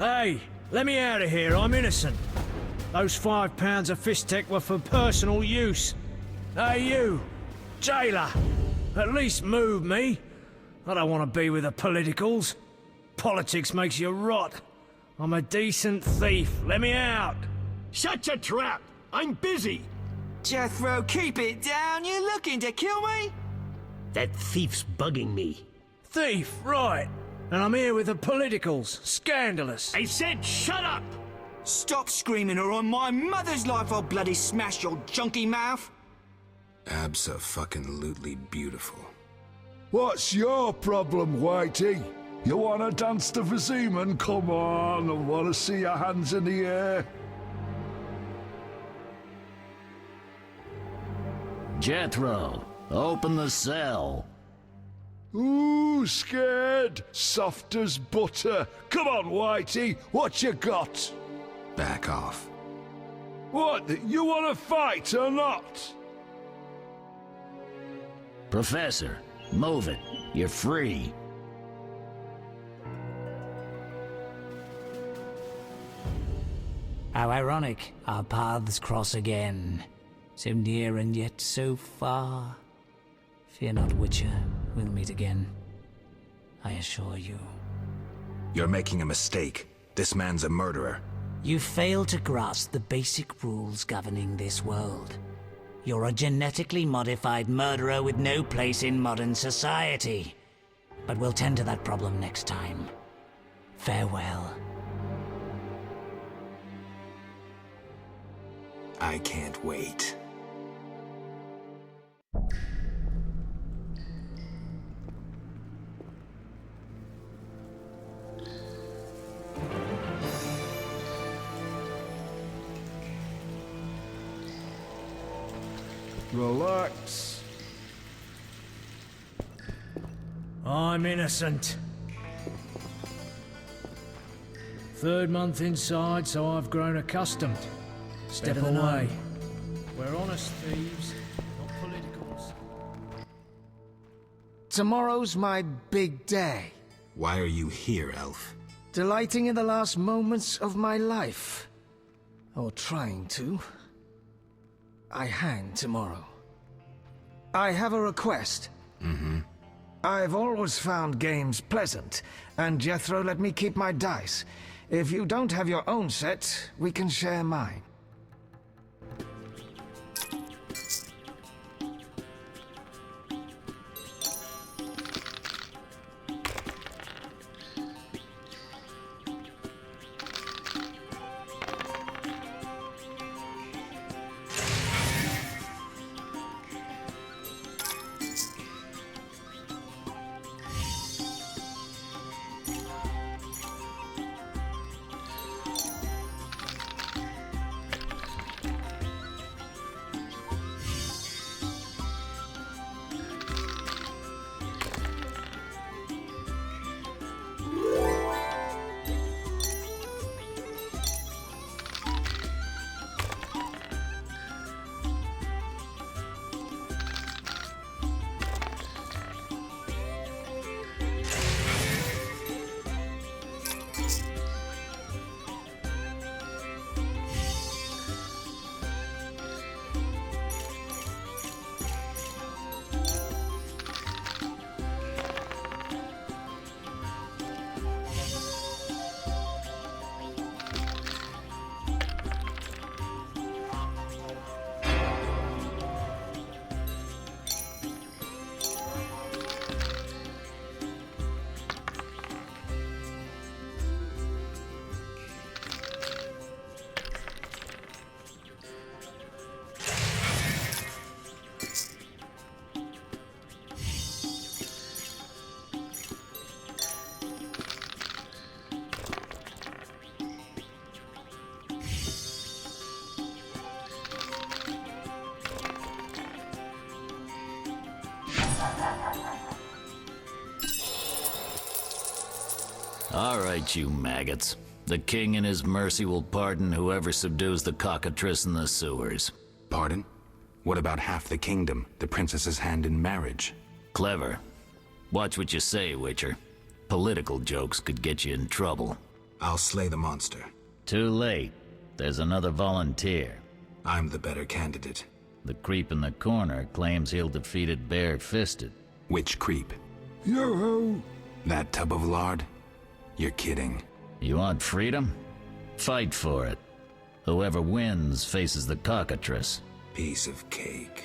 Hey, let me out of here, I'm innocent. Those £5 of fist tech were for personal use. Hey you, jailer, at least move me. I don't want to be with the politicals. Politics makes you rot. I'm a decent thief, let me out. Shut your trap! I'm busy! Jethro, keep it down. You looking to kill me? That thief's bugging me. Thief, right. And I'm here with the politicals. Scandalous. I said shut up! Stop screaming or on my mother's life I'll bloody smash your junky mouth. Abso-fucking-lutely beautiful. What's your problem, Whitey? You wanna dance to Viziman? Come on, I wanna see your hands in the air. Jethro, open the cell. Ooh, scared? Soft as butter. Come on, Whitey, what you got? Back off. What, you wanna fight or not? Professor, move it. You're free. How ironic, our paths cross again. So near and yet so far. Fear not, Witcher, we'll meet again. I assure you. You're making a mistake. This man's a murderer. You fail to grasp the basic rules governing this world. You're a genetically modified murderer with no place in modern society. But we'll tend to that problem next time. Farewell. I can't wait. Relax. I'm innocent. Third month inside, so I've grown accustomed. Step away. We're honest thieves, not politicals. Tomorrow's my big day. Why are you here, Elf? Delighting in the last moments of my life. Or trying to. I hang tomorrow. I have a request. I've always found games pleasant, and Jethro let me keep my dice. If you don't have your own set, we can share mine. All right, you maggots. The king in his mercy will pardon whoever subdues the cockatrice in the sewers. Pardon? What about half the kingdom, the princess's hand in marriage? Clever. Watch what you say, Witcher. Political jokes could get you in trouble. I'll slay the monster. Too late. There's another volunteer. I'm the better candidate. The creep in the corner claims he'll defeat it bare-fisted. Which creep? Yoo-hoo! That tub of lard? You're kidding. You want freedom? Fight for it. Whoever wins faces the cockatrice. Piece of cake.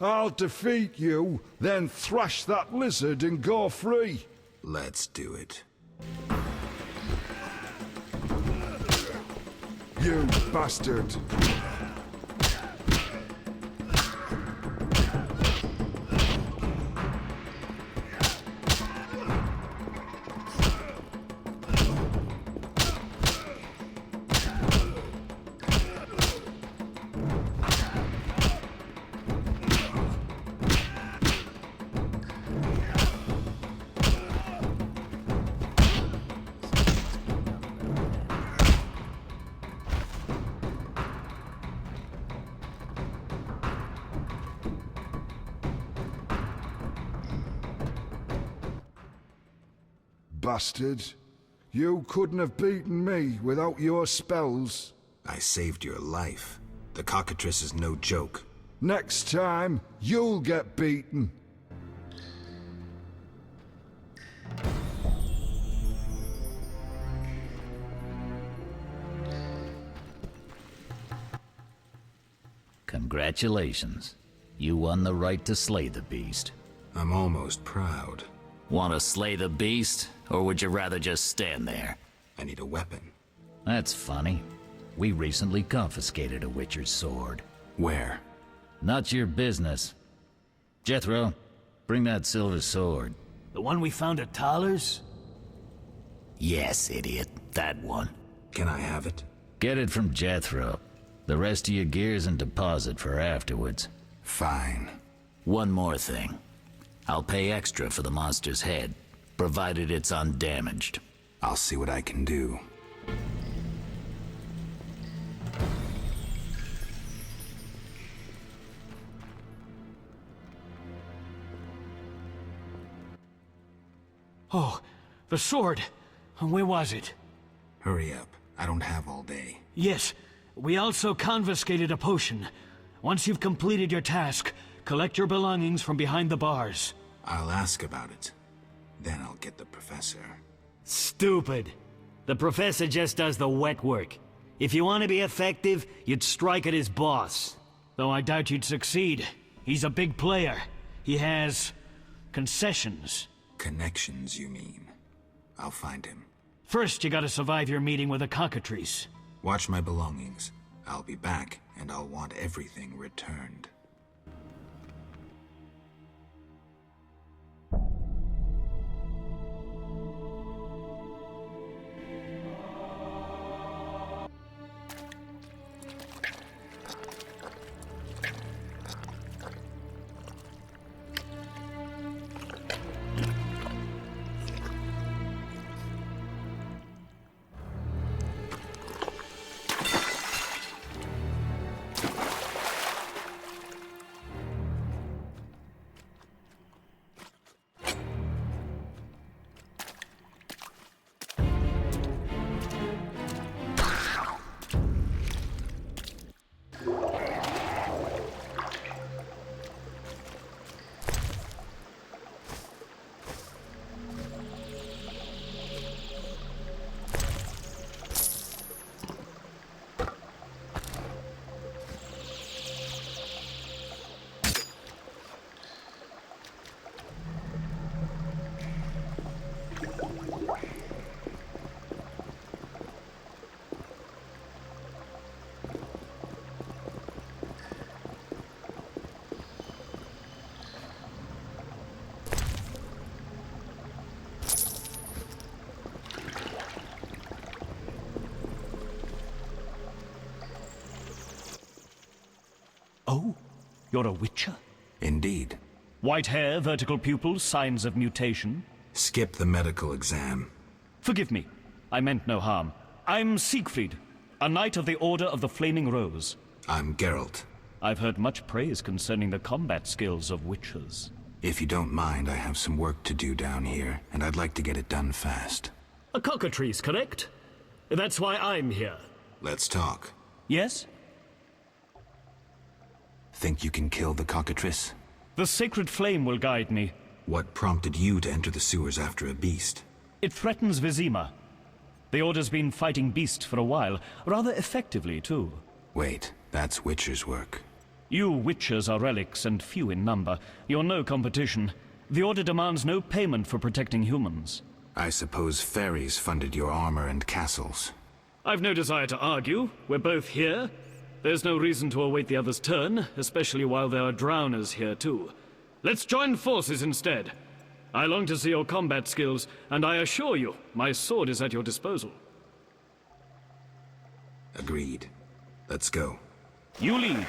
I'll defeat you, then thrash that lizard and go free. Let's do it. You bastard. Bastard. You couldn't have beaten me without your spells. I saved your life. The cockatrice is no joke. Next time, you'll get beaten. Congratulations. You won the right to slay the beast. I'm almost proud. Want to slay the beast, or would you rather just stand there? I need a weapon. That's funny. We recently confiscated a Witcher's sword. Where? Not your business. Jethro, bring that silver sword. The one we found at Thaler's? Yes, idiot. That one. Can I have it? Get it from Jethro. The rest of your gear's in deposit for afterwards. Fine. One more thing. I'll pay extra for the monster's head, provided it's undamaged. I'll see what I can do. Oh, the sword. Where was it? Hurry up. I don't have all day. Yes, we also confiscated a potion. Once you've completed your task, collect your belongings from behind the bars. I'll ask about it. Then I'll get the professor. Stupid. The professor just does the wet work. If you want to be effective, you'd strike at his boss. Though I doubt you'd succeed. He's a big player. He has concessions. Connections, you mean? I'll find him. First, you gotta survive your meeting with the cockatrice. Watch my belongings. I'll be back, and I'll want everything returned. Oh? You're a witcher? Indeed. White hair, vertical pupils, signs of mutation? Skip the medical exam. Forgive me. I meant no harm. I'm Siegfried, a knight of the Order of the Flaming Rose. I'm Geralt, I've heard much praise concerning the combat skills of witchers. If you don't mind, I have some work to do down here, and I'd like to get it done fast. A cockatrice, correct? That's why I'm here. Let's talk. Yes? Think you can kill the cockatrice? The sacred flame will guide me. What prompted you to enter the sewers after a beast? It threatens Vizima. The Order's been fighting beast for a while, rather effectively, too. Wait, that's Witcher's work. You witchers are relics and few in number. You're no competition. The Order demands no payment for protecting humans. I suppose fairies funded your armor and castles. I've no desire to argue. We're both here. There's no reason to await the other's turn, especially while there are drowners here too. Let's join forces instead. I long to see your combat skills, and I assure you, my sword is at your disposal. Agreed. Let's go. You lead.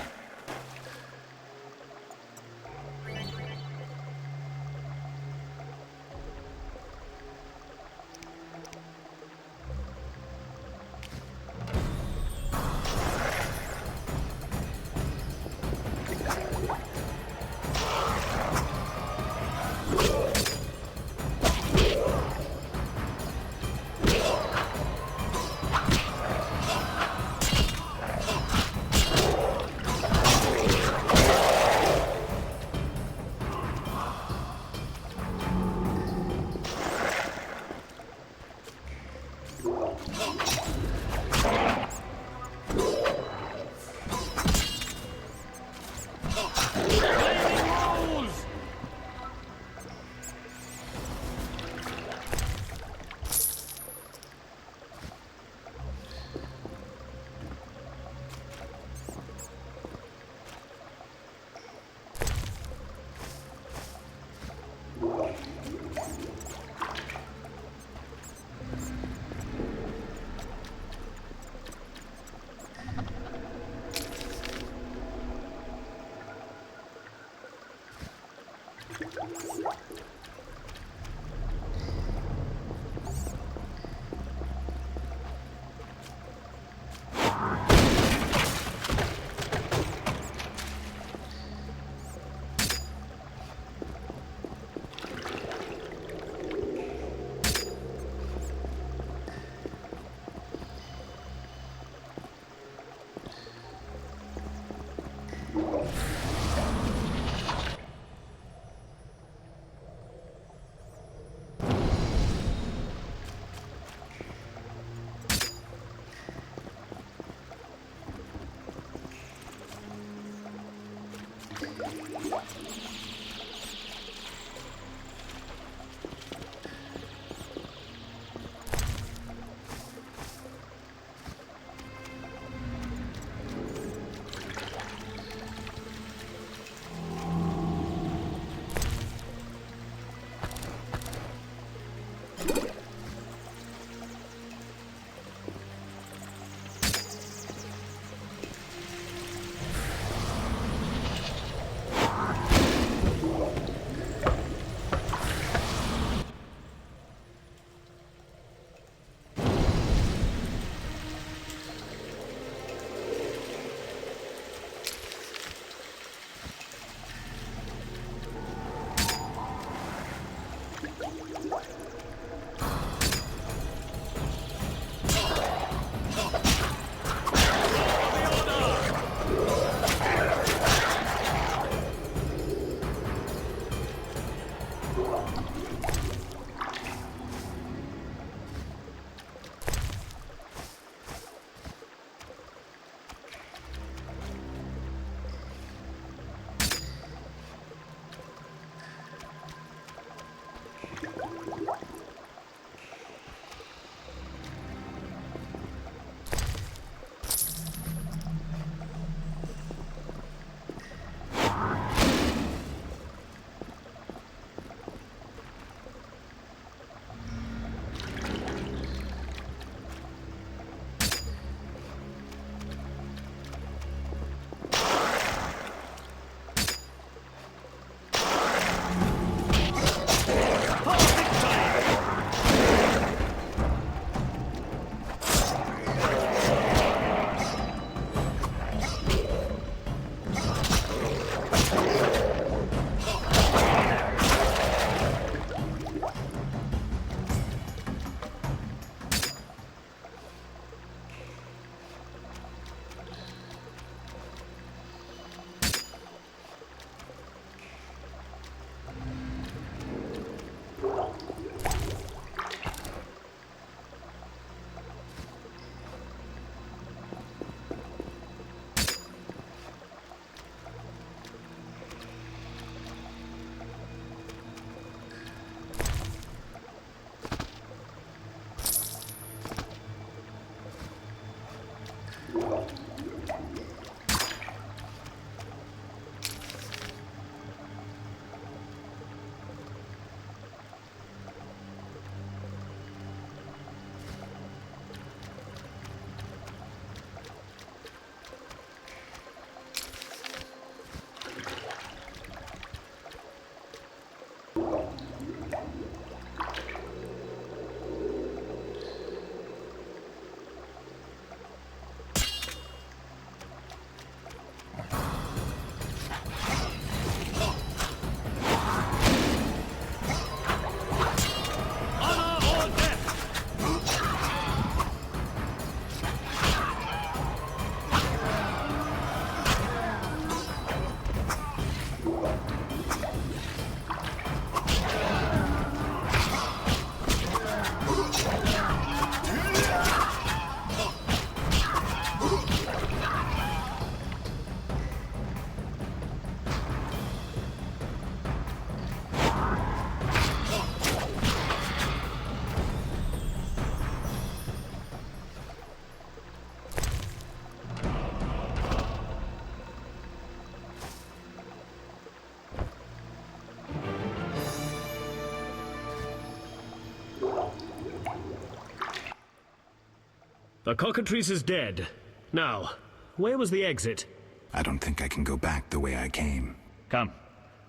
The cockatrice is dead. Now, where was the exit? I don't think I can go back the way I came. Come,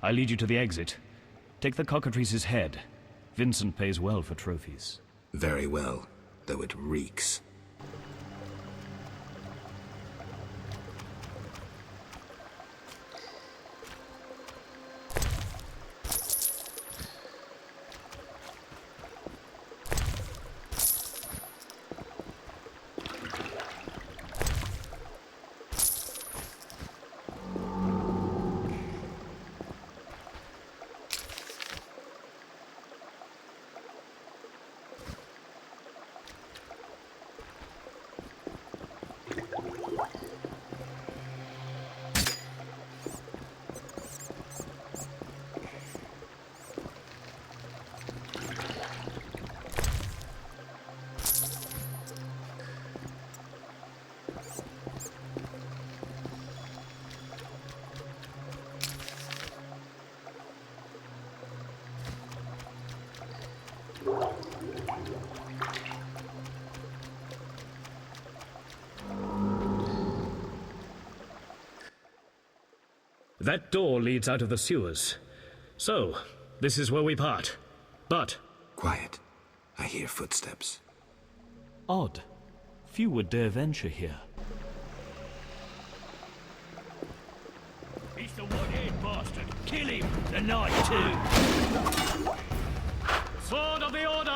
I'll lead you to the exit. Take the cockatrice's head. Vincent pays well for trophies. Very well, though it reeks. That door leads out of the sewers. So, this is where we part. But... Quiet. I hear footsteps. odd. Few would dare venture here. He's the one-haired bastard. Kill him tonight, too. Sword of the Order!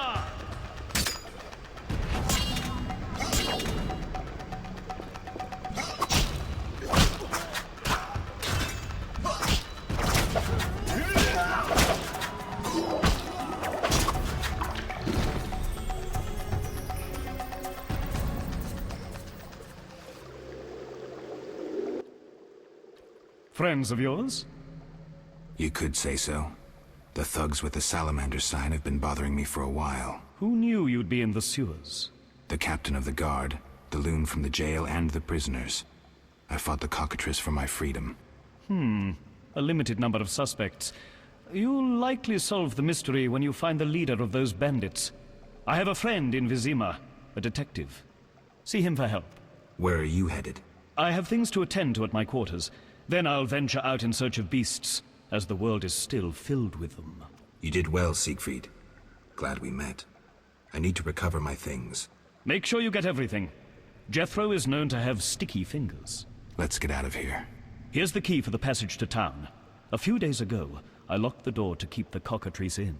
Friends of yours? You could say so. The thugs with the salamander sign have been bothering me for a while. Who knew you'd be in the sewers? The captain of the guard, the loon from the jail, and the prisoners. I fought the cockatrice for my freedom. A limited number of suspects. You'll likely solve the mystery when you find the leader of those bandits. I have a friend in Vizima, a detective. See him for help. Where are you headed? I have things to attend to at my quarters. Then I'll venture out in search of beasts, as the world is still filled with them. You did well, Siegfried. Glad we met. I need to recover my things. Make sure you get everything. Jethro is known to have sticky fingers. Let's get out of here. Here's the key for the passage to town. A few days ago, I locked the door to keep the cockatrice in.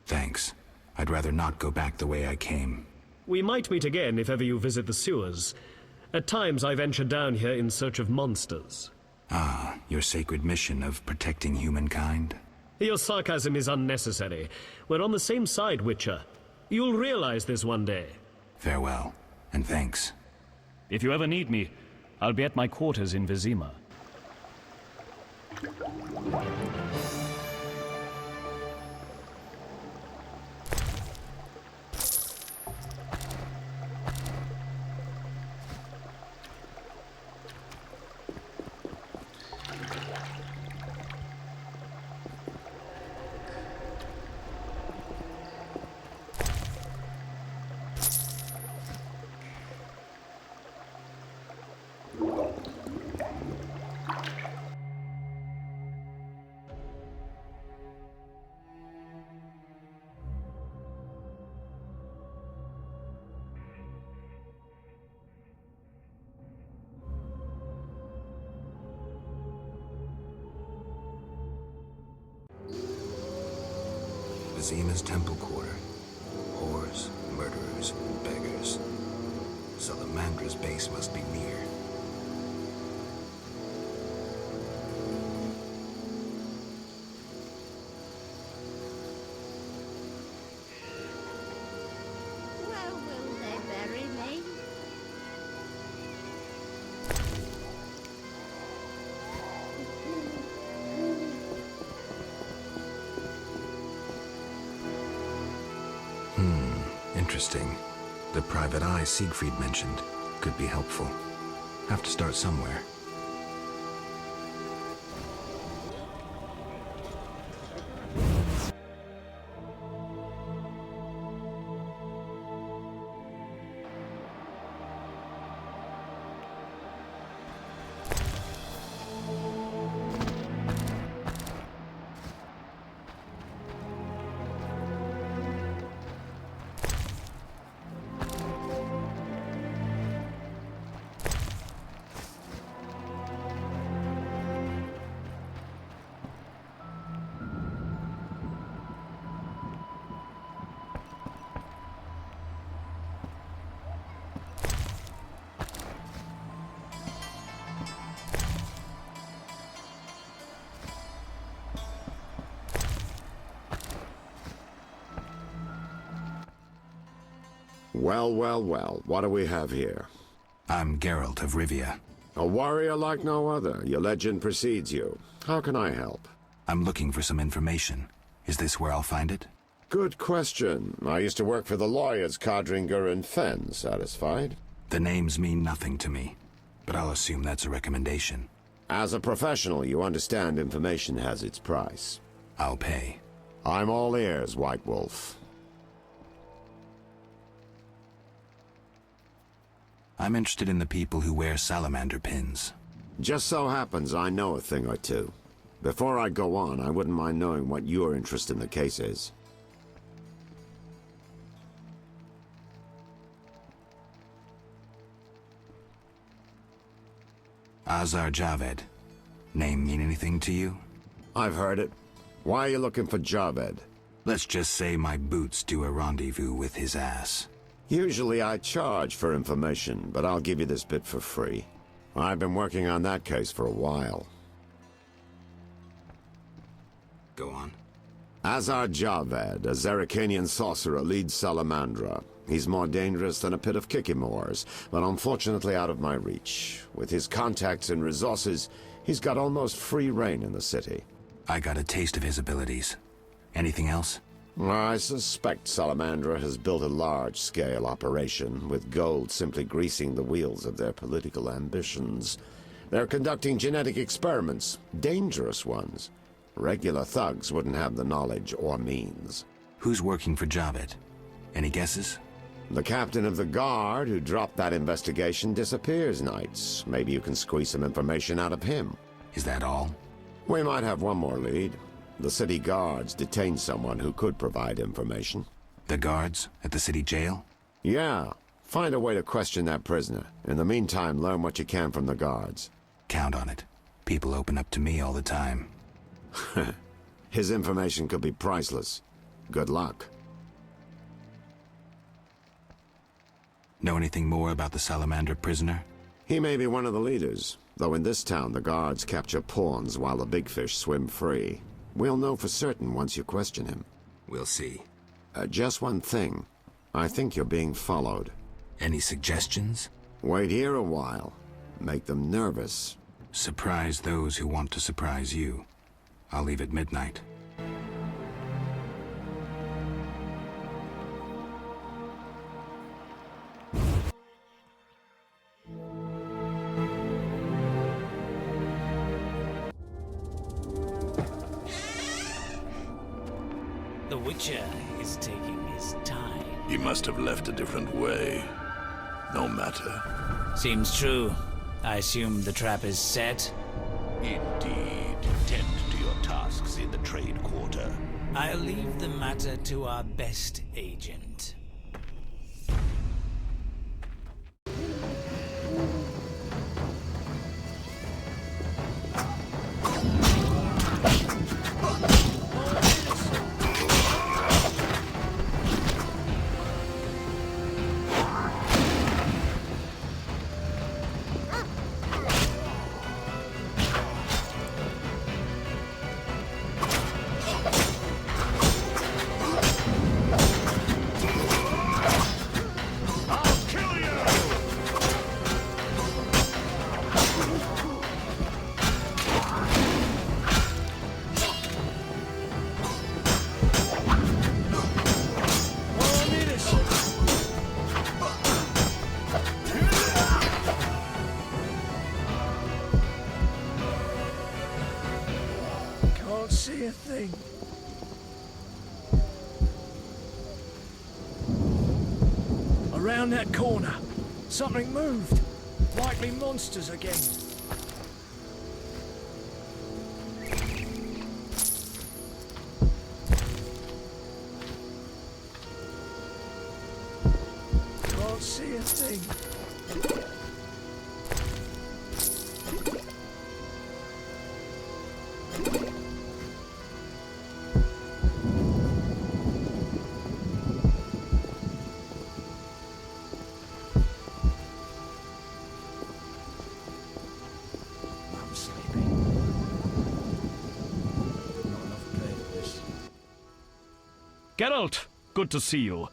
Thanks. I'd rather not go back the way I came. We might meet again if ever you visit the sewers. At times I venture down here in search of monsters. Ah, your sacred mission of protecting humankind? Your sarcasm is unnecessary. We're on the same side, Witcher. You'll realize this one day. Farewell, and thanks. If you ever need me, I'll be at my quarters in Vizima. Vizima's temple quarter. Whores, murderers, beggars. Salamandra's base must be near. Where will they bury me? Interesting. The private eye Siegfried mentioned could be helpful. Have to start somewhere. Well, well, well. What do we have here? I'm Geralt of Rivia. A warrior like no other. Your legend precedes you. How can I help? I'm looking for some information. Is this where I'll find it? Good question. I used to work for the lawyers Codringer and Fenn. Satisfied? The names mean nothing to me, but I'll assume that's a recommendation. As a professional, you understand information has its price. I'll pay. I'm all ears, White Wolf. I'm interested in the people who wear salamander pins. Just so happens I know a thing or two. Before I go on, I wouldn't mind knowing what your interest in the case is. Azar Javed. Name mean anything to you? I've heard it. Why are you looking for Javed? Let's just say my boots do a rendezvous with his ass. Usually I charge for information, but I'll give you this bit for free. I've been working on that case for a while. Go on. Azar Javed, a Zerrikanian sorcerer, leads Salamandra. He's more dangerous than a pit of Kikimors, but unfortunately out of my reach. With his contacts and resources, he's got almost free reign in the city. I got a taste of his abilities. Anything else? I suspect Salamandra has built a large-scale operation, with gold simply greasing the wheels of their political ambitions. They're conducting genetic experiments, dangerous ones. Regular thugs wouldn't have the knowledge or means. Who's working for Javed? Any guesses? The captain of the guard who dropped that investigation disappears nights. Maybe you can squeeze some information out of him. Is that all? We might have one more lead. The city guards detained someone who could provide information. The guards at the city jail? Yeah. Find a way to question that prisoner. In the meantime, learn what you can from the guards. Count on it. People open up to me all the time. His information could be priceless. Good luck. Know anything more about the Salamander prisoner? He may be one of the leaders, though in this town the guards capture pawns while the big fish swim free. We'll know for certain once you question him. We'll see. Just one thing. I think you're being followed. Any suggestions? Wait here a while. Make them nervous. Surprise those who want to surprise you. I'll leave at midnight. The Witcher is taking his time. He must have left a different way. No matter. Seems true. I assume the trap is set? Indeed. Tend to your tasks in the trade quarter. I'll leave the matter to our best agent. See a thing. Around that corner, something moved. Likely monsters again. Can't see a thing. Geralt, good to see you.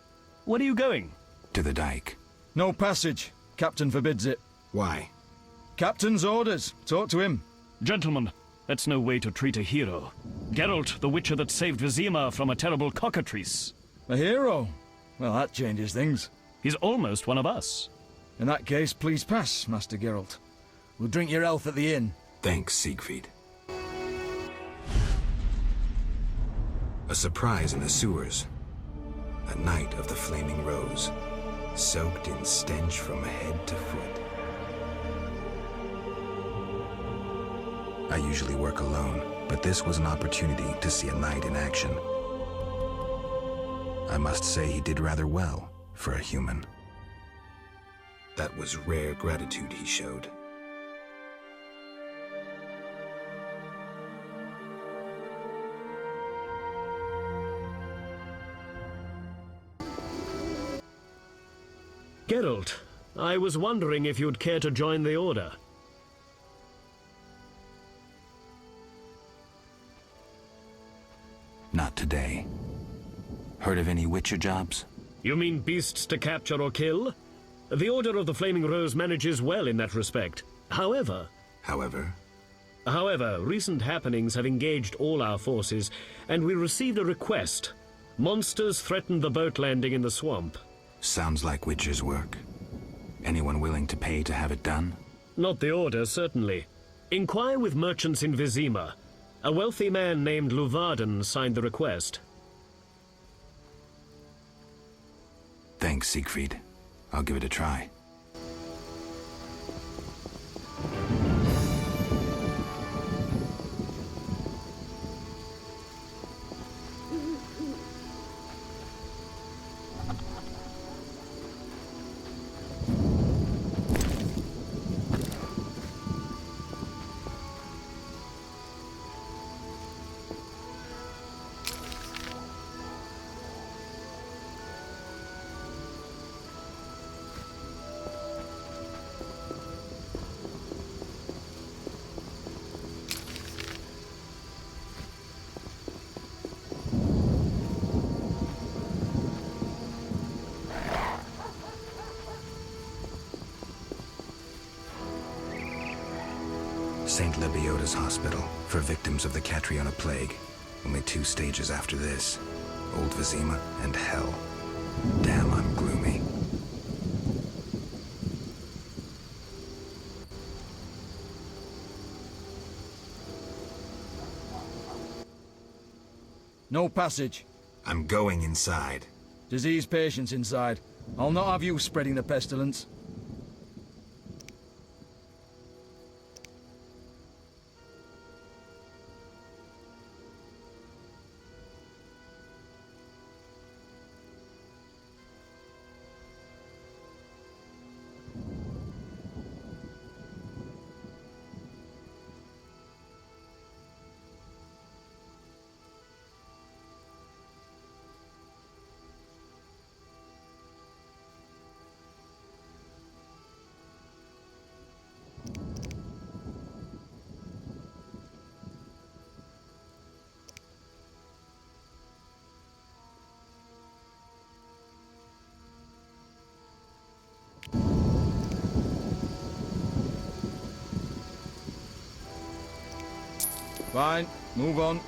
Where are you going? To the dike. No passage. Captain forbids it. Why? Captain's orders. Talk to him. Gentlemen, that's no way to treat a hero. Geralt, the witcher that saved Vizima from a terrible cockatrice. A hero? Well, that changes things. He's almost one of us. In that case, please pass, Master Geralt. We'll drink your health at the inn. Thanks, Siegfried. A surprise in the sewers. A night of the Flaming Rose, soaked in stench from head to foot. I usually work alone, but this was an opportunity to see a knight in action. I must say he did rather well for a human. That was rare gratitude he showed. Geralt, I was wondering if you'd care to join the Order. Not today. Heard of any Witcher jobs? You mean beasts to capture or kill? The Order of the Flaming Rose manages well in that respect. However, recent happenings have engaged all our forces, and we received a request. Monsters threatened the boat landing in the swamp. Sounds like Witcher's work. Anyone willing to pay to have it done? Not the Order, certainly. Inquire with merchants in Vizima. A wealthy man named Luvarden signed the request. Thanks, Siegfried. I'll give it a try. St. Lebioda's hospital for victims of the Catriona plague. Only 2 stages after this. Old Vizima and hell. Damn, I'm gloomy. No passage. I'm going inside. Disease patients inside. I'll not have you spreading the pestilence. Fine, move on.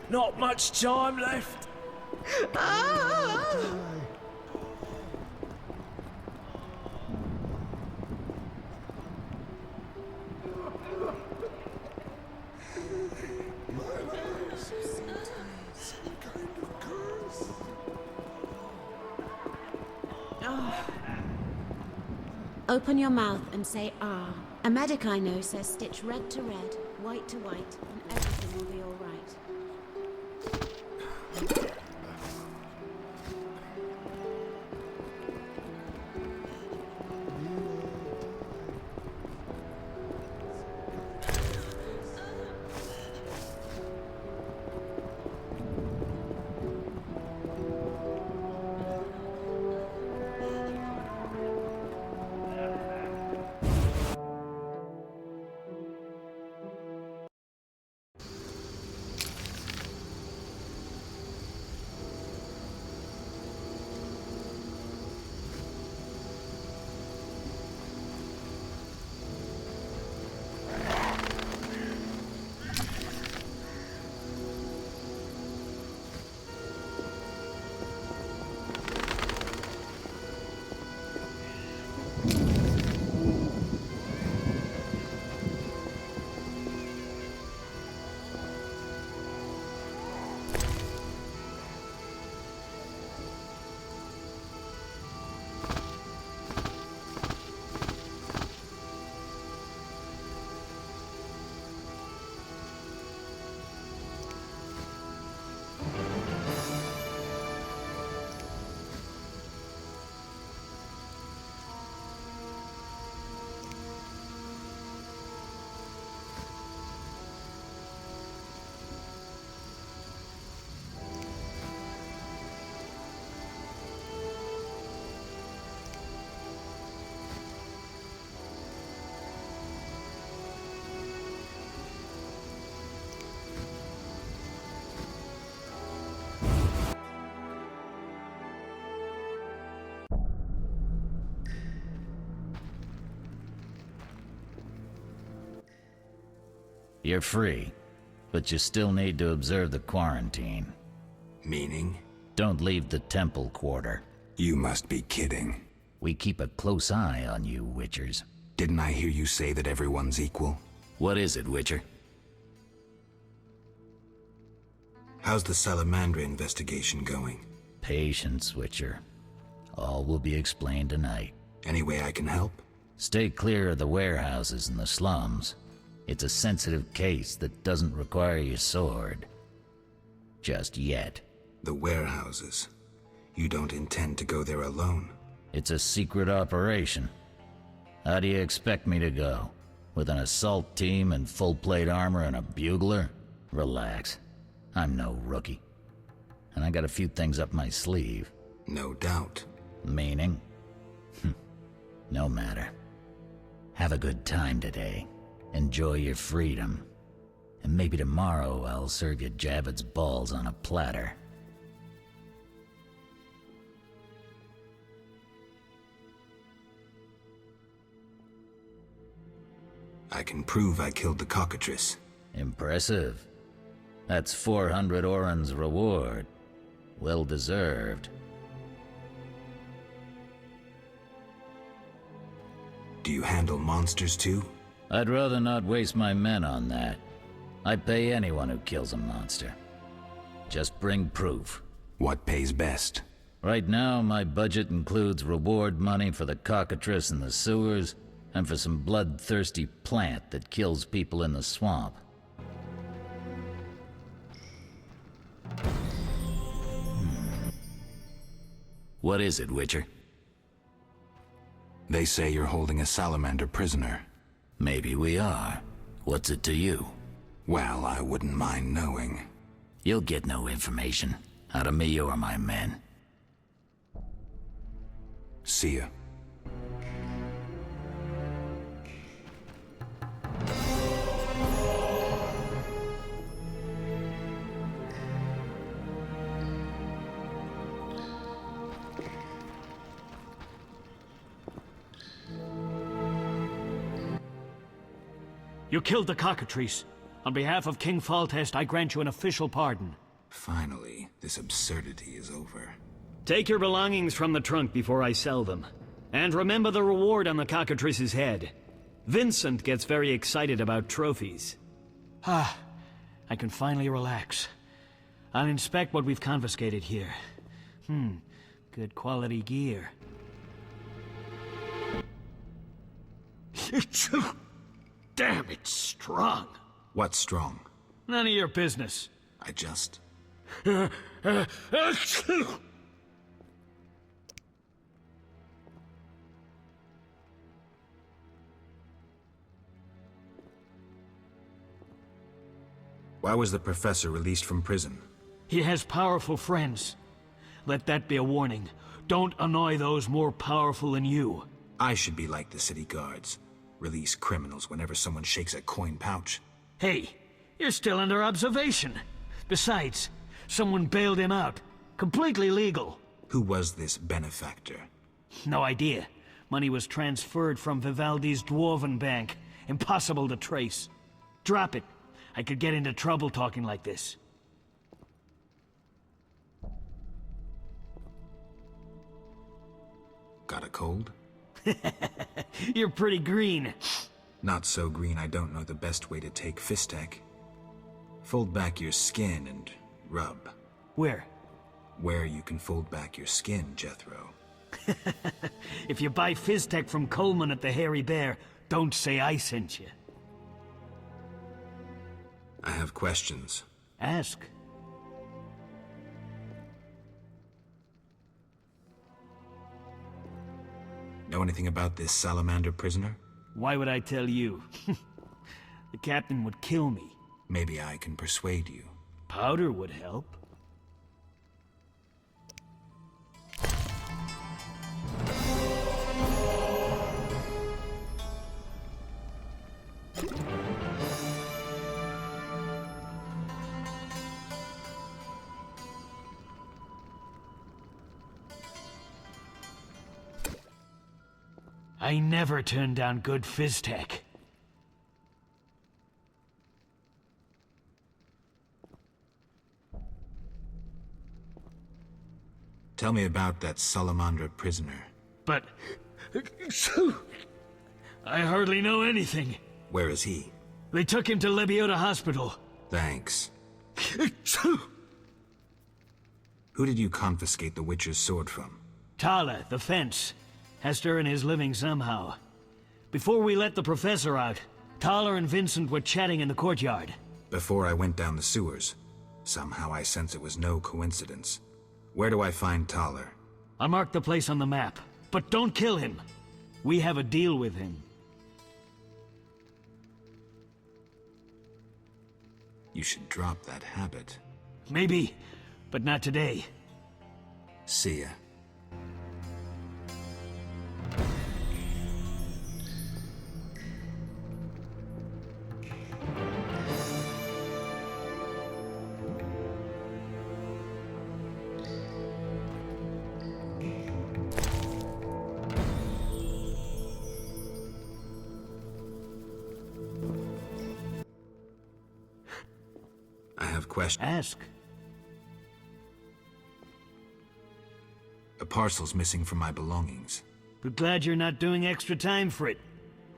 Not much time left. Open your mouth and say ah. A medic I know says stitch red to red, white to white, and everything will be all right. You're free, but you still need to observe the quarantine. Meaning? Don't leave the temple quarter. You must be kidding. We keep a close eye on you, Witchers. Didn't I hear you say that everyone's equal? What is it, Witcher? How's the Salamandra investigation going? Patience, Witcher. All will be explained tonight. Any way I can help? Stay clear of the warehouses and the slums. It's a sensitive case that doesn't require your sword. Just yet. The warehouses. You don't intend to go there alone? It's a secret operation. How do you expect me to go? With an assault team and full-plate armor and a bugler? Relax. I'm no rookie. And I got a few things up my sleeve. No doubt. Meaning? No matter. Have a good time today. Enjoy your freedom. And maybe tomorrow I'll serve you Javed's balls on a platter. I can prove I killed the cockatrice. Impressive. That's 400 Oren's reward. Well deserved. Do you handle monsters too? I'd rather not waste my men on that. I'd pay anyone who kills a monster. Just bring proof. What pays best? Right now, my budget includes reward money for the cockatrice in the sewers, and for some bloodthirsty plant that kills people in the swamp. What is it, Witcher? They say you're holding a salamander prisoner. Maybe we are. What's it to you? Well, I wouldn't mind knowing. You'll get no information. Out of me or my men. See ya. You killed the cockatrice. On behalf of King Faltest, I grant you an official pardon. Finally, this absurdity is over. Take your belongings from the trunk before I sell them. And remember the reward on the cockatrice's head. Vincent gets very excited about trophies. I can finally relax. I'll inspect what we've confiscated here. Good quality gear. Damn, it's strong. What's strong? None of your business. I just... Why was the professor released from prison? He has powerful friends. Let that be a warning. Don't annoy those more powerful than you. I should be like the city guards. Release criminals whenever someone shakes a coin pouch. Hey, you're still under observation. Besides, someone bailed him out. Completely legal. Who was this benefactor? No idea. Money was transferred from Vivaldi's Dwarven Bank. Impossible to trace. Drop it. I could get into trouble talking like this. Got a cold? You're pretty green. Not so green I don't know the best way to take Fistek. Fold back your skin and rub. Where? Where you can fold back your skin, Jethro. If you buy Fizztech from Coleman at the Hairy Bear, don't say I sent you. I have questions. Ask. Know anything about this salamander prisoner? Why would I tell you? The captain would kill me. Maybe I can persuade you. Powder would help. I never turn down good Fizztech. Tell me about that Salamandra prisoner. But... I hardly know anything. Where is he? They took him to Lebiota Hospital. Thanks. Who did you confiscate the Witcher's sword from? Tala, the fence. Has to earn his living somehow. Before we let the professor out, Tala and Vincent were chatting in the courtyard. Before I went down the sewers. Somehow I sense it was no coincidence. Where do I find Thaler? I marked the place on the map, but don't kill him. We have a deal with him. You should drop that habit. Maybe, but not today. See ya. Ask. A parcel's missing from my belongings. But glad you're not doing extra time for it.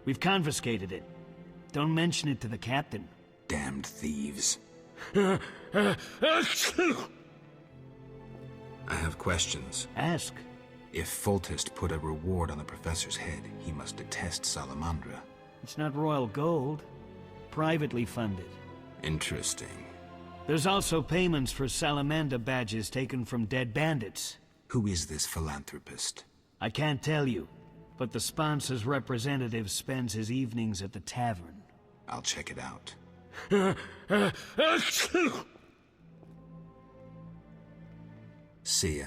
We've confiscated it. Don't mention it to the captain. Damned thieves. I have questions. Ask. If Foltest put a reward on the professor's head, he must detest Salamandra. It's not royal gold. Privately funded. Interesting. There's also payments for Salamander badges taken from dead bandits. Who is this philanthropist? I can't tell you, but the sponsor's representative spends his evenings at the tavern. I'll check it out. See ya.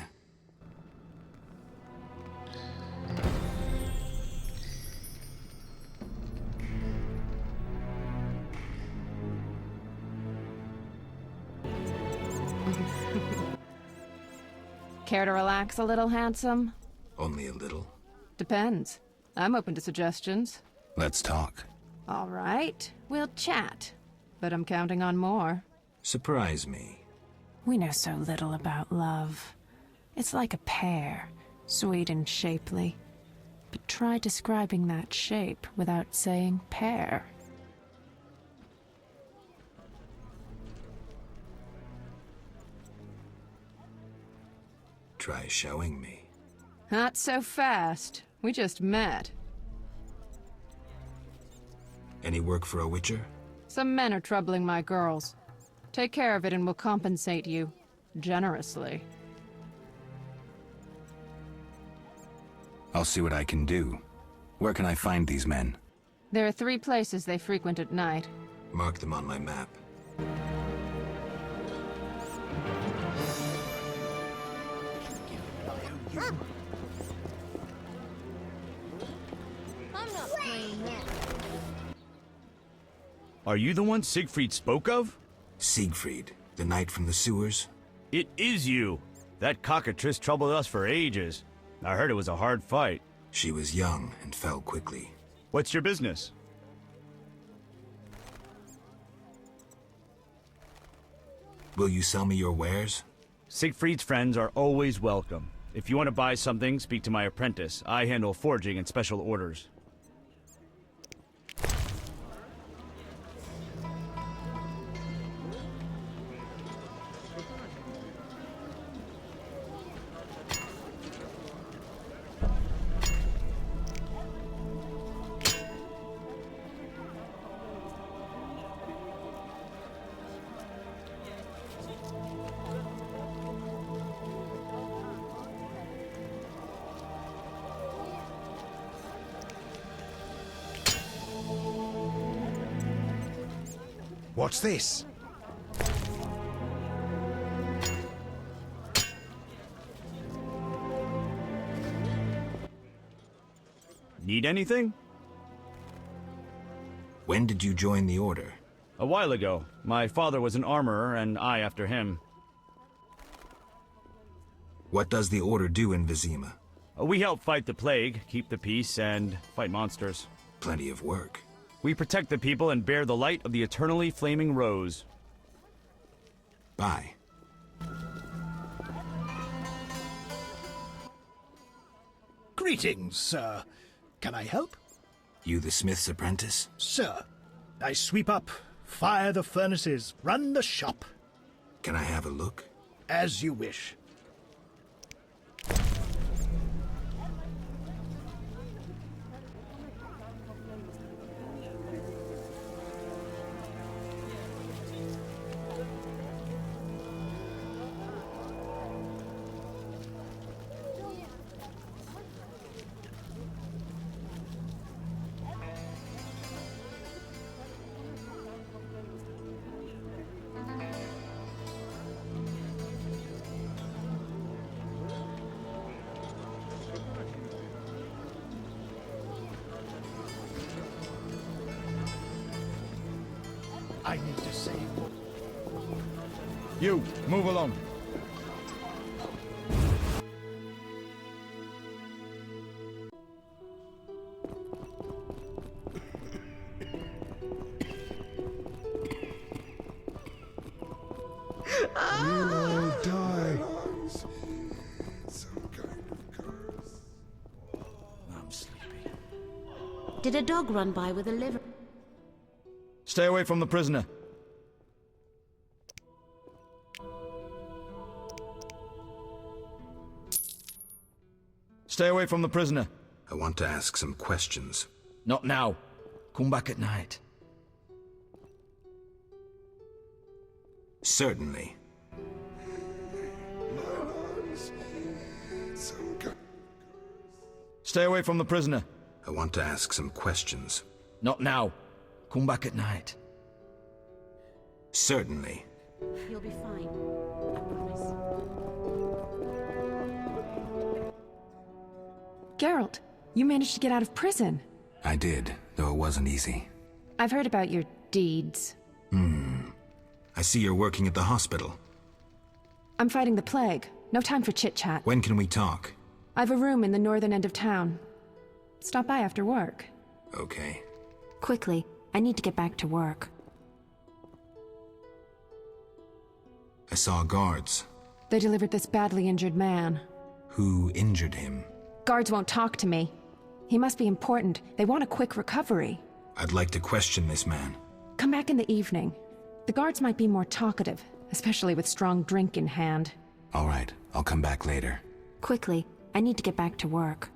Care to relax a little, handsome? Only a little. Depends. I'm open to suggestions. Let's talk. All right, we'll chat. But I'm counting on more. Surprise me. We know so little about love. It's like a pear, sweet and shapely. But try describing that shape without saying pear. Try showing me. Not so fast. We just met. Any work for a Witcher? Some men are troubling my girls. Take care of it and we'll compensate you. Generously. I'll see what I can do. Where can I find these men? There are 3 places they frequent at night. Mark them on my map. I'm not playing that. Are you the one Siegfried spoke of? Siegfried, the knight from the sewers? It is you. That cockatrice troubled us for ages. I heard it was a hard fight. She was young and fell quickly. What's your business? Will you sell me your wares? Siegfried's friends are always welcome. If you want to buy something, speak to my apprentice. I handle forging and special orders. What's this? Need anything? When did you join the Order? A while ago. My father was an armorer, and I after him. What does the Order do in Vizima? We help fight the plague, keep the peace, and fight monsters. Plenty of work. We protect the people and bear the light of the eternally flaming rose. Bye. Greetings, sir. Can I help? You the smith's apprentice? Sir, I sweep up, fire the furnaces, run the shop. Can I have a look? As you wish. I need to save. You, move along. You all die. Some kind of curse. I'm sleepy. Did a dog run by with a liver? Stay away from the prisoner. Stay away from the prisoner. I want to ask some questions. Not now. Come back at night. Certainly. Stay away from the prisoner. I want to ask some questions. Not now. Come back at night. Certainly. You'll be fine. I promise. Geralt, you managed to get out of prison. I did, though it wasn't easy. I've heard about your deeds. I see you're working at the hospital. I'm fighting the plague. No time for chit-chat. When can we talk? I've a room in the northern end of town. Stop by after work. Okay. Quickly, I need to get back to work. I saw guards. They delivered this badly injured man. Who injured him? Guards won't talk to me. He must be important. They want a quick recovery. I'd like to question this man. Come back in the evening. The guards might be more talkative, especially with strong drink in hand. All right, I'll come back later. Quickly, I need to get back to work.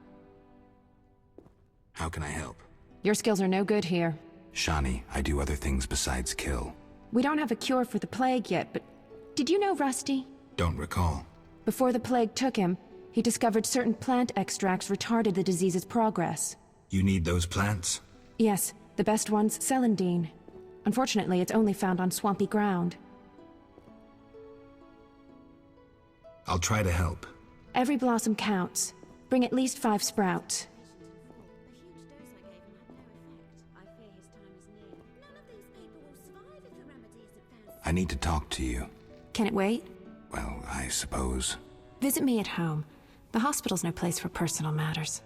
How can I help? Your skills are no good here. Shani, I do other things besides kill. We don't have a cure for the plague yet, but did you know Rusty? Don't recall. Before the plague took him, he discovered certain plant extracts retarded the disease's progress. You need those plants? Yes, the best one's celandine. Unfortunately, it's only found on swampy ground. I'll try to help. Every blossom counts. Bring at least 5 sprouts. I need to talk to you. Can it wait? Well, I suppose. Visit me at home. The hospital's no place for personal matters.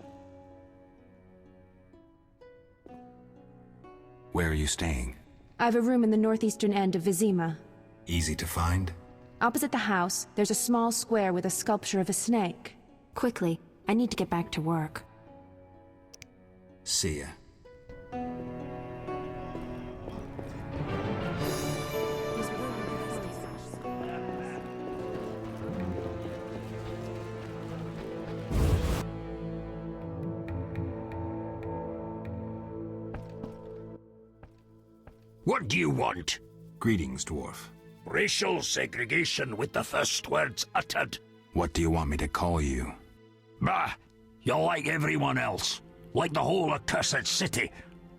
Where are you staying? I have a room in the northeastern end of Vizima. Easy to find? Opposite the house, there's a small square with a sculpture of a snake. Quickly, I need to get back to work. See ya. What do you want? Greetings, dwarf. Racial segregation with the first words uttered. What do you want me to call you? Bah! You're like everyone else. Like the whole accursed city.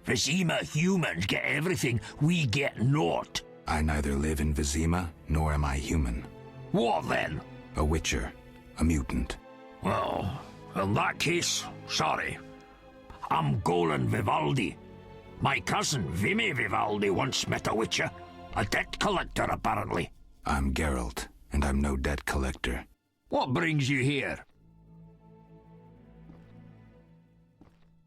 Vizima humans get everything, we get naught. I neither live in Vizima, nor am I human. What then? A witcher. A mutant. Well, in that case, sorry. I'm Golan Vivaldi. My cousin, Vimy Vivaldi, once met a witcher. A debt collector, apparently. I'm Geralt, and I'm no debt collector. What brings you here?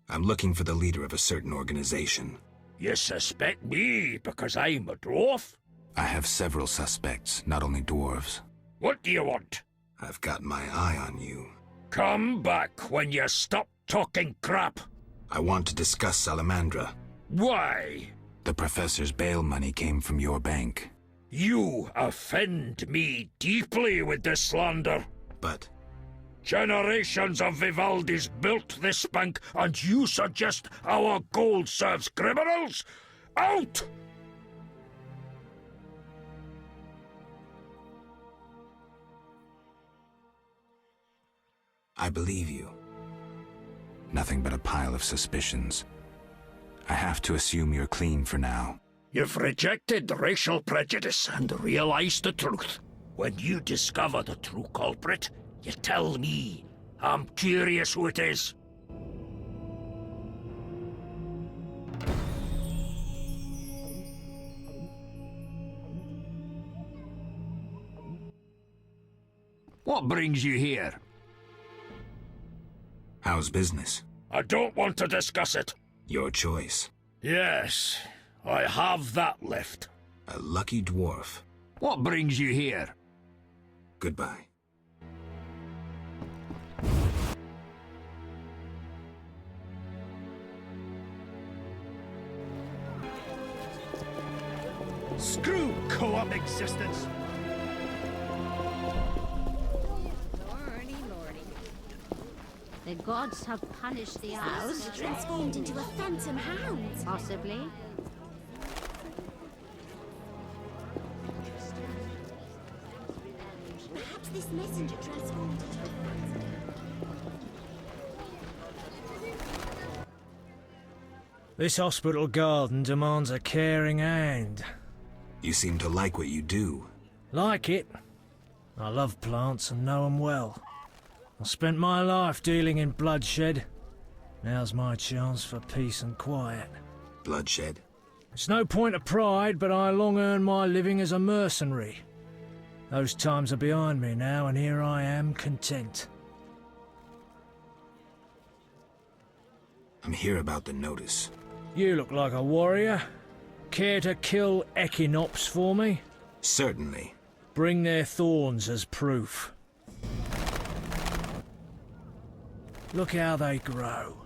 I'm looking for the leader of a certain organization. You suspect me because I'm a dwarf? I have several suspects, not only dwarves. What do you want? I've got my eye on you. Come back when you stop talking crap. I want to discuss Salamandra. Why? The professor's bail money came from your bank. You offend me deeply with this slander. But generations of Vivaldis built this bank, and you suggest our gold serves criminals? Out! I believe you. Nothing but a pile of suspicions. I have to assume you're clean for now. You've rejected racial prejudice and realized the truth. When you discover the true culprit, you tell me. I'm curious who it is. What brings you here? How's business? I don't want to discuss it. Your choice. Yes, I have that left. A lucky dwarf. What brings you here? Goodbye. Screw co-op existence. Lordy, lordy. The gods have punished the house. Transformed into a phantom hound. Possibly. Perhaps this messenger transformed into a phantom. This hospital garden demands a caring hand. You seem to like what you do. Like it? I love plants and know 'em well. I spent my life dealing in bloodshed. Now's my chance for peace and quiet. Bloodshed? It's no point of pride, but I long earned my living as a mercenary. Those times are behind me now, and here I am, content. I'm here about the notice. You look like a warrior. Care to kill Echinops for me? Certainly. Bring their thorns as proof. Look how they grow.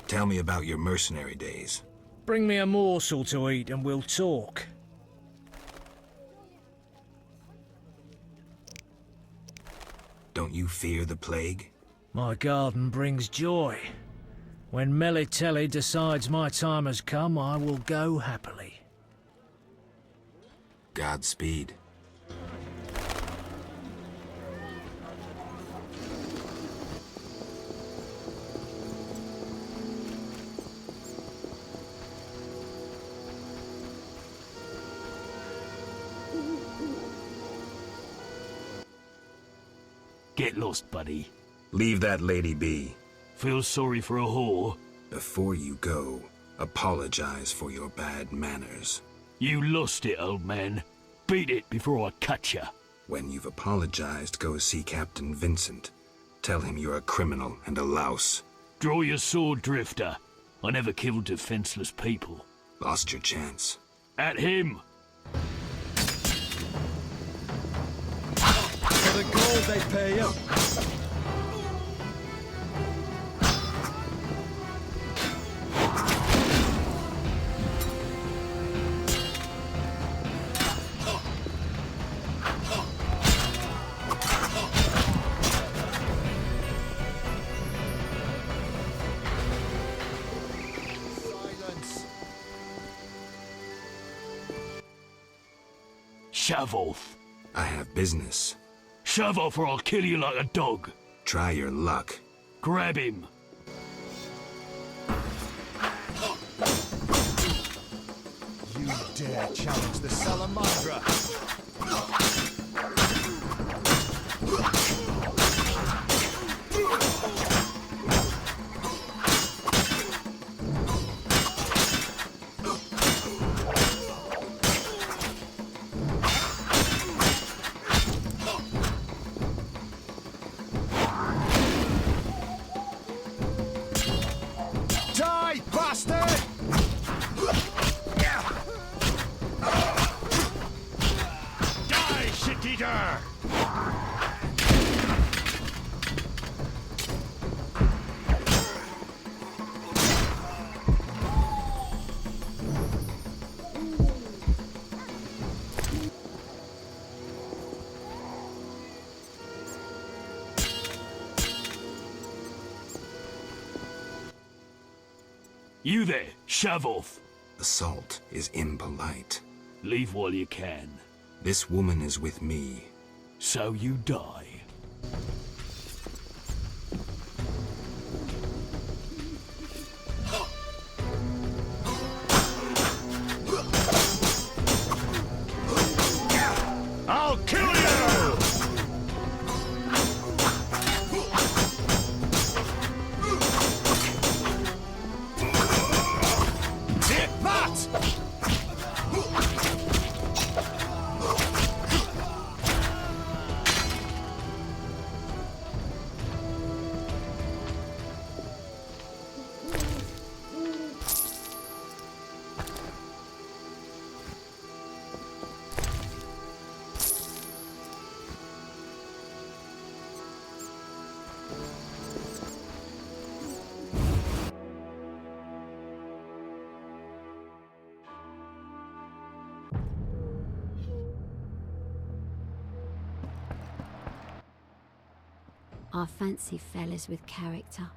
Tell me about your mercenary days. Bring me a morsel to eat and we'll talk. Don't you fear the plague? My garden brings joy. When Melitelli decides my time has come, I will go happily. Godspeed. Get lost, buddy. Leave that lady be. Feel sorry for a whore? Before you go, apologize for your bad manners. You lost it, old man. Beat it before I cut ya. When you've apologized, go see Captain Vincent. Tell him you're a criminal and a louse. Draw your sword, Drifter. I never killed defenseless people. Lost your chance. At him! For the gold they pay you. Shove off. I have business. Shove off or I'll kill you like a dog. Try your luck. Grab him. You dare challenge the Salamandra? Die, bastard! Die, You there, shove off. Assault is impolite. Leave while you can. This woman is with me. So you die. I'll kill you! Take that! I fancy fellas with character.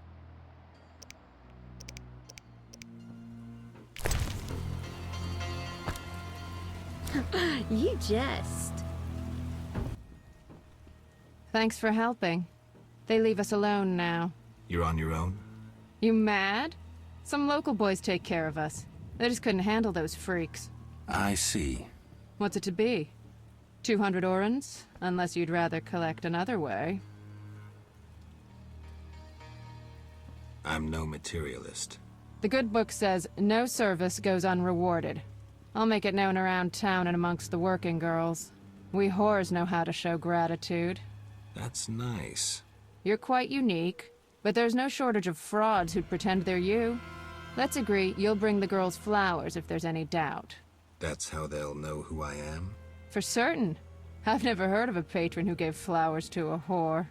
You jest. Thanks for helping. They leave us alone now. You're on your own? You mad? Some local boys take care of us. They just couldn't handle those freaks. I see. What's it to be? 200 orans? Unless you'd rather collect another way. I'm no materialist. The good book says no service goes unrewarded. I'll make it known around town and amongst the working girls. We whores know how to show gratitude. That's nice. You're quite unique, but there's no shortage of frauds who'd pretend they're you. Let's agree you'll bring the girls flowers if there's any doubt. That's how they'll know who I am? For certain. I've never heard of a patron who gave flowers to a whore.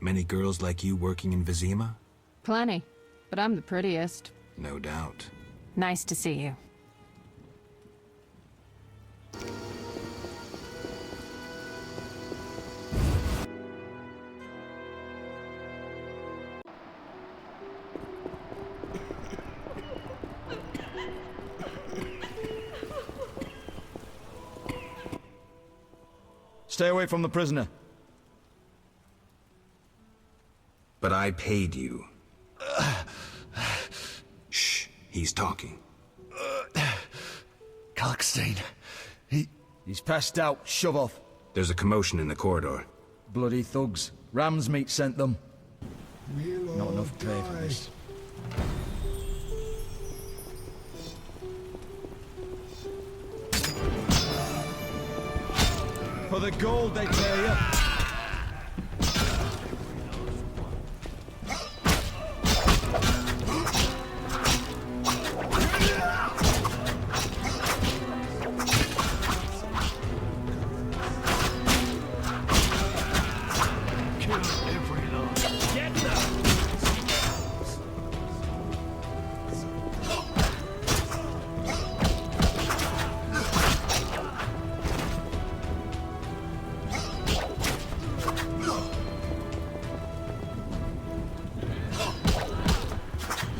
Many girls like you working in Vizima? Plenty, but I'm the prettiest. No doubt. Nice to see you. Stay away from the prisoner. But I paid you. Shh, he's talking. Kalkstein. He's passed out. Shove off. There's a commotion in the corridor. Bloody thugs. Ram's meat sent them. Not enough pay for this. For the gold they pay you.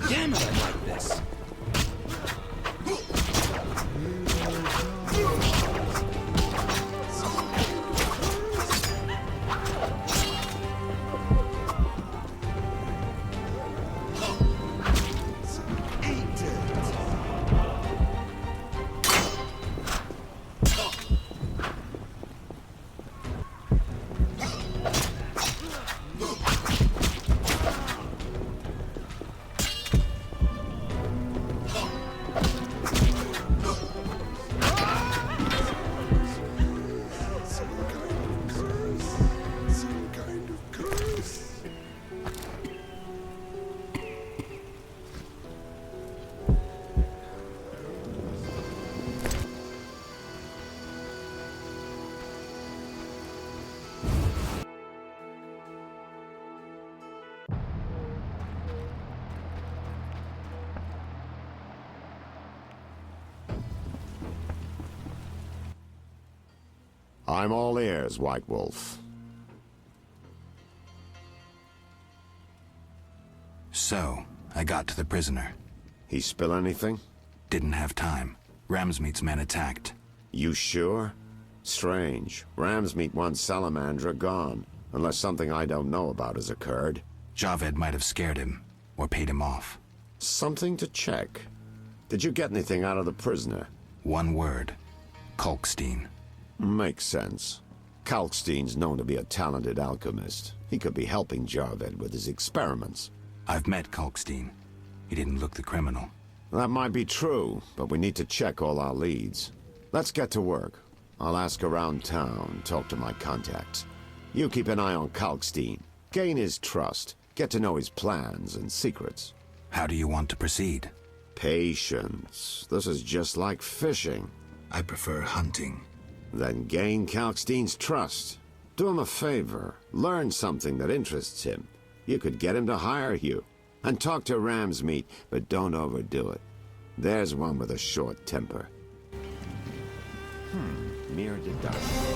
Damn it, I like this. I'm all ears, White Wolf. So, I got to the prisoner. He spill anything? Didn't have time. Ramsmeet's men attacked. You sure? Strange. Ramsmeet wants Salamandra gone, unless something I don't know about has occurred. Javed might have scared him, or paid him off. Something to check. Did you get anything out of the prisoner? One word. Kalkstein. Makes sense. Kalkstein's known to be a talented alchemist. He could be helping Javed with his experiments. I've met Kalkstein. He didn't look the criminal. That might be true, but we need to check all our leads. Let's get to work. I'll ask around town, talk to my contacts. You keep an eye on Kalkstein. Gain his trust. Get to know his plans and secrets. How do you want to proceed? Patience. This is just like fishing. I prefer hunting. Then gain Kalkstein's trust. Do him a favor. Learn something that interests him. You could get him to hire you. And talk to Ramsmeet, but don't overdo it. There's one with a short temper. Mere deduction.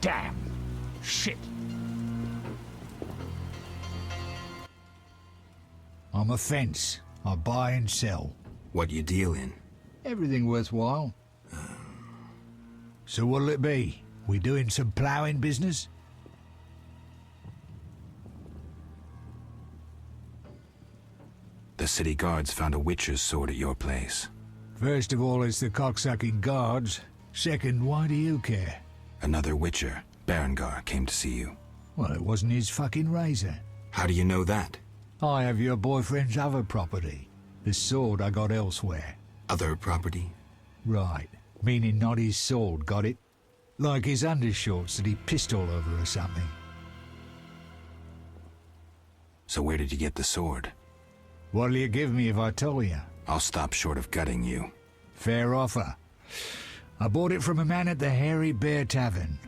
Damn. Shit. I'm a fence. I buy and sell. What you deal in? Everything worthwhile. So what'll it be? We doing some ploughing business? The city guards found a witcher's sword at your place. First of all, it's the cocksucking guards. Second, why do you care? Another witcher, Berengar, came to see you. Well, it wasn't his fucking razor. How do you know that? I have your boyfriend's other property. The sword I got elsewhere. Other property? Right. Meaning not his sword, got it? Like his undershorts that he pissed all over or something. So where did you get the sword? What'll you give me if I tell you? I'll stop short of gutting you. Fair offer. I bought it from a man at the Hairy Bear Tavern.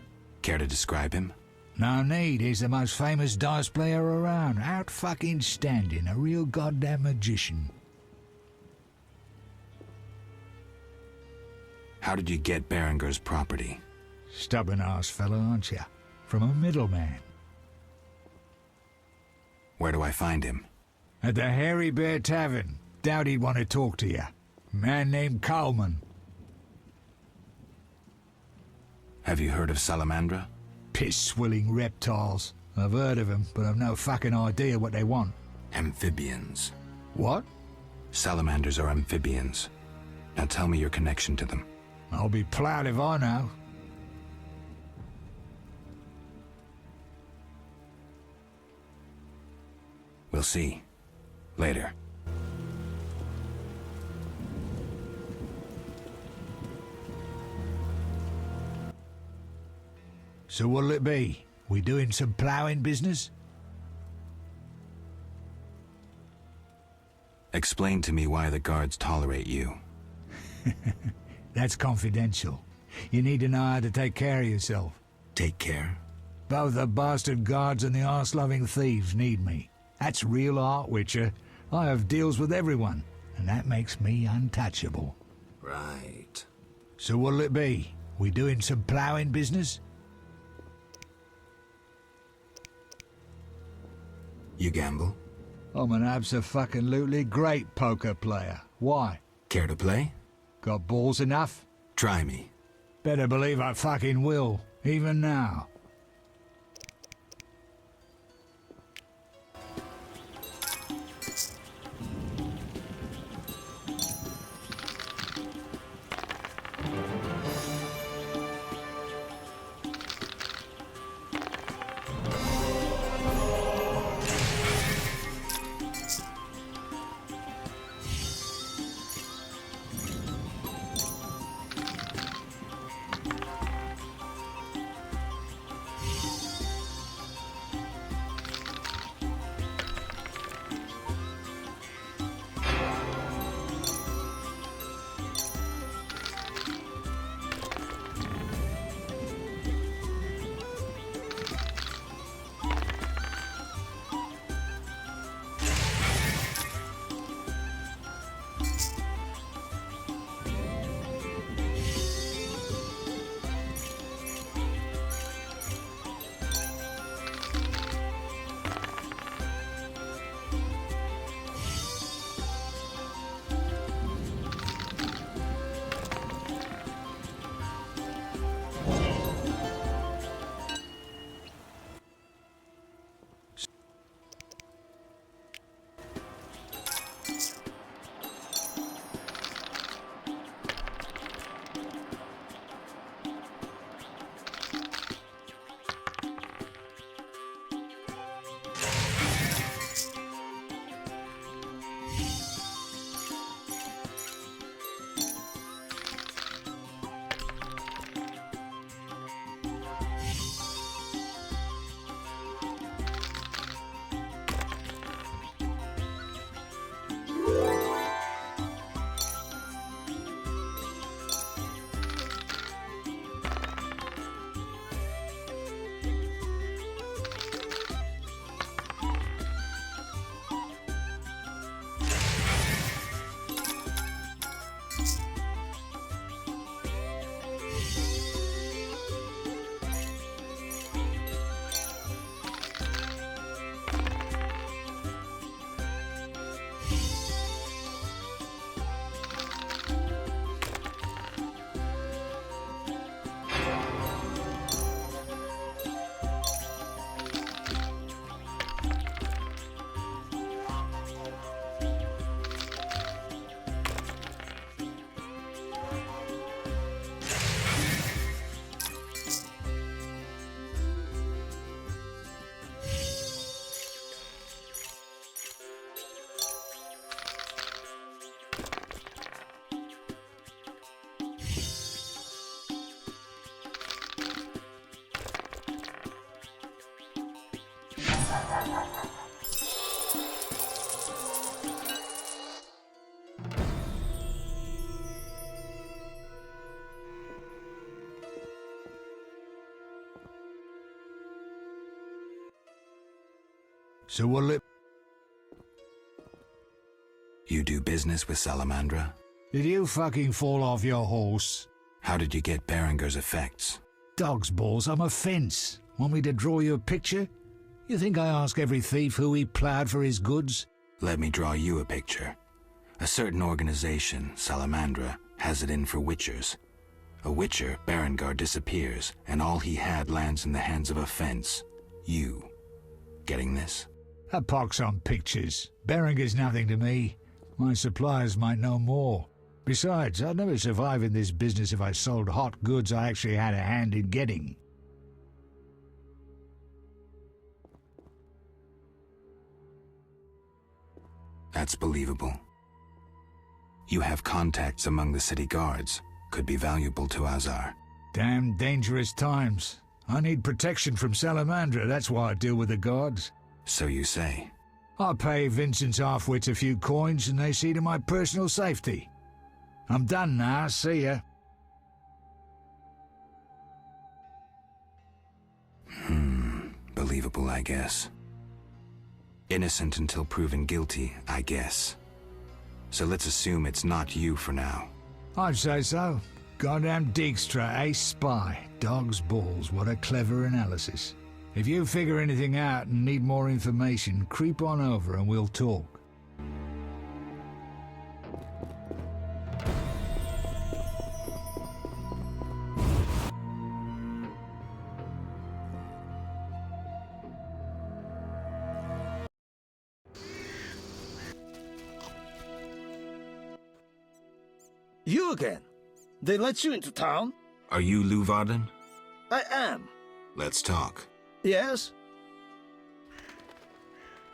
Care to describe him? No need, he's the most famous dice player around. Out fucking standing, a real goddamn magician. How did you get Berengar's property? Stubborn-ass fellow, aren't you? From a middleman. Where do I find him? At the Hairy Bear Tavern. Doubt he'd want to talk to you. Man named Coleman. Have you heard of Salamandra? Piss-swilling reptiles. I've heard of them, but I've no fucking idea what they want. Amphibians. What? Salamanders are amphibians. Now tell me your connection to them. I'll be proud if I know. We'll see. Later. So what'll it be? We doing some ploughing business? Explain to me why the guards tolerate you. That's confidential. You need to know how to take care of yourself. Take care? Both the bastard guards and the arse-loving thieves need me. That's real art, Witcher. I have deals with everyone, and that makes me untouchable. Right. So what'll it be? We doing some ploughing business? You gamble? I'm an abso-fucking-lutely great poker player. Why? Care to play? Got balls enough? Try me. Better believe I fucking will, even now. So what'll it... You do business with Salamandra? Did you fucking fall off your horse? How did you get Berenger's effects? Dog's balls, I'm a fence. Want me to draw you a picture? You think I ask every thief who he ploughed for his goods? Let me draw you a picture. A certain organization, Salamandra, has it in for witchers. A witcher, Berengar, disappears, and all he had lands in the hands of a fence. You. Getting this? A pox on pictures. Berenger's nothing to me. My suppliers might know more. Besides, I'd never survive in this business if I sold hot goods I actually had a hand in getting. That's believable. You have contacts among the city guards. Could be valuable to Azar. Damn dangerous times. I need protection from Salamandra, that's why I deal with the guards. So you say. I pay Vincent's half-wits a few coins and they see to my personal safety. I'm done now, see ya. Believable, I guess. Innocent until proven guilty, I guess. So let's assume it's not you for now. I'd say so. Goddamn Dijkstra, ace spy. Dog's balls, what a clever analysis. If you figure anything out and need more information, creep on over and we'll talk. You again? They let you into town? Are you Luvarden? I am. Let's talk. Yes?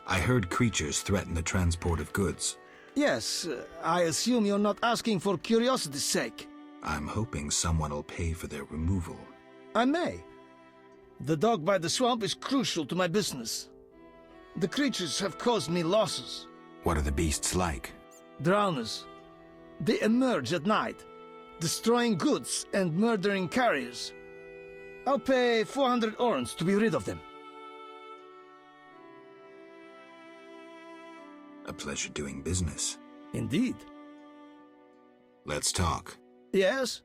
I heard creatures threaten the transport of goods. Yes, I assume you're not asking for curiosity's sake. I'm hoping someone will pay for their removal. I may. The dog by the swamp is crucial to my business. The creatures have caused me losses. What are the beasts like? Drowners. They emerge at night, destroying goods and murdering carriers. I'll pay 400 orens to be rid of them. A pleasure doing business. Indeed. Let's talk. Yes?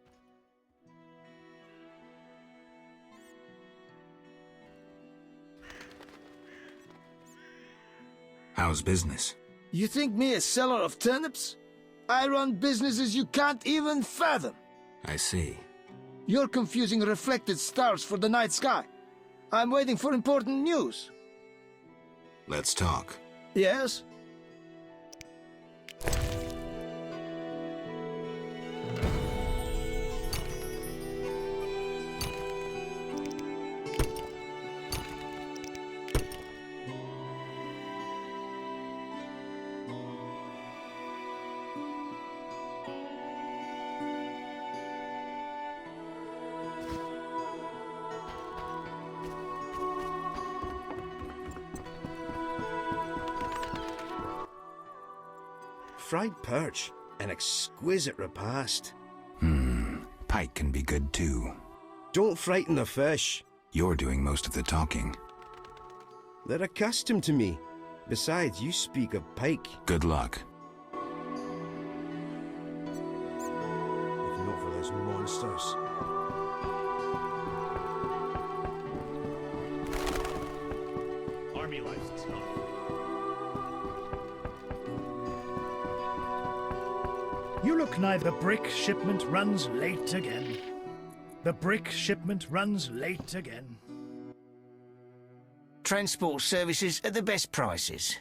How's business? You think me a seller of turnips? I run businesses you can't even fathom. I see. You're confusing reflected stars for the night sky. I'm waiting for important news. Let's talk. Yes? Fried perch, an exquisite repast. Pike can be good too. Don't frighten the fish. You're doing most of the talking. They're accustomed to me. Besides, you speak of pike. Good luck. If not for those monsters. Army life's tough. You look neither. The brick shipment runs late again. The brick shipment runs late again. Transport services at the best prices.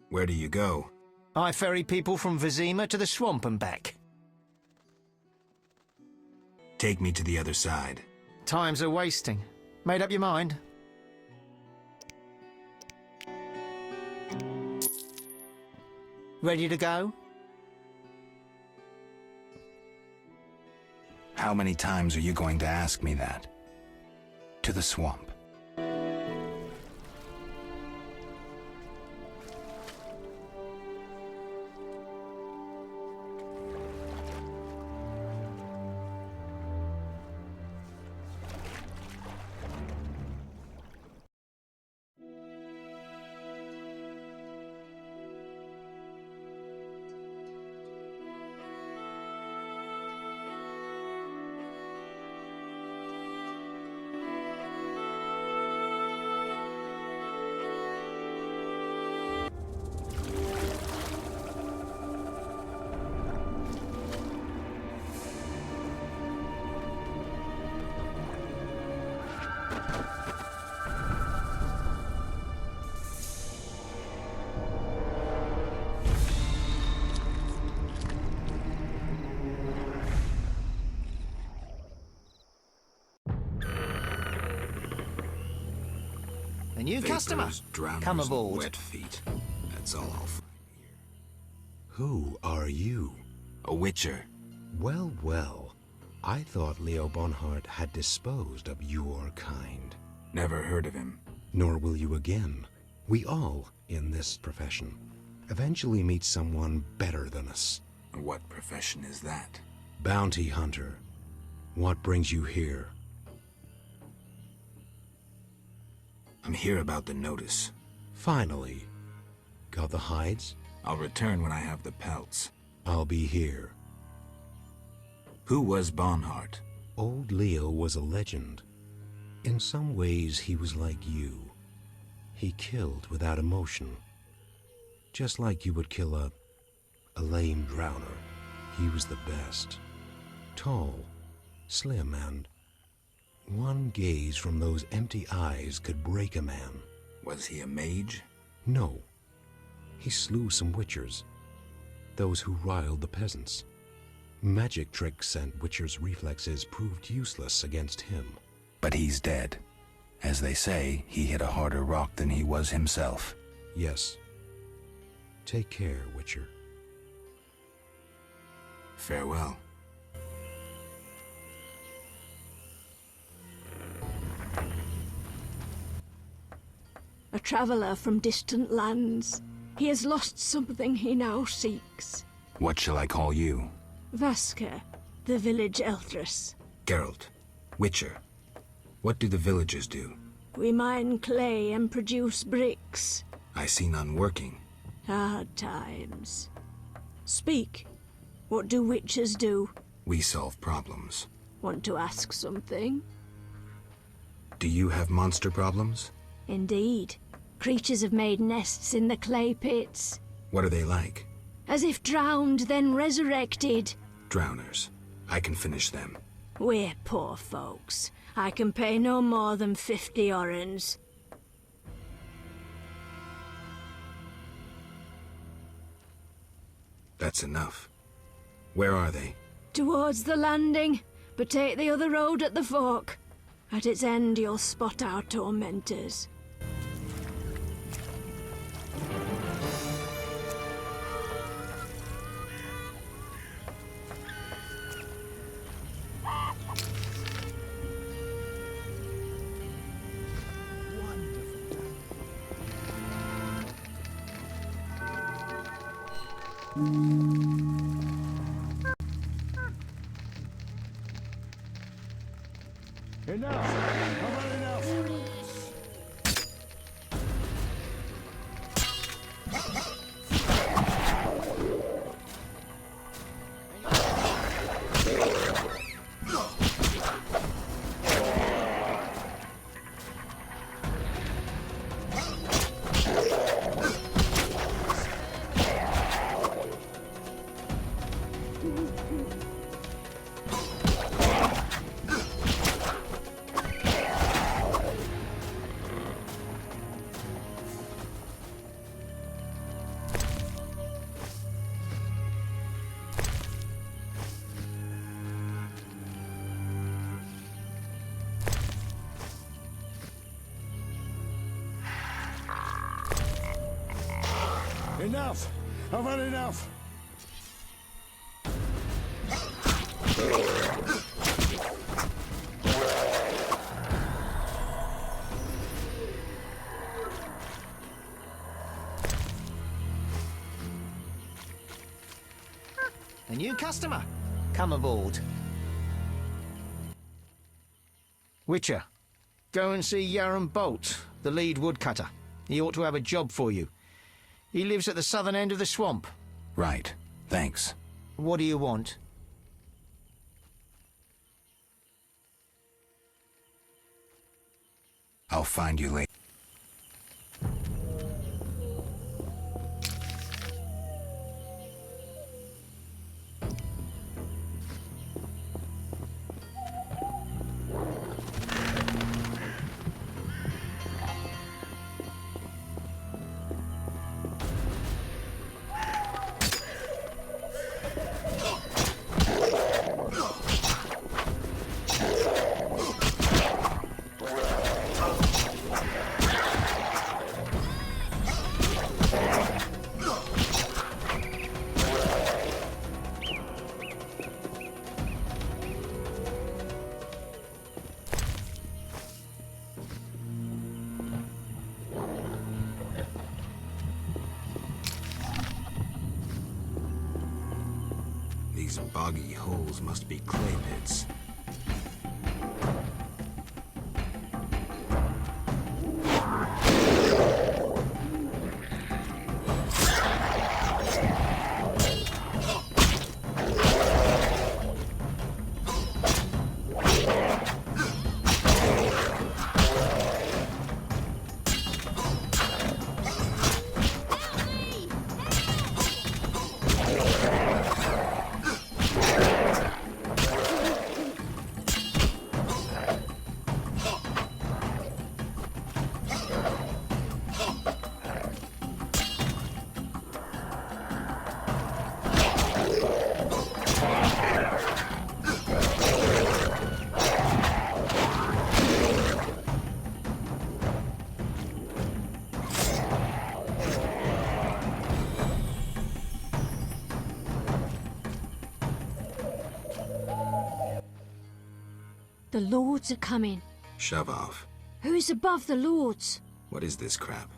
Where do you go? I ferry people from Vizima to the swamp and back. Take me to the other side. Times are wasting. Made up your mind? Ready to go? How many times are you going to ask me that? To the swamp. A new customer. Drowners, Come aboard. Wet feet. That's all I'll find here. Who are you? A witcher. Well, well. I thought Leo Bonhart had disposed of your kind. Never heard of him. Nor will you again. We all, in this profession, eventually meet someone better than us. What profession is that? Bounty hunter. What brings you here? I'm here about the notice. Finally. Got the hides? I'll return when I have the pelts. I'll be here. Who was Bonhart? Old Leo was a legend. In some ways, he was like you. He killed without emotion. Just like you would kill a lame drowner. He was the best. Tall, slim, and one gaze from those empty eyes could break a man. Was he a mage? No. He slew some witchers. Those who riled the peasants. Magic tricks and witchers' reflexes proved useless against him. But he's dead. As they say, he hit a harder rock than he was himself. Yes. Take care, Witcher. Farewell. A traveller from distant lands. He has lost something he now seeks. What shall I call you? Vasker, the village Elthrus. Geralt. Witcher. What do the villagers do? We mine clay and produce bricks. I see none working. Hard times. Speak. What do witchers do? We solve problems. Want to ask something? Do you have monster problems? Indeed. Creatures have made nests in the clay pits. What are they like? As if drowned, then resurrected. Drowners. I can finish them. We're poor folks. I can pay no more than 50 orens. That's enough. Where are they? Towards the landing, but take the other road at the fork. At its end, you'll spot our tormentors. Enough! I've had enough! Enough! I've had enough! A new customer. Come aboard. Witcher, go and see Yaron Bolt, the lead woodcutter. He ought to have a job for you. He lives at the southern end of the swamp. Right. Thanks. What do you want? I'll find you later. These boggy holes must be clay pits. The Lords are coming. Shove off. Who's above the Lords? What is this crap?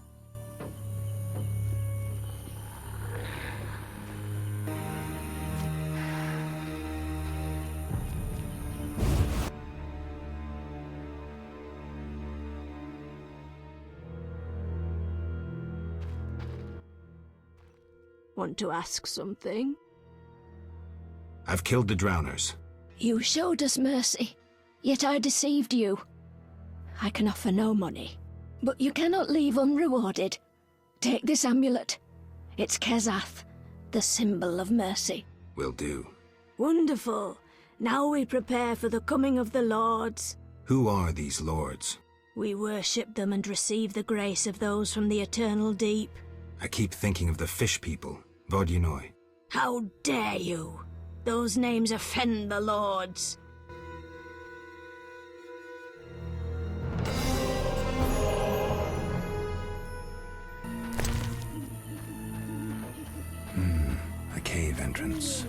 Want to ask something? I've killed the drowners. You showed us mercy, yet I deceived you. I can offer no money, but you cannot leave unrewarded. Take this amulet. It's Kezath, the symbol of mercy. Will do. Wonderful. Now we prepare for the coming of the Lords. Who are these lords? We worship them and receive the grace of those from the eternal deep. I keep thinking of the fish people, Vodunoi. How dare you! Those names offend the Lords. A cave entrance.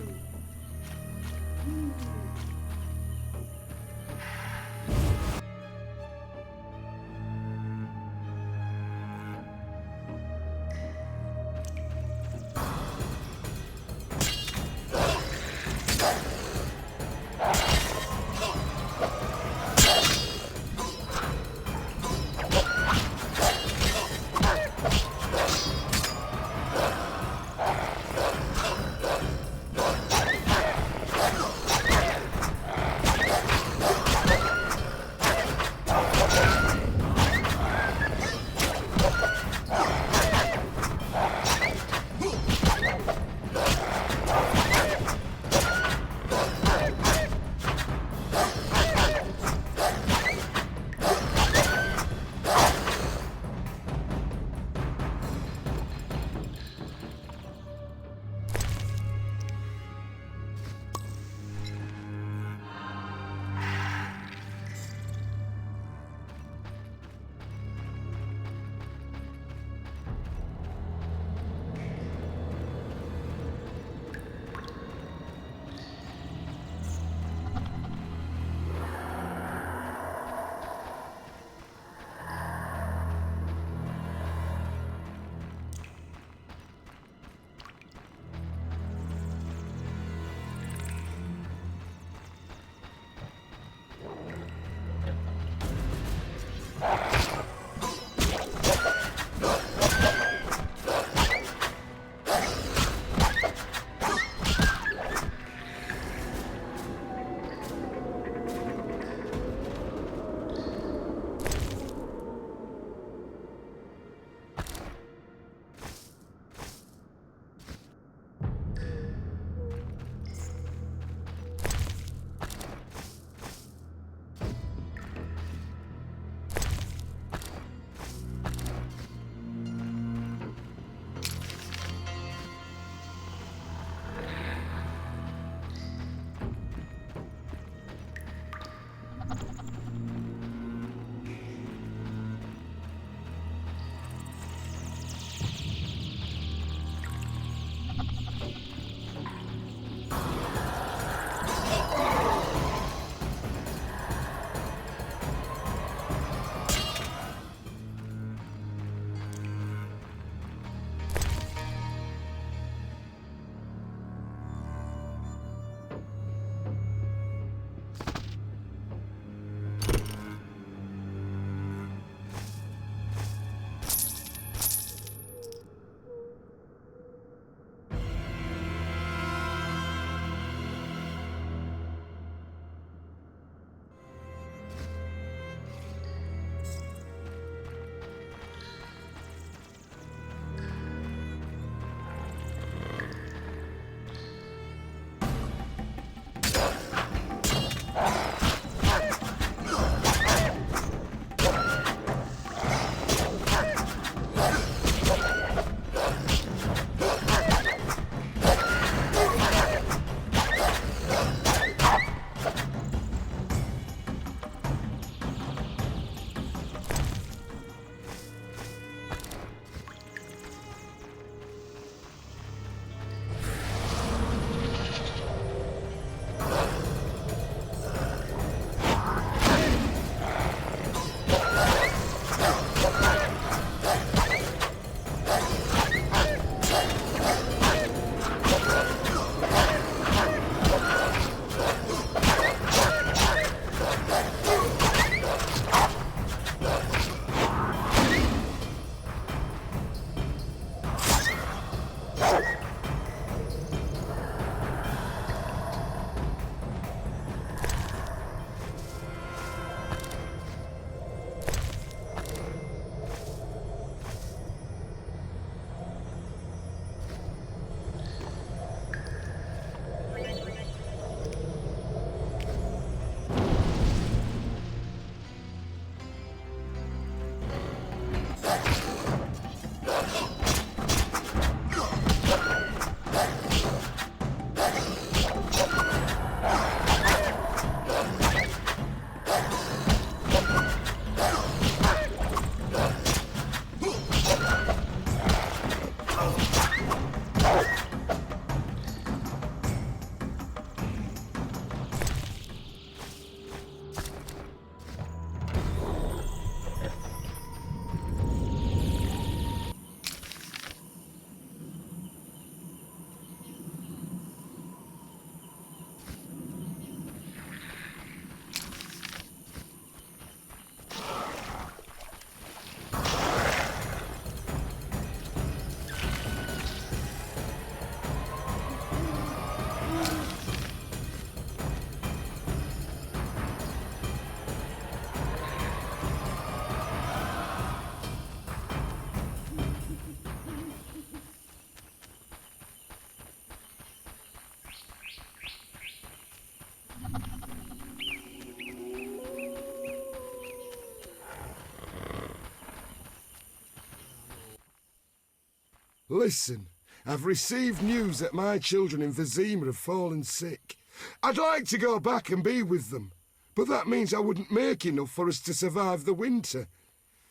Listen, I've received news that my children in Vizima have fallen sick. I'd like to go back and be with them, but that means I wouldn't make enough for us to survive the winter.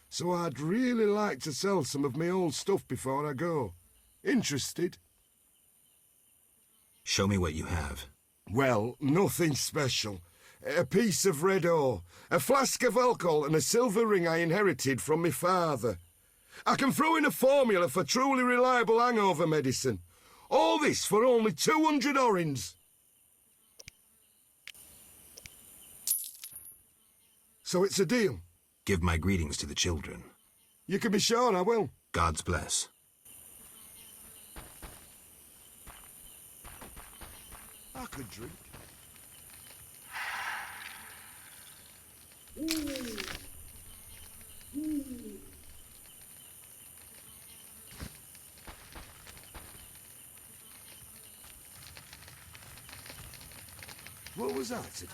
So I'd really like to sell some of my old stuff before I go. Interested? Show me what you have. Well, nothing special. A piece of red ore, a flask of alcohol and a silver ring I inherited from my father. I can throw in a formula for truly reliable hangover medicine. All this for only 200 orins. So it's a deal. Give my greetings to the children. You can be sure I will. God's bless. I could drink. What was that to do?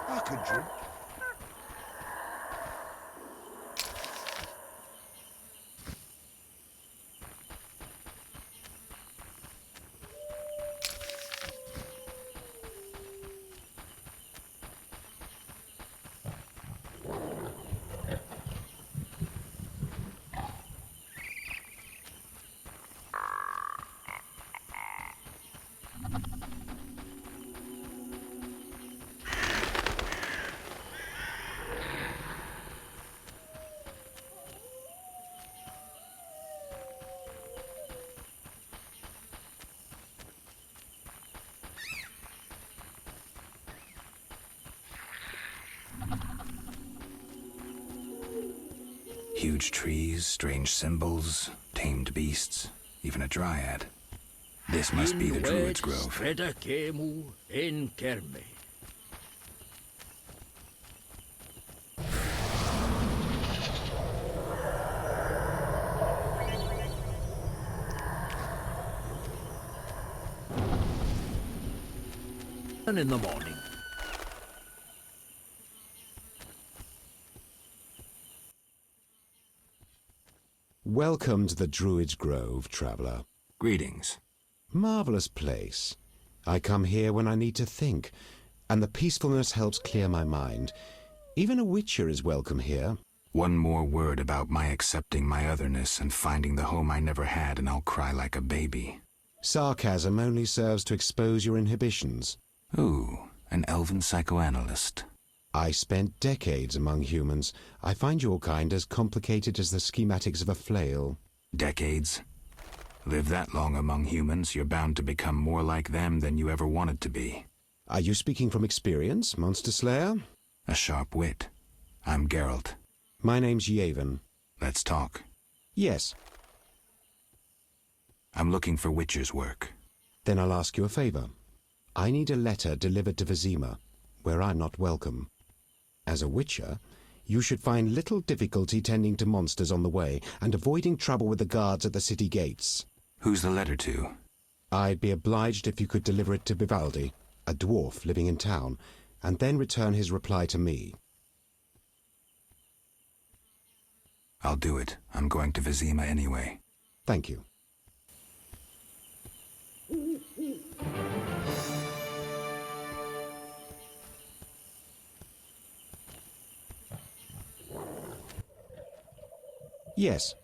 I could drink. Huge trees, strange symbols, tamed beasts, even a dryad. This must be the Druid's Grove. And in the morning. Welcome to the Druid's Grove, traveler. Greetings. Marvelous place. I come here when I need to think, and the peacefulness helps clear my mind. Even a witcher is welcome here. One more word about my accepting my otherness and finding the home I never had, and I'll cry like a baby. Sarcasm only serves to expose your inhibitions. Ooh, an elven psychoanalyst. I spent decades among humans. I find your kind as complicated as the schematics of a flail. Decades? Live that long among humans, you're bound to become more like them than you ever wanted to be. Are you speaking from experience, Monster Slayer? A sharp wit. I'm Geralt. My name's Yavin. Let's talk. Yes. I'm looking for Witcher's work. Then I'll ask you a favor. I need a letter delivered to Vizima, where I'm not welcome. As a Witcher, you should find little difficulty tending to monsters on the way and avoiding trouble with the guards at the city gates. Who's the letter to? I'd be obliged if you could deliver it to Vivaldi, a dwarf living in town, and then return his reply to me. I'll do it. I'm going to Vizima anyway. Thank you. Yes.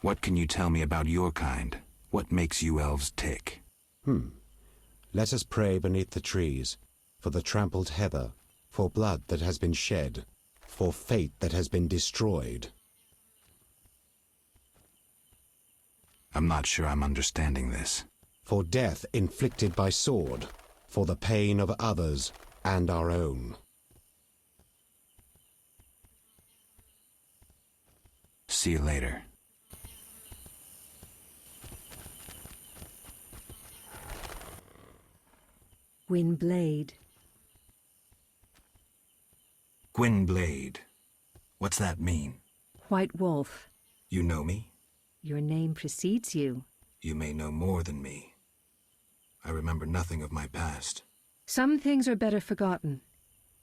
What can you tell me about your kind? What makes you elves tick? Let us pray beneath the trees, for the trampled heather, for blood that has been shed, for fate that has been destroyed. I'm not sure I'm understanding this. For death inflicted by sword, for the pain of others and our own. See you later. Gwynblade. Gwynblade. What's that mean? White Wolf. You know me? Your name precedes you. You may know more than me. I remember nothing of my past. Some things are better forgotten.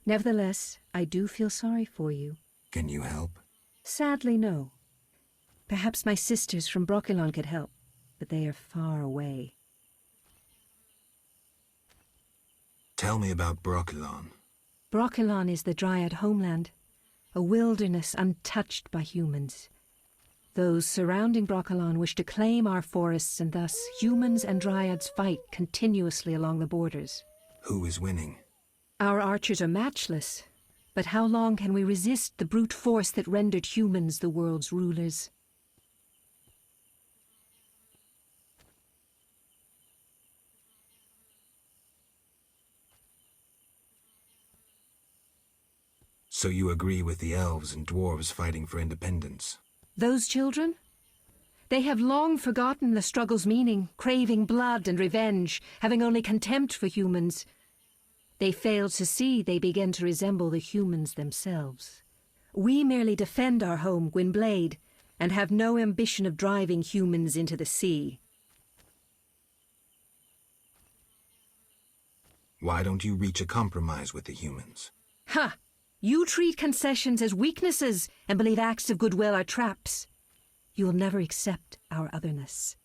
Nevertheless, I do feel sorry for you. Can you help? Sadly, no. Perhaps my sisters from Brokilon could help, but they are far away. Tell me about Brokilon. Brokilon is the Dryad homeland, a wilderness untouched by humans. Those surrounding Brokilon wish to claim our forests, and thus humans and Dryads fight continuously along the borders. Who is winning? Our archers are matchless, but how long can we resist the brute force that rendered humans the world's rulers? So you agree with the elves and dwarves fighting for independence? Those children? They have long forgotten the struggle's meaning, craving blood and revenge, having only contempt for humans. They fail to see they begin to resemble the humans themselves. We merely defend our home, Gwynblade, and have no ambition of driving humans into the sea. Why don't you reach a compromise with the humans? Ha! You treat concessions as weaknesses and believe acts of goodwill are traps. You will never accept our otherness.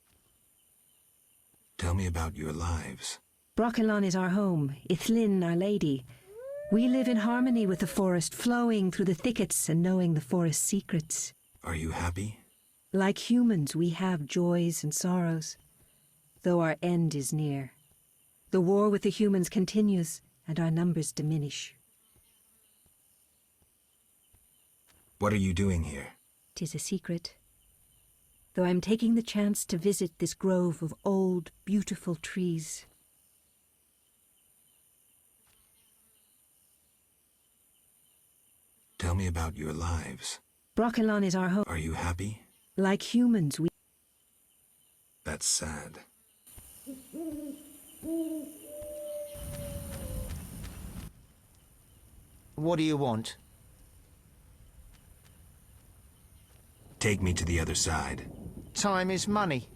Tell me about your lives. Brokilon is our home, Ithlin our lady. We live in harmony with the forest, flowing through the thickets and knowing the forest's secrets. Are you happy? Like humans, we have joys and sorrows, though our end is near. The war with the humans continues, and our numbers diminish. What are you doing here? 'Tis a secret. Though I'm taking the chance to visit this grove of old, beautiful trees. Tell me about your lives. Brokilon is our home. Are you happy? Like humans, we... That's sad. What do you want? Take me to the other side. Time is money.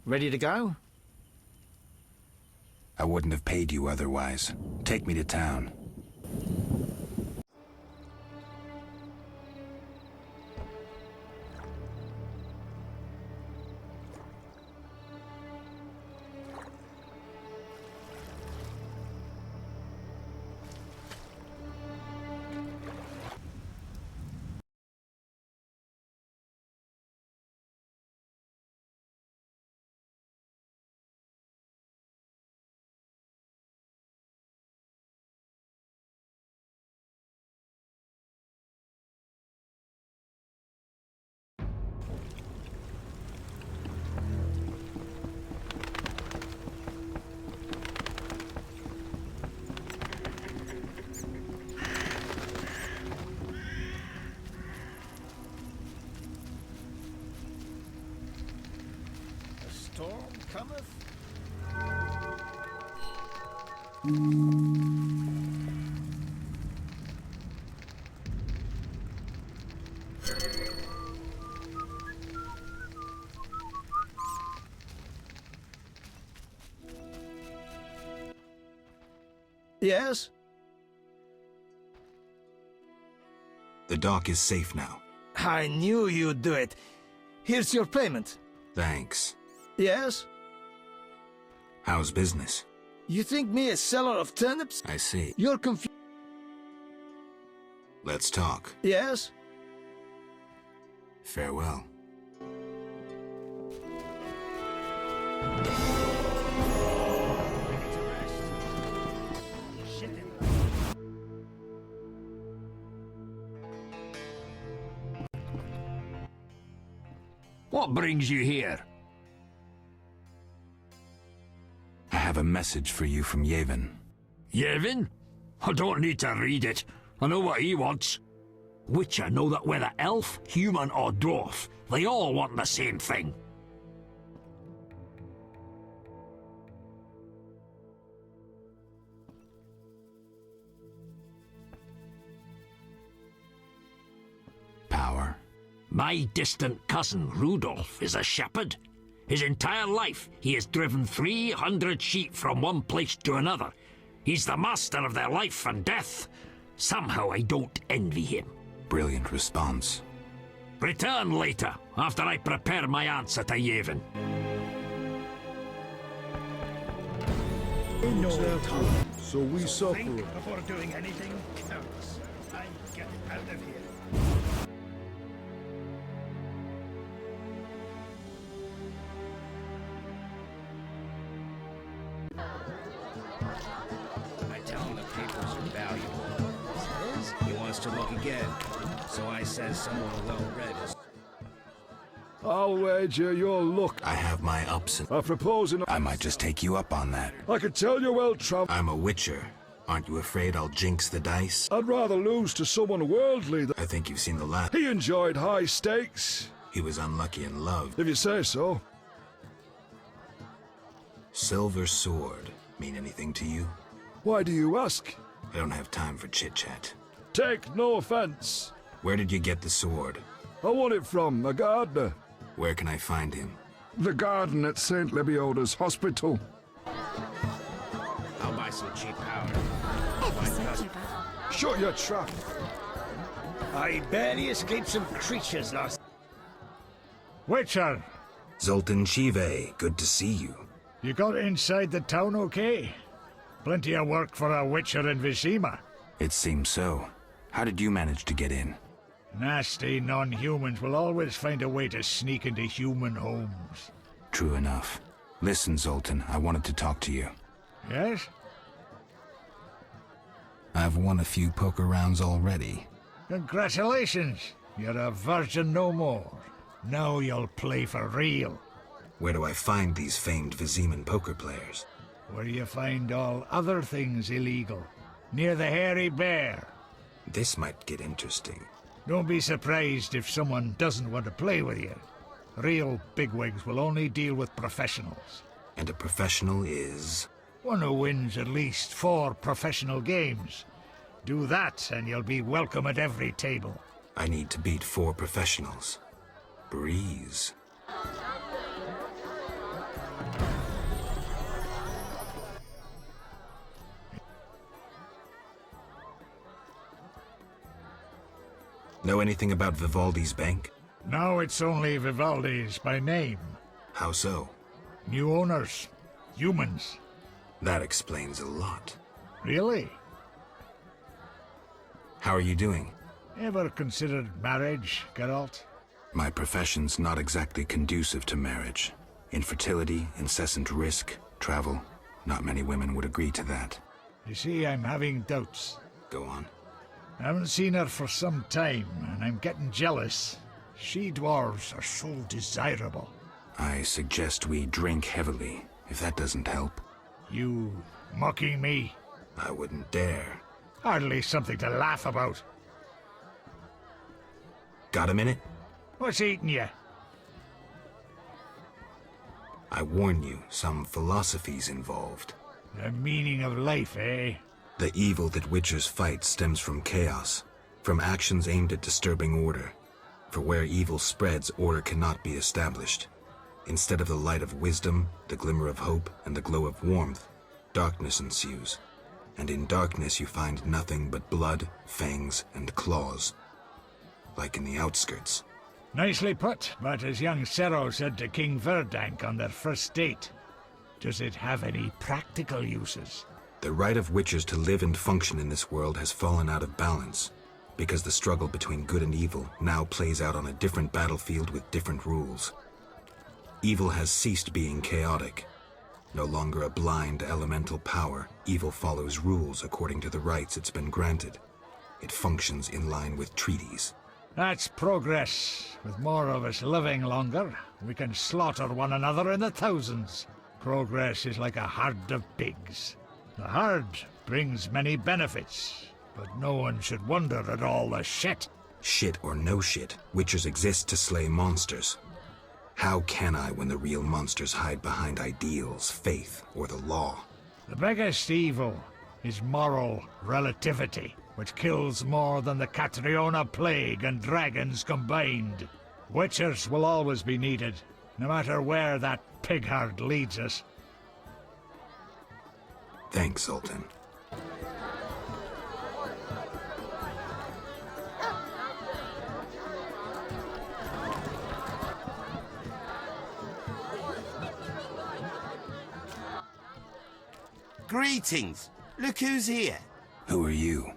Ready to go? I wouldn't have paid you otherwise. Take me to town. Storm cometh. Yes? The dock is safe now. I knew you'd do it. Here's your payment. Thanks. Yes? How's business? You think me a seller of turnips? I see. You're confused. Let's talk. Yes? Farewell. What brings you here? I have a message for you from Yevon. Yevon? I don't need to read it. I know what he wants. Witcher know that whether elf, human or dwarf, they all want the same thing. Power. My distant cousin Rudolph is a shepherd. His entire life, he has driven 300 sheep from one place to another. He's the master of their life and death. Somehow I don't envy him. Brilliant response. Return later, after I prepare my answer to Yevon. So we suffer. Think before doing anything else. I get out of here. I tell him the papers are valuable. Says he wants to look again. So I says someone well-read is... I'll wager your luck. I have my ups and... I propose an... I might just take you up on that. I could tell you're well-traveled. I'm a witcher. Aren't you afraid I'll jinx the dice? I'd rather lose to someone worldly than... I think you've seen the last... He enjoyed high stakes. He was unlucky in love. If you say so. Silver sword. Mean anything to you? Why do you ask? I don't have time for chit-chat. Take no offense. Where did you get the sword? I won it from a gardener. Where can I find him? The garden at St. Lebioda's hospital. I'll buy some cheap powder. Shut your trap. I barely escaped some creatures last... Witcher! Zoltan Chive, good to see you. You got inside the town okay? Plenty of work for a witcher in Vizima. It seems so. How did you manage to get in? Nasty non-humans will always find a way to sneak into human homes. True enough. Listen, Zoltan, I wanted to talk to you. Yes? I've won a few poker rounds already. Congratulations! You're a virgin no more. Now you'll play for real. Where do I find these famed Viziman poker players? Where you find all other things illegal. Near the hairy bear. This might get interesting. Don't be surprised if someone doesn't want to play with you. Real bigwigs will only deal with professionals. And a professional is? One who wins at least 4 professional games. Do that and you'll be welcome at every table. I need to beat 4 professionals. Breeze. Know anything about Vivaldi's bank? Now it's only Vivaldi's by name. How so? New owners. Humans. That explains a lot. Really? How are you doing? Ever considered marriage, Geralt? My profession's not exactly conducive to marriage. Infertility, incessant risk, travel. Not many women would agree to that. You see, I'm having doubts. Go on. I haven't seen her for some time, and I'm getting jealous. She-dwarves are so desirable. I suggest we drink heavily, if that doesn't help. You mocking me? I wouldn't dare. Hardly something to laugh about. Got a minute? What's eating you? I warn you, some philosophy's involved. The meaning of life, eh? The evil that witchers fight stems from chaos, from actions aimed at disturbing order. For where evil spreads, order cannot be established. Instead of the light of wisdom, the glimmer of hope, and the glow of warmth, darkness ensues. And in darkness you find nothing but blood, fangs, and claws. Like in the outskirts. Nicely put, but as young Cerro said to King Verdank on their first date, does it have any practical uses? The right of witchers to live and function in this world has fallen out of balance, because the struggle between good and evil now plays out on a different battlefield with different rules. Evil has ceased being chaotic. No longer a blind elemental power, evil follows rules according to the rights it's been granted. It functions in line with treaties. That's progress. With more of us living longer, we can slaughter one another in the thousands. Progress is like a herd of pigs. The herd brings many benefits, but no one should wonder at all the shit. Shit or no shit, witchers exist to slay monsters. How can I when the real monsters hide behind ideals, faith, or the law? The biggest evil is moral relativity, which kills more than the Catriona plague and dragons combined. Witchers will always be needed, no matter where that pig-herd leads us. Thanks, Sultan. Greetings. Look who's here. Who are you?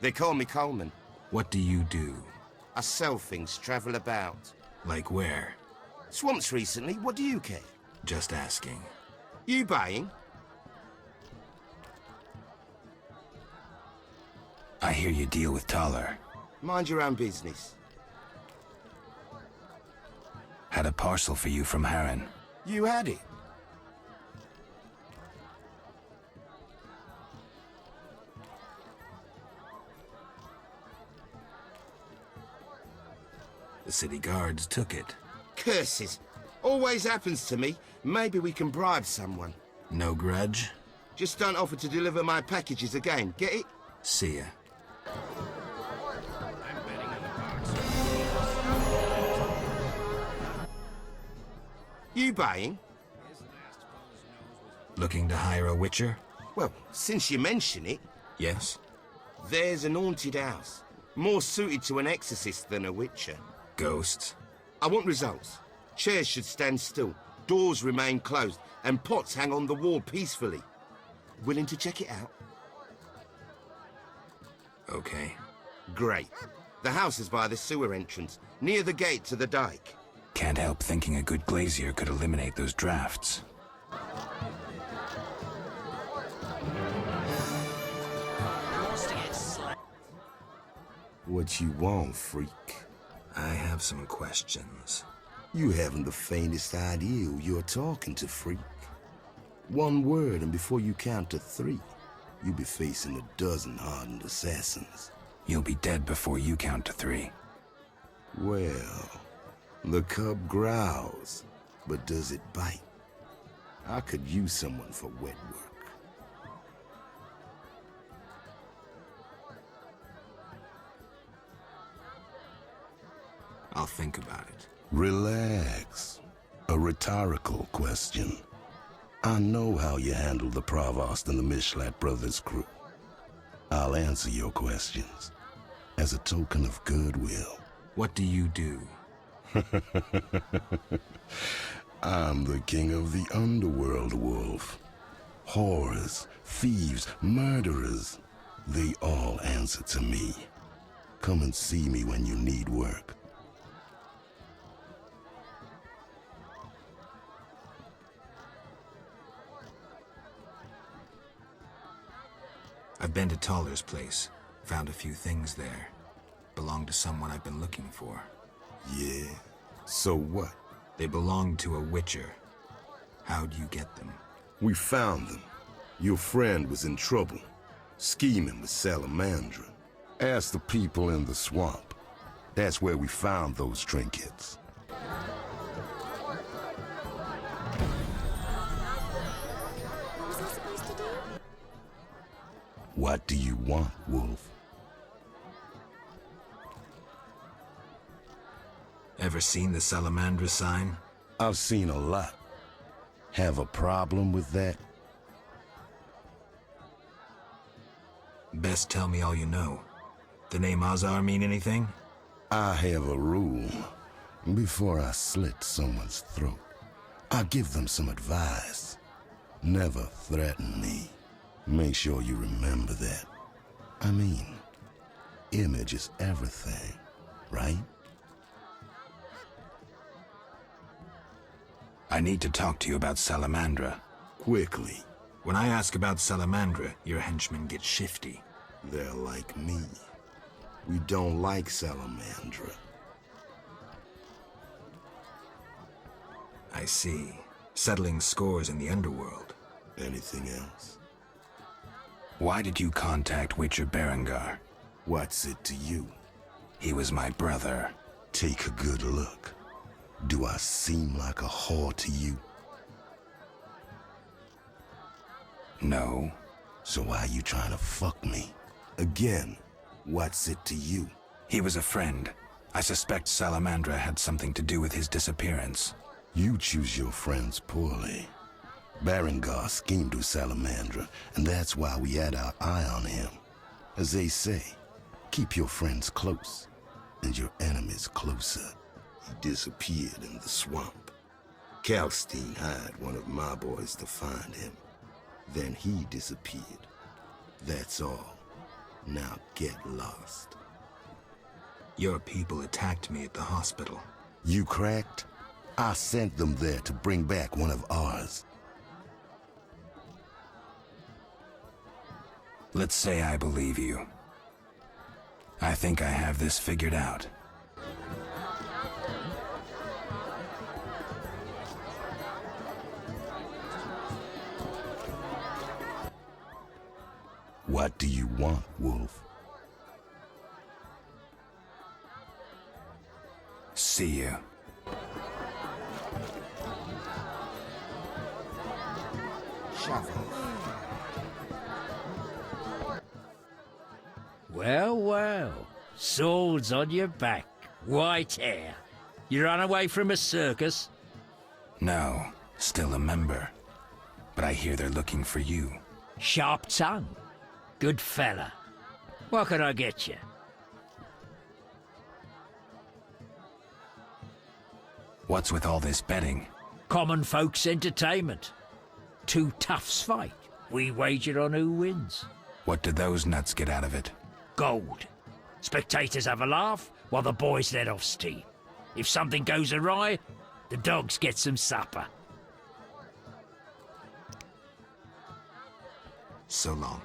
They call me Coleman. What do you do? I sell things, travel about. Like where? Swamps recently, what do you care? Just asking. You buying? I hear you deal with Toller. Mind your own business. Had a parcel for you from Harren. You had it. The city guards took it. Curses. Always happens to me. Maybe we can bribe someone. No grudge? Just don't offer to deliver my packages again. Get it? See ya. You buying? Looking to hire a witcher? Well, since you mention it... Yes? There's an haunted house. More suited to an exorcist than a witcher. Ghosts? I want results. Chairs should stand still, doors remain closed, and pots hang on the wall peacefully. Willing to check it out? Okay. Great. The house is by the sewer entrance, near the gate to the dike. Can't help thinking a good glazier could eliminate those drafts. What you want, freak? I have some questions. You haven't the faintest idea who you're talking to, freak. One word, and before you count to 3, you'll be facing a dozen hardened assassins. You'll be dead before you count to 3. Well, the cub growls, but does it bite? I could use someone for wet work. I'll think about it. Relax. A rhetorical question. I know how you handled the Provost and the Mishlat brothers' crew. I'll answer your questions as a token of goodwill. What do you do? I'm the king of the underworld, Wolf. Whores, thieves, murderers, they all answer to me. Come and see me when you need work. I've been to Toller's place. Found a few things there. Belong to someone I've been looking for. Yeah? So what? They belonged to a witcher. How'd you get them? We found them. Your friend was in trouble, scheming with Salamandra. Ask the people in the swamp. That's where we found those trinkets. What do you want, Wolf? Ever seen the Salamandra sign? I've seen a lot. Have a problem with that? Best tell me all you know. The name Azar mean anything? I have a rule. Before I slit someone's throat, I give them some advice. Never threaten me. Make sure you remember that. I mean, image is everything, right? I need to talk to you about Salamandra. Quickly. When I ask about Salamandra, your henchmen get shifty. They're like me. We don't like Salamandra. I see. Settling scores in the underworld. Anything else? Why did you contact Witcher Berengar? What's it to you? He was my brother. Take a good look. Do I seem like a whore to you? No. So why you trying to fuck me? Again, what's it to you? He was a friend. I suspect Salamandra had something to do with his disappearance. You choose your friends poorly. Berengar schemed with Salamandra, and that's why we had our eye on him. As they say, keep your friends close, and your enemies closer. He disappeared in the swamp. Kalstein hired one of my boys to find him. Then he disappeared. That's all. Now get lost. Your people attacked me at the hospital. You cracked? I sent them there to bring back one of ours. Let's say I believe you. I think I have this figured out. What do you want, Wolf? See you. Well, well. Swords on your back, white hair. You ran away from a circus? No, still a member. But I hear they're looking for you. Sharp tongue. Good fella. What can I get you? What's with all this betting? Common folks' entertainment. Two toughs fight. We wager on who wins. What do those nuts get out of it? Gold. Spectators have a laugh while the boys let off steam. If something goes awry, the dogs get some supper. So long.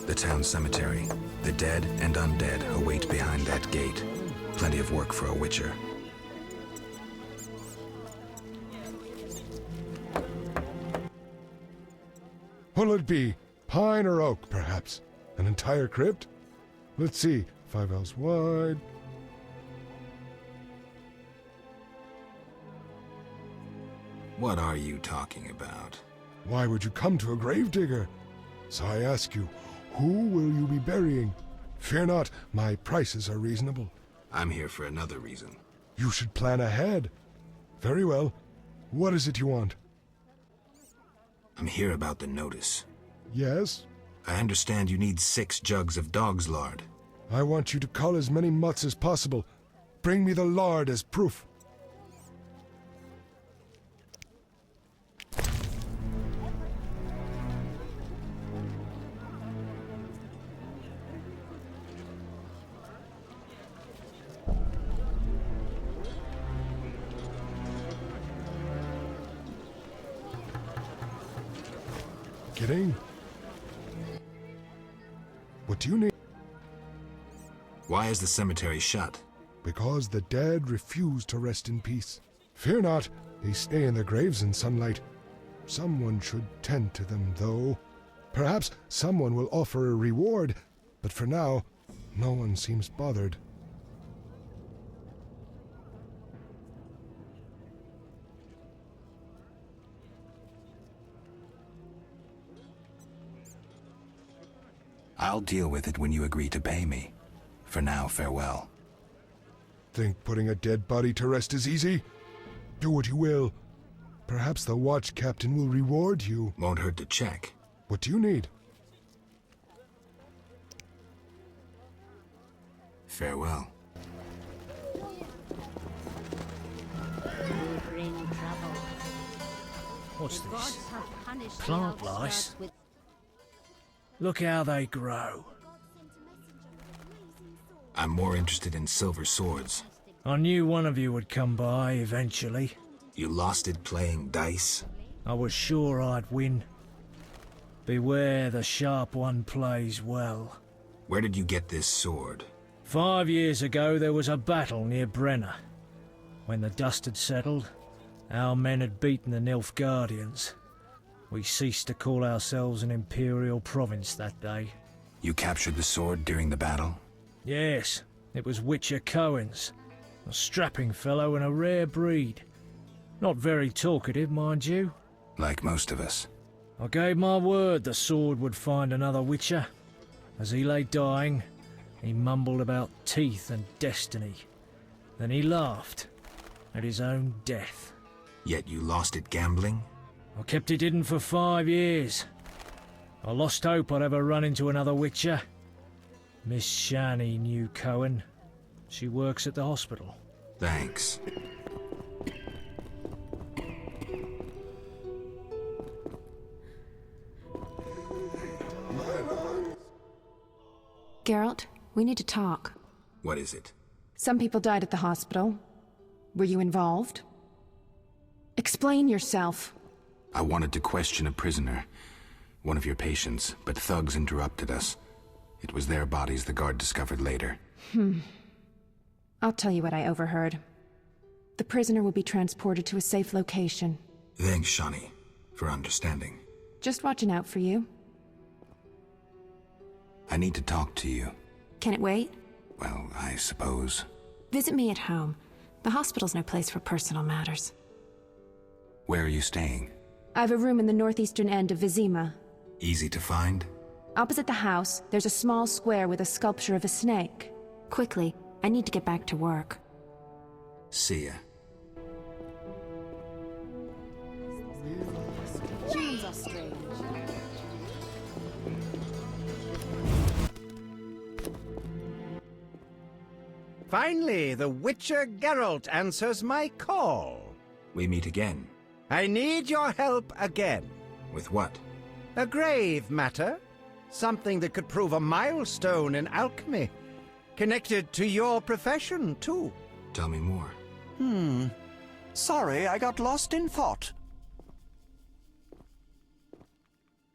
The town cemetery. The dead and undead await behind that gate. Plenty of work for a witcher. What'll it be? Pine or oak, perhaps? An entire crypt? Let's see. 5 ells wide. What are you talking about? Why would you come to a gravedigger? So I ask you, who will you be burying? Fear not, my prices are reasonable. I'm here for another reason. You should plan ahead. Very well. What is it you want? I'm here about the notice. Yes? I understand you need 6 jugs of dog's lard. I want you to cull as many mutts as possible. Bring me the lard as proof. Get in. What do you need? Why is the cemetery shut? Because the dead refuse to rest in peace. Fear not, they stay in their graves in sunlight. Someone should tend to them, though. Perhaps someone will offer a reward, but for now, no one seems bothered. I'll deal with it when you agree to pay me. For now, farewell. Think putting a dead body to rest is easy? Do what you will. Perhaps the watch captain will reward you. Won't hurt to check. What do you need? Farewell. What's this? Plant lice? Look how they grow. I'm more interested in silver swords. I knew one of you would come by eventually. You lost it playing dice? I was sure I'd win. Beware the sharp one plays well. Where did you get this sword? 5 years ago there was a battle near Brenner. When the dust had settled, our men had beaten the Nilfgaardians. We ceased to call ourselves an imperial province that day. You captured the sword during the battle? Yes, it was Witcher Cohen's. A strapping fellow and a rare breed. Not very talkative, mind you. Like most of us. I gave my word the sword would find another Witcher. As he lay dying, he mumbled about teeth and destiny. Then he laughed at his own death. Yet you lost it gambling? I kept it hidden for 5 years. I lost hope I'd ever run into another Witcher. Miss Shani knew Cohen. She works at the hospital. Thanks. Geralt, we need to talk. What is it? Some people died at the hospital. Were you involved? Explain yourself. I wanted to question a prisoner, one of your patients, but thugs interrupted us. It was their bodies the guard discovered later. I'll tell you what I overheard. The prisoner will be transported to a safe location. Thanks, Shani, for understanding. Just watching out for you. I need to talk to you. Can it wait? Well, I suppose. Visit me at home. The hospital's no place for personal matters. Where are you staying? I have a room in the northeastern end of Vizima. Easy to find? Opposite the house, there's a small square with a sculpture of a snake. Quickly, I need to get back to work. See ya. Humans are strange. Finally, the Witcher Geralt answers my call. We meet again. I need your help again. With what? A grave matter. Something that could prove a milestone in alchemy. Connected to your profession, too. Tell me more. Sorry, I got lost in thought.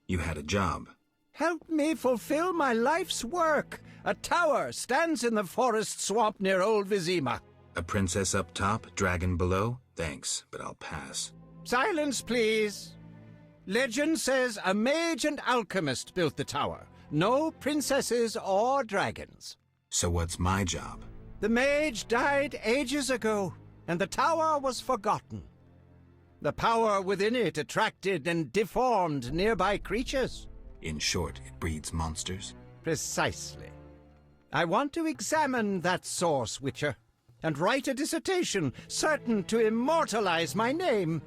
You had a job. Help me fulfill my life's work. A tower stands in the forest swamp near Old Vizima. A princess up top, dragon below? Thanks, but I'll pass. Silence, please. Legend says a mage and alchemist built the tower. No princesses or dragons. So what's my job? The mage died ages ago, and the tower was forgotten. The power within it attracted and deformed nearby creatures. In short, it breeds monsters? Precisely. I want to examine that source, Witcher, and write a dissertation certain to immortalize my name.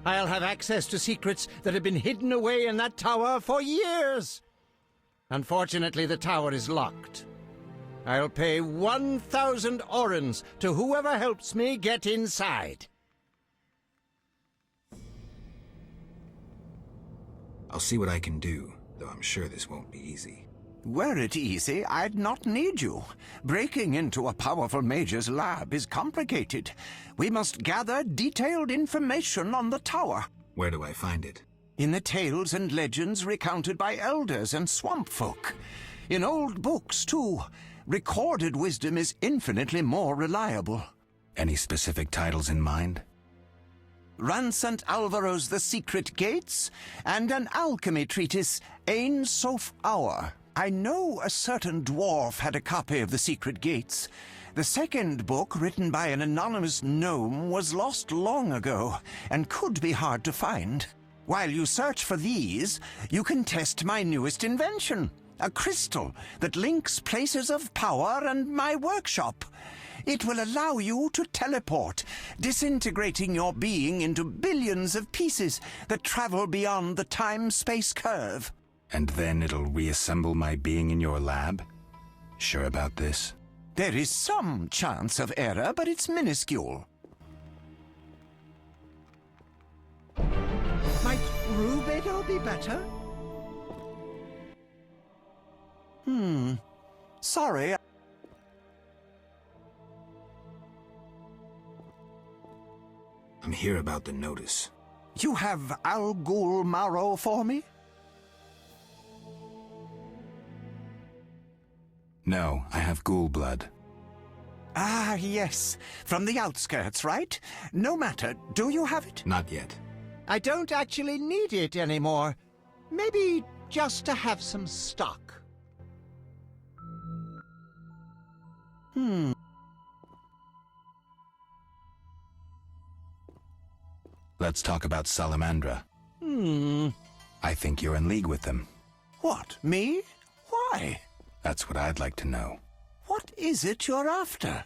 I'll have access to secrets that have been hidden away in that tower for years. Unfortunately, the tower is locked. I'll pay 1,000 orens to whoever helps me get inside. I'll see what I can do, though I'm sure this won't be easy. Were it easy, I'd not need you. Breaking into a powerful mage's lab is complicated. We must gather detailed information on the tower. Where do I find it? In the tales and legends recounted by elders and swamp folk. In old books, too. Recorded wisdom is infinitely more reliable. Any specific titles in mind? Ransant Alvaro's The Secret Gates, and an alchemy treatise, Ain Soph Hour. I know a certain dwarf had a copy of The Secret Gates. The second book, written by an anonymous gnome, was lost long ago, and could be hard to find. While you search for these, you can test my newest invention, a crystal that links places of power and my workshop. It will allow you to teleport, disintegrating your being into billions of pieces that travel beyond the time-space curve. And then it'll reassemble my being in your lab? Sure about this? There is some chance of error, but it's minuscule. Might Rubedo be better? Sorry. I'm here about the notice. You have Al Ghul Marrow for me? No, I have ghoul blood. Ah, yes. From the outskirts, right? No matter. Do you have it? Not yet. I don't actually need it anymore. Maybe just to have some stock. Let's talk about Salamandra. I think you're in league with them. What, me? Why? That's what I'd like to know. What is it you're after?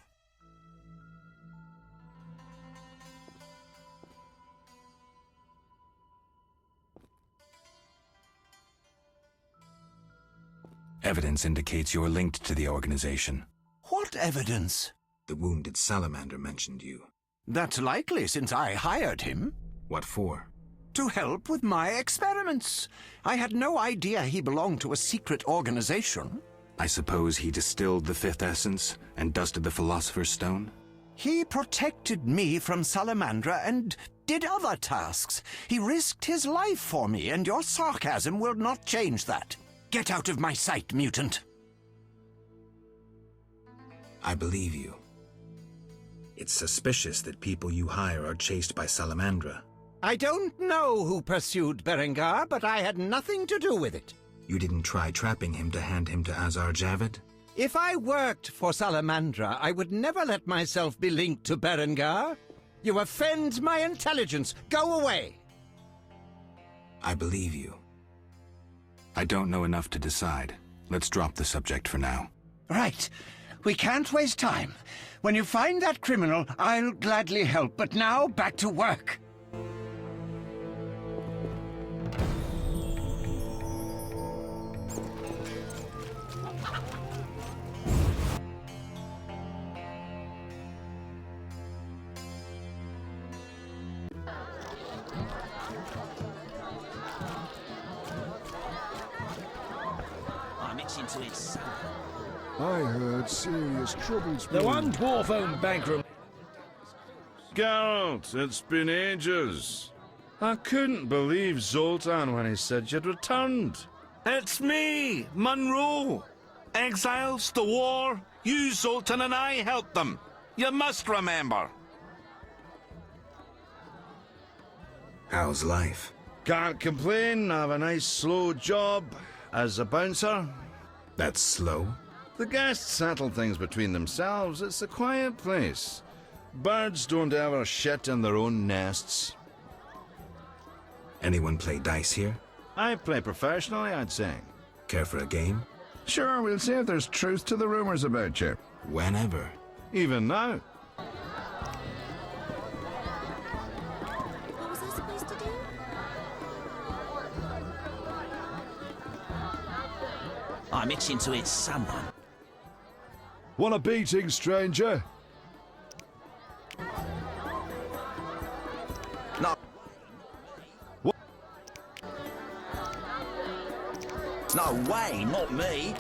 Evidence indicates you're linked to the organization. What evidence? The wounded salamander mentioned you. That's likely, since I hired him. What for? To help with my experiments. I had no idea he belonged to a secret organization. I suppose he distilled the fifth essence and dusted the Philosopher's Stone? He protected me from Salamandra and did other tasks. He risked his life for me, and your sarcasm will not change that. Get out of my sight, mutant. I believe you. It's suspicious that people you hire are chased by Salamandra. I don't know who pursued Berengar, but I had nothing to do with it. You didn't try trapping him to hand him to Azar Javid? If I worked for Salamandra, I would never let myself be linked to Berengar. You offend my intelligence. Go away. I believe you. I don't know enough to decide. Let's drop the subject for now. Right. We can't waste time. When you find that criminal, I'll gladly help. But now, back to work. I heard serious troubles. The one dwarf owned bankroom. Geralt, it's been ages. I couldn't believe Zoltan when he said you'd returned. It's me, Monroe. Exiles, the war, you, Zoltan, and I helped them. You must remember. How's life? Can't complain. I have a nice slow job as a bouncer. That's slow? The guests settle things between themselves. It's a quiet place. Birds don't ever shit in their own nests. Anyone play dice here? I play professionally, I'd say. Care for a game? Sure, we'll see if there's truth to the rumors about you. Whenever. Even now. What was I supposed to do? I'm itching to hit someone. Want a beating, stranger? No. What? No way, not me.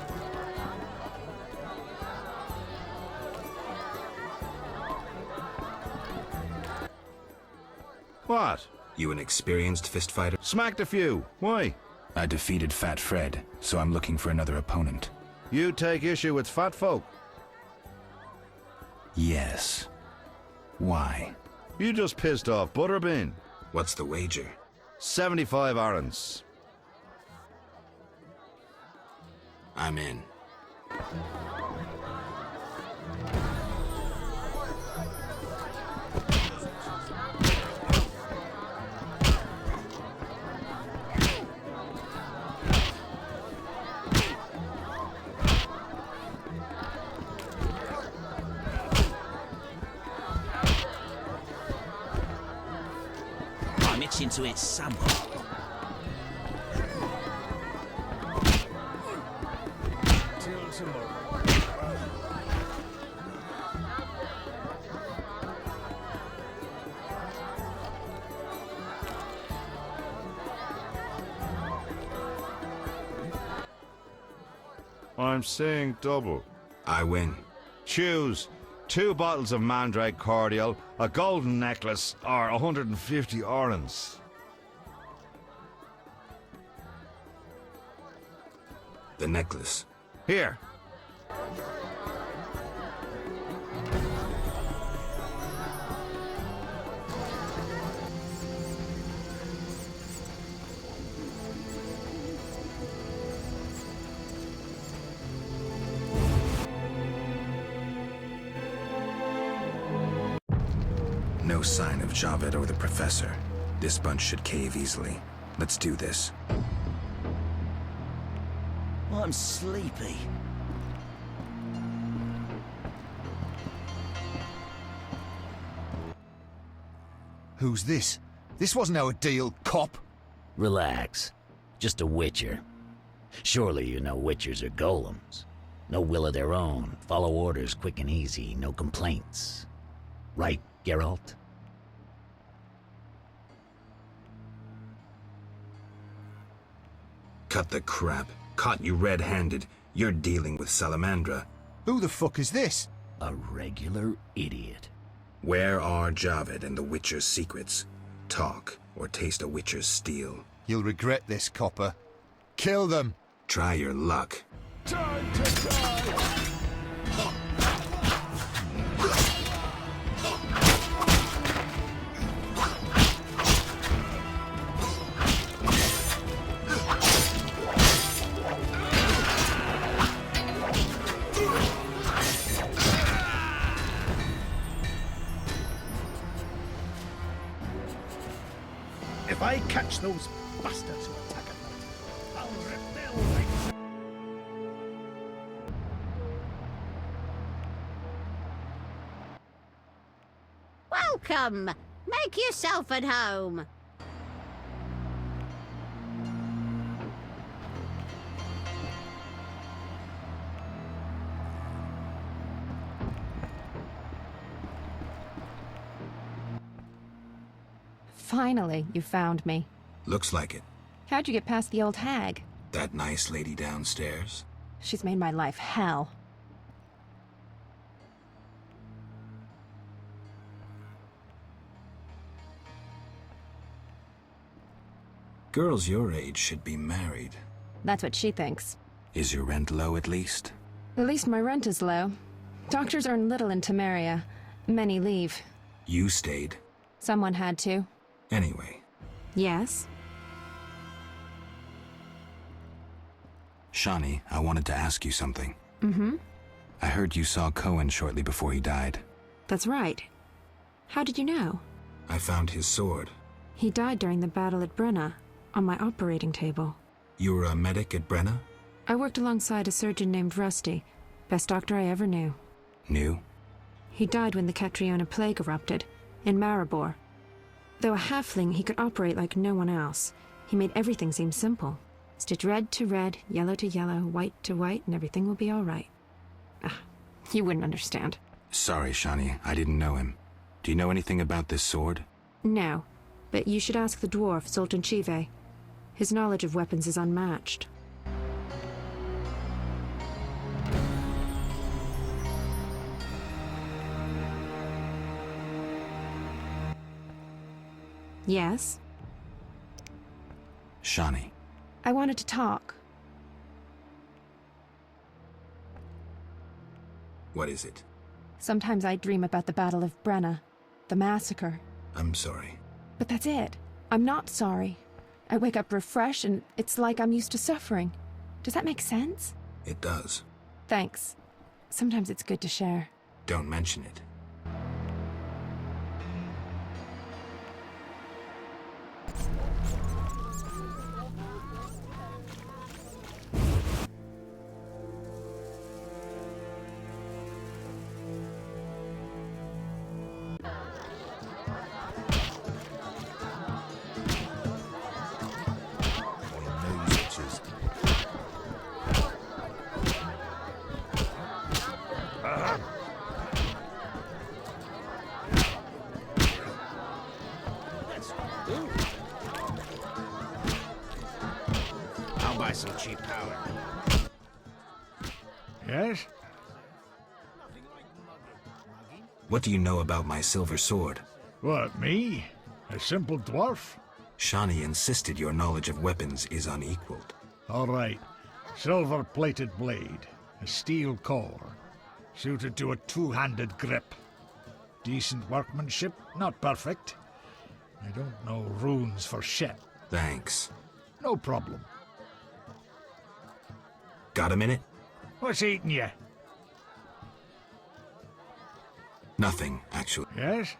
What? You an experienced fist fighter? Smacked a few. Why? I defeated Fat Fred, so I'm looking for another opponent. You take issue with fat folk? Yes. Why? You just pissed off Butterbean. What's the wager? 75 arons. I'm in. I'm itching to hit someone. Till tomorrow. I'm saying double. I win. Choose 2 bottles of Mandrake cordial, a golden necklace, or 150 orens. The necklace. Here. No sign of Javed or the Professor. This bunch should cave easily. Let's do this. I'm sleepy. Who's this? This wasn't our deal, cop. Relax. Just a witcher. Surely you know witchers are golems. No will of their own. Follow orders quick and easy. No complaints. Right, Geralt? Cut the crap. Caught you red-handed. You're dealing with Salamandra. Who the fuck is this? A regular idiot. Where are Javid and the Witcher's secrets? Talk, or taste a Witcher's steel. You'll regret this, copper. Kill them! Try your luck. Time to die! If I catch those bastards who attack at night, I'll rebel like... Welcome! Make yourself at home! Finally, you found me. Looks like it. How'd you get past the old hag? That nice lady downstairs? She's made my life hell. Girls your age should be married. That's what she thinks. Is your rent low at least? At least my rent is low. Doctors earn little in Temeria. Many leave. You stayed. Someone had to. Anyway. Yes? Shani, I wanted to ask you something. Mm-hmm. I heard you saw Cohen shortly before he died. That's right. How did you know? I found his sword. He died during the battle at Brenna, on my operating table. You were a medic at Brenna? I worked alongside a surgeon named Rusty. Best doctor I ever knew. Knew? He died when the Catriona plague erupted, in Maribor. Though a halfling, he could operate like no one else. He made everything seem simple. Stitch red to red, yellow to yellow, white to white, and everything will be all right. Ah, you wouldn't understand. Sorry, Shani, I didn't know him. Do you know anything about this sword? No, but you should ask the dwarf, Sultan Chive. His knowledge of weapons is unmatched. Yes? Shani. I wanted to talk. What is it? Sometimes I dream about the Battle of Brenna, the massacre. I'm sorry. But that's it. I'm not sorry. I wake up refreshed and it's like I'm used to suffering. Does that make sense? It does. Thanks. Sometimes it's good to share. Don't mention it. I'll buy some cheap powder. Yes? What do you know about my silver sword? What, me? A simple dwarf? Shani insisted your knowledge of weapons is unequaled. All right. Silver-plated blade. A steel core. Suited to a two-handed grip. Decent workmanship, not perfect. I don't know runes for shit. Thanks. No problem. Got a minute? What's eating you? Nothing, actually. Yes?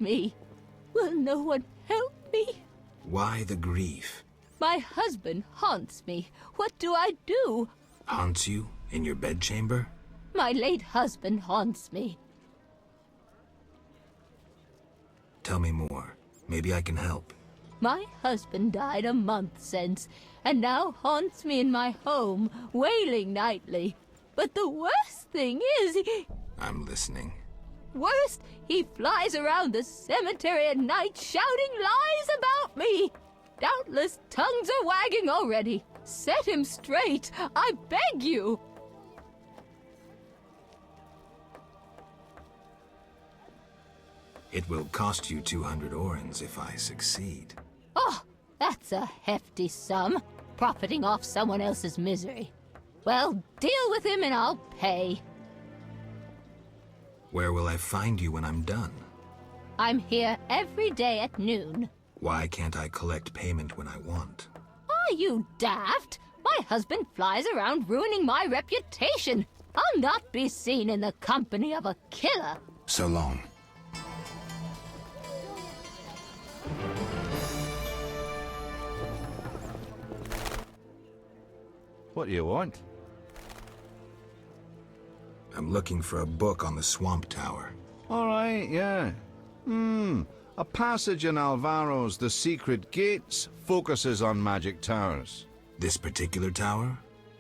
me. Will no one help me? Why the grief? My husband haunts me. What do I do? Haunts you? In your bedchamber? My late husband haunts me. Tell me more. Maybe I can help. My husband died a month since, and now haunts me in my home, wailing nightly. But the worst thing is, I'm listening. Worst, he flies around the cemetery at night shouting lies about me. Doubtless tongues are wagging already. Set him straight, I beg you. It will cost you 200 orens if I succeed. Oh, that's a hefty sum, profiting off someone else's misery. Well, deal with him and I'll pay. Where will I find you when I'm done? I'm here every day at noon. Why can't I collect payment when I want? Are you daft? My husband flies around ruining my reputation. I'll not be seen in the company of a killer. So long. What do you want? I'm looking for a book on the Swamp Tower. All right, yeah. A passage in Alvaro's The Secret Gates focuses on magic towers. This particular tower?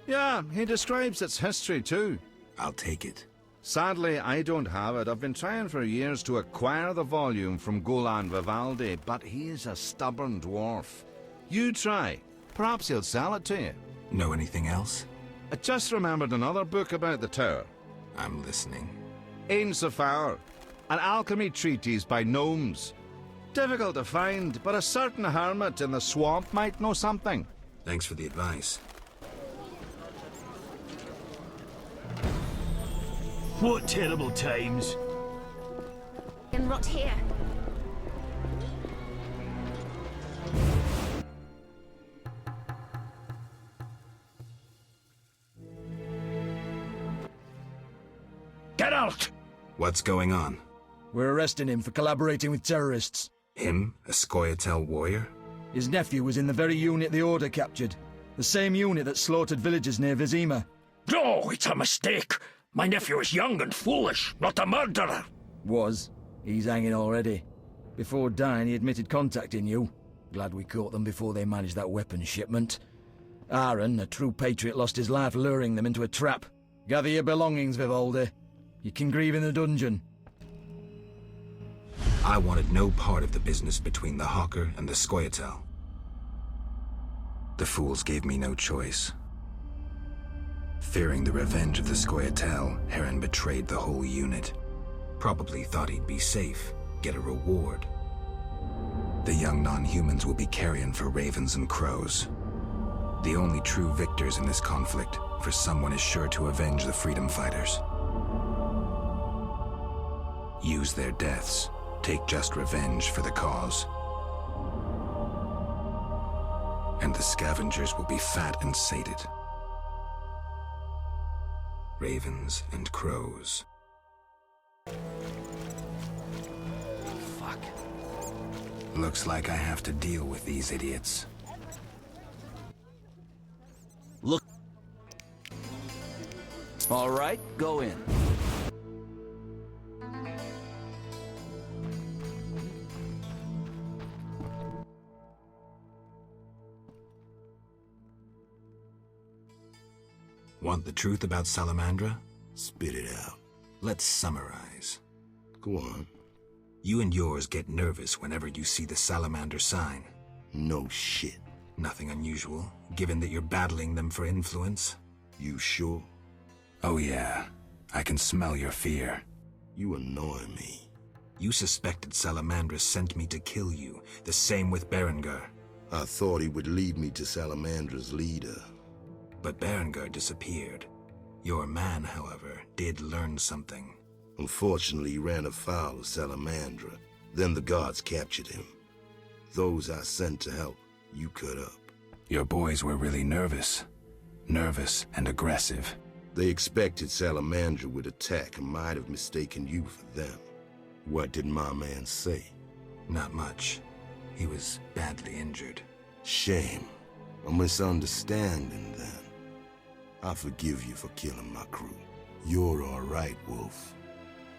Yeah, he describes its history too. I'll take it. Sadly, I don't have it. I've been trying for years to acquire the volume from Golan Vivaldi, but he's a stubborn dwarf. You try. Perhaps he'll sell it to you. Know anything else? I just remembered another book about the tower. I'm listening. Ain Safar, an alchemy treatise by gnomes. Difficult to find, but a certain hermit in the swamp might know something. Thanks for the advice. What terrible times. And rot here. Get out! What's going on? We're arresting him for collaborating with terrorists. Him? A Scoia'tael warrior? His nephew was in the very unit the Order captured. The same unit that slaughtered villagers near Vizima. No, it's a mistake. My nephew is young and foolish, not a murderer. Was. He's hanging already. Before dying, he admitted contacting you. Glad we caught them before they managed that weapons shipment. Aaron, a true patriot, lost his life luring them into a trap. Gather your belongings, Vivaldi. You can grieve in the dungeon. I wanted no part of the business between the Hawker and the Scoia'tael. The fools gave me no choice. Fearing the revenge of the Scoia'tael, Heron betrayed the whole unit. Probably thought he'd be safe, get a reward. The young non-humans will be carrion for ravens and crows. The only true victors in this conflict, for someone is sure to avenge the freedom fighters. Use their deaths, take just revenge for the cause. And the scavengers will be fat and sated. Ravens and crows. Fuck. Looks like I have to deal with these idiots. Look. All right, go in. Want the truth about Salamandra? Spit it out. Let's summarize. Go on. You and yours get nervous whenever you see the salamander sign. No shit. Nothing unusual, given that you're battling them for influence. You sure? Oh yeah. I can smell your fear. You annoy me. You suspected Salamandra sent me to kill you. The same with Berengar. I thought he would lead me to Salamandra's leader. But Berengar disappeared. Your man, however, did learn something. Unfortunately, he ran afoul of Salamandra. Then the guards captured him. Those I sent to help, you cut up. Your boys were really nervous. Nervous and aggressive. They expected Salamandra would attack and might have mistaken you for them. What did my man say? Not much. He was badly injured. Shame. A misunderstanding, then. I forgive you for killing my crew. You're all right, Wolf.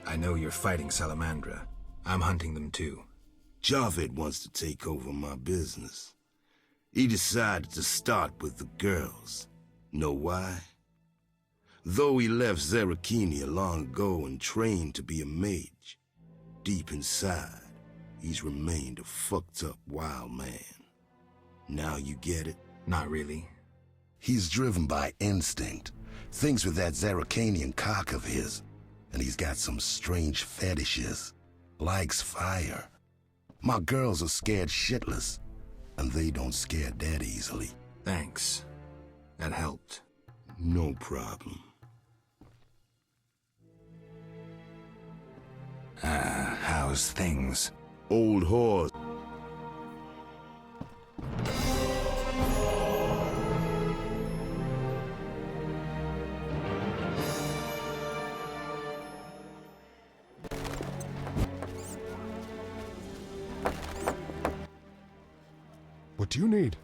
I know you're fighting Salamandra. I'm hunting them too. Javed wants to take over my business. He decided to start with the girls. Know why? Though he left Zarakini long ago and trained to be a mage, deep inside, he's remained a fucked up wild man. Now you get it? Not really. He's driven by instinct. Thinks with that Zarakanian cock of his. And he's got some strange fetishes. Likes fire. My girls are scared shitless. And they don't scare that easily. Thanks. That helped. No problem. How's things? Old horse. What do you need?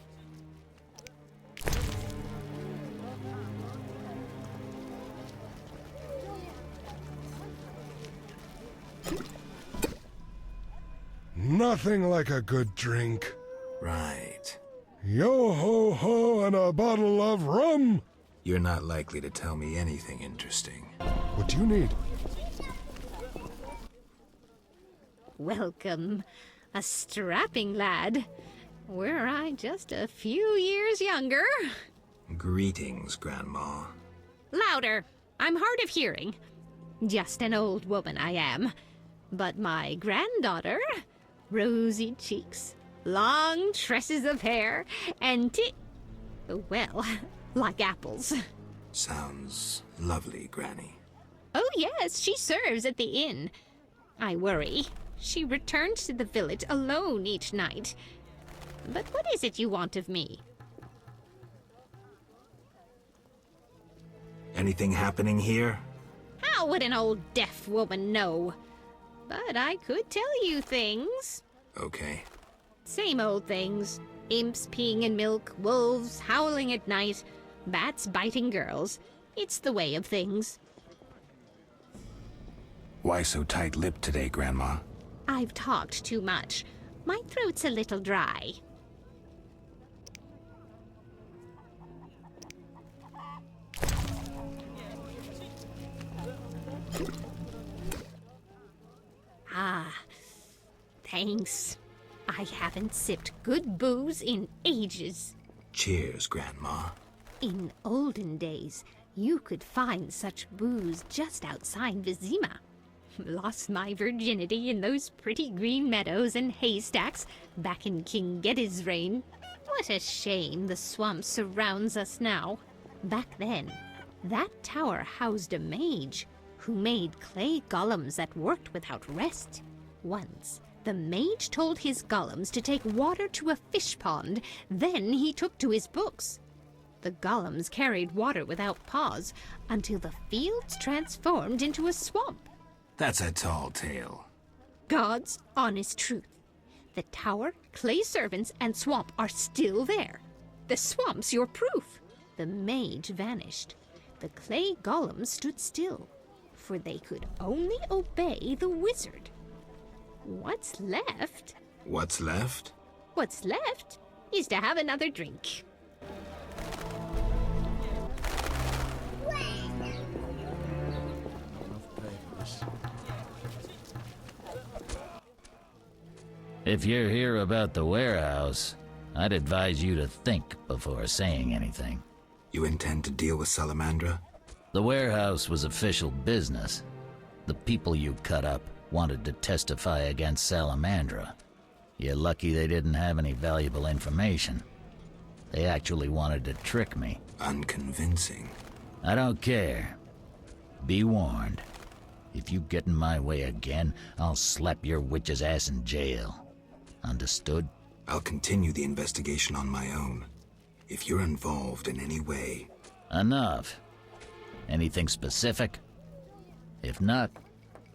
Nothing like a good drink. Right. Yo-ho-ho and a bottle of rum! You're not likely to tell me anything interesting. What do you need? Welcome. A strapping lad. Were I just a few years younger. Greetings, Grandma. Louder. I'm hard of hearing. Just an old woman I am. But my granddaughter, rosy cheeks, long tresses of hair, and well, like apples. Sounds lovely, Granny. Oh yes, she serves at the inn. I worry. She returns to the village alone each night. But what is it you want of me? Anything happening here? How would an old deaf woman know? But I could tell you things. Okay. Same old things. Imps peeing in milk, wolves howling at night, bats biting girls. It's the way of things. Why so tight-lipped today, Grandma? I've talked too much. My throat's a little dry. Ah, thanks. I haven't sipped good booze in ages. Cheers, Grandma. In olden days, you could find such booze just outside Vizima. Lost my virginity in those pretty green meadows and haystacks back in King Geddes' reign. What a shame the swamp surrounds us now. Back then, that tower housed a mage who made clay golems that worked without rest. Once, the mage told his golems to take water to a fish pond, then he took to his books. The golems carried water without pause until the fields transformed into a swamp. That's a tall tale. God's honest truth. The tower, clay servants, and swamp are still there. The swamp's your proof. The mage vanished. The clay golems stood still, for they could only obey the wizard. What's left? What's left? What's left is to have another drink. If you're here about the warehouse, I'd advise you to think before saying anything. You intend to deal with Salamandra? The warehouse was official business. The people you cut up wanted to testify against Salamandra. You're lucky they didn't have any valuable information. They actually wanted to trick me. Unconvincing. I don't care. Be warned. If you get in my way again, I'll slap your witch's ass in jail. Understood? I'll continue the investigation on my own. If you're involved in any way... Enough. Anything specific? If not,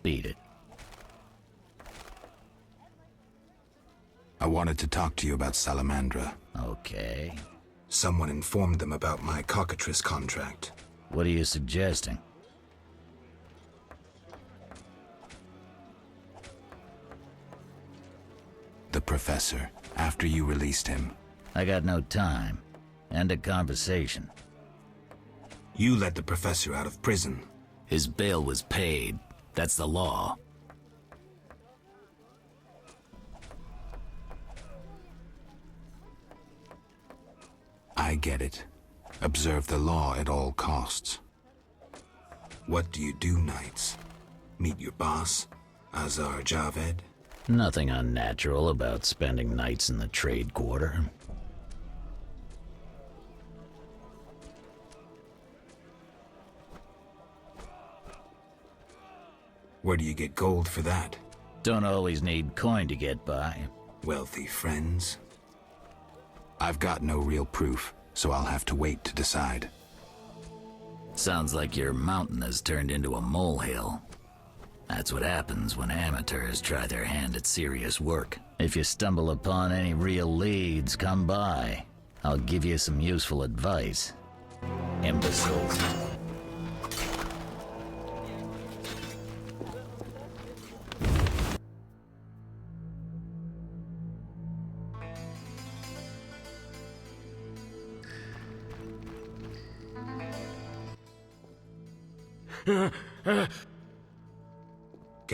beat it. I wanted to talk to you about Salamandra. Okay. Someone informed them about my cockatrice contract. What are you suggesting? The professor, after you released him. I got no time. End of conversation. You let the professor out of prison. His bail was paid. That's the law. I get it. Observe the law at all costs. What do you do nights? Meet your boss, Azar Javed? Nothing unnatural about spending nights in the trade quarter. Where do you get gold for that? Don't always need coin to get by. Wealthy friends? I've got no real proof, so I'll have to wait to decide. Sounds like your mountain has turned into a molehill. That's what happens when amateurs try their hand at serious work. If you stumble upon any real leads, come by. I'll give you some useful advice. Imbeciles. Can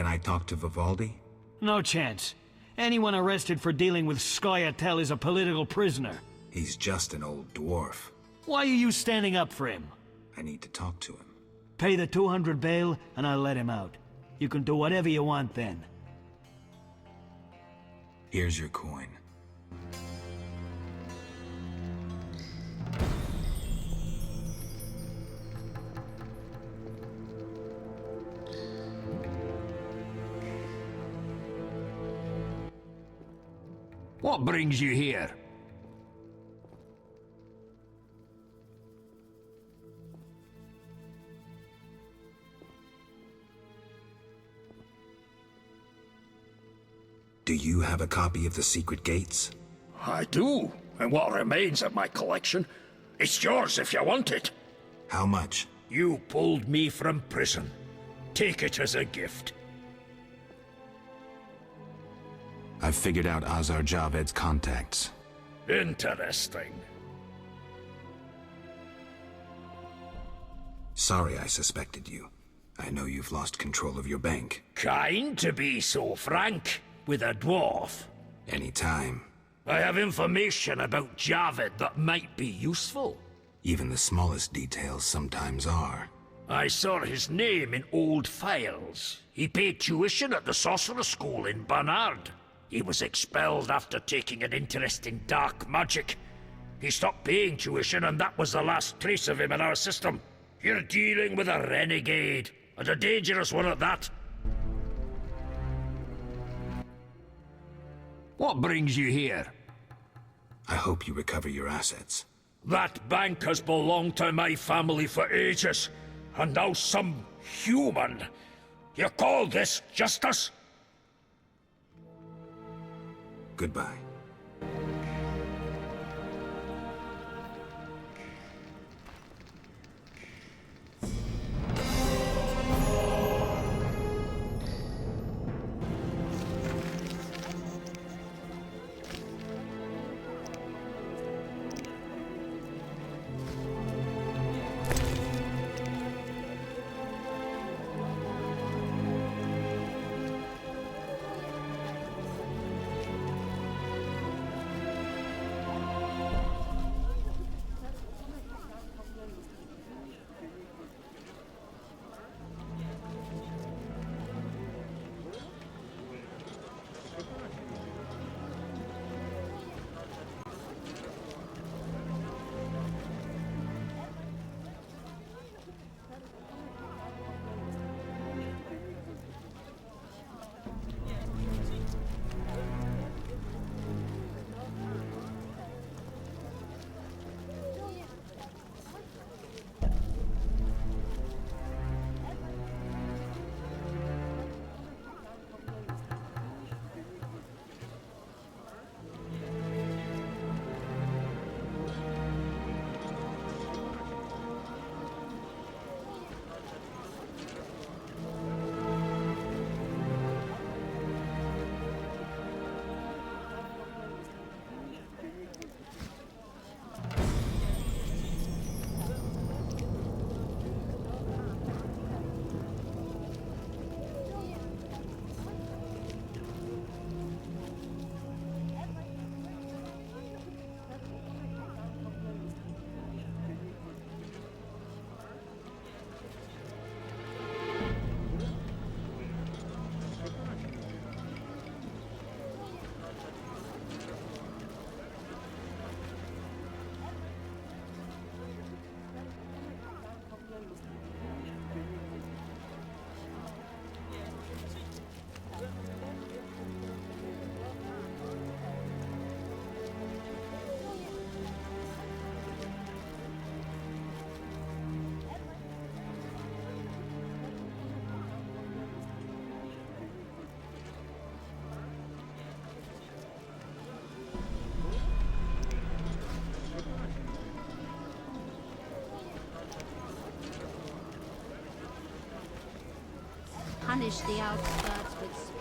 I talk to Vivaldi? No chance. Anyone arrested for dealing with Scoia'tael is a political prisoner. He's just an old dwarf. Why are you standing up for him? I need to talk to him. Pay the 200 bail, and I'll let him out. You can do whatever you want then. Here's your coin. What brings you here? Do you have a copy of the secret gates? I do, and what remains of my collection. It's yours if you want it. How much? You pulled me from prison. Take it as a gift. I've figured out Azar Javed's contacts. Interesting. Sorry I suspected you. I know you've lost control of your bank. Kind to be so frank with a dwarf. Anytime. I have information about Javed that might be useful. Even the smallest details sometimes are. I saw his name in old files. He paid tuition at the sorcerer school in Barnard. He was expelled after taking an interest in dark magic. He stopped paying tuition, and that was the last trace of him in our system. You're dealing with a renegade, and a dangerous one at that. What brings you here? I hope you recover your assets. That bank has belonged to my family for ages, and now some human. You call this justice? Goodbye. garnish the outskirts with spin.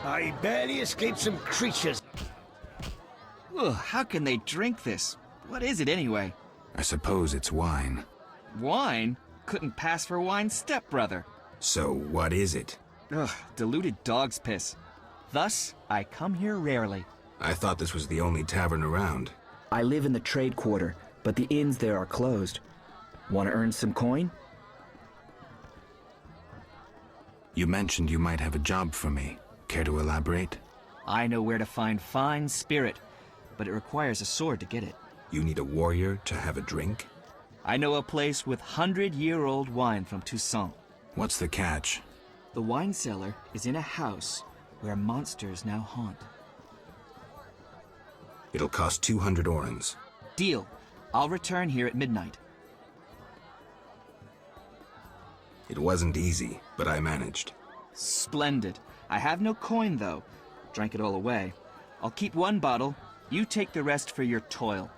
I barely escaped some creatures. Ugh, how can they drink this? What is it anyway? I suppose it's wine. Wine? Couldn't pass for wine's stepbrother. So, what is it? Ugh, diluted dog's piss. Thus, I come here rarely. I thought this was the only tavern around. I live in the trade quarter, but the inns there are closed. Want to earn some coin? You mentioned you might have a job for me. Care to elaborate? I know where to find fine spirit, but it requires a sword to get it. You need a warrior to have a drink? I know a place with 100-year-old wine from Toussaint. What's the catch? The wine cellar is in a house where monsters now haunt. It'll cost 200 orens. Deal. I'll return here at midnight. It wasn't easy, but I managed. Splendid. I have no coin, though. Drank it all away. I'll keep one bottle. You take the rest for your toil.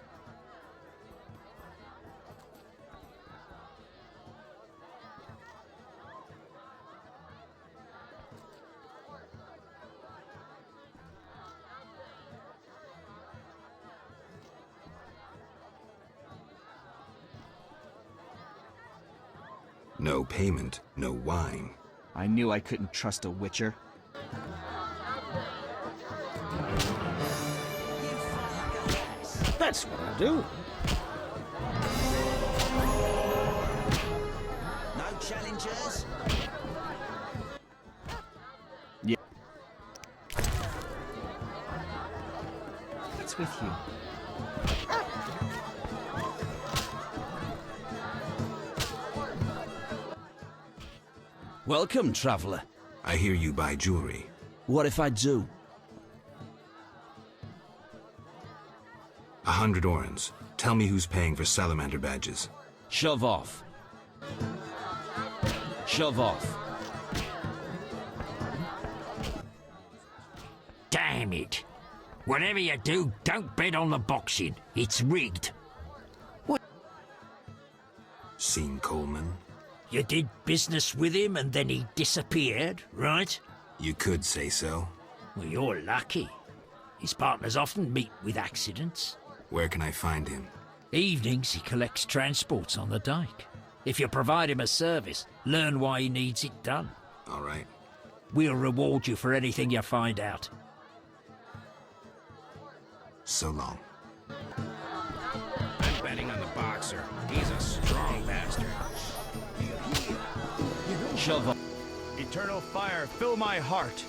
No payment, no wine. I knew I couldn't trust a witcher. That's what I'll do. No challengers? Yeah. What's with you? Welcome, traveler. I hear you buy jewelry. What if I do? 100 orens. Tell me who's paying for salamander badges. Shove off. Shove off. Damn it. Whatever you do, don't bet on the boxing. It's rigged. What? Seen Coleman? You did business with him and then he disappeared, right? You could say so. Well, you're lucky. His partners often meet with accidents. Where can I find him? Evenings he collects transports on the dike. If you provide him a service, learn why he needs it done. All right. We'll reward you for anything you find out. So long. I'm betting on the boxer. He's a strong bastard. Shove off. Eternal fire, fill my heart.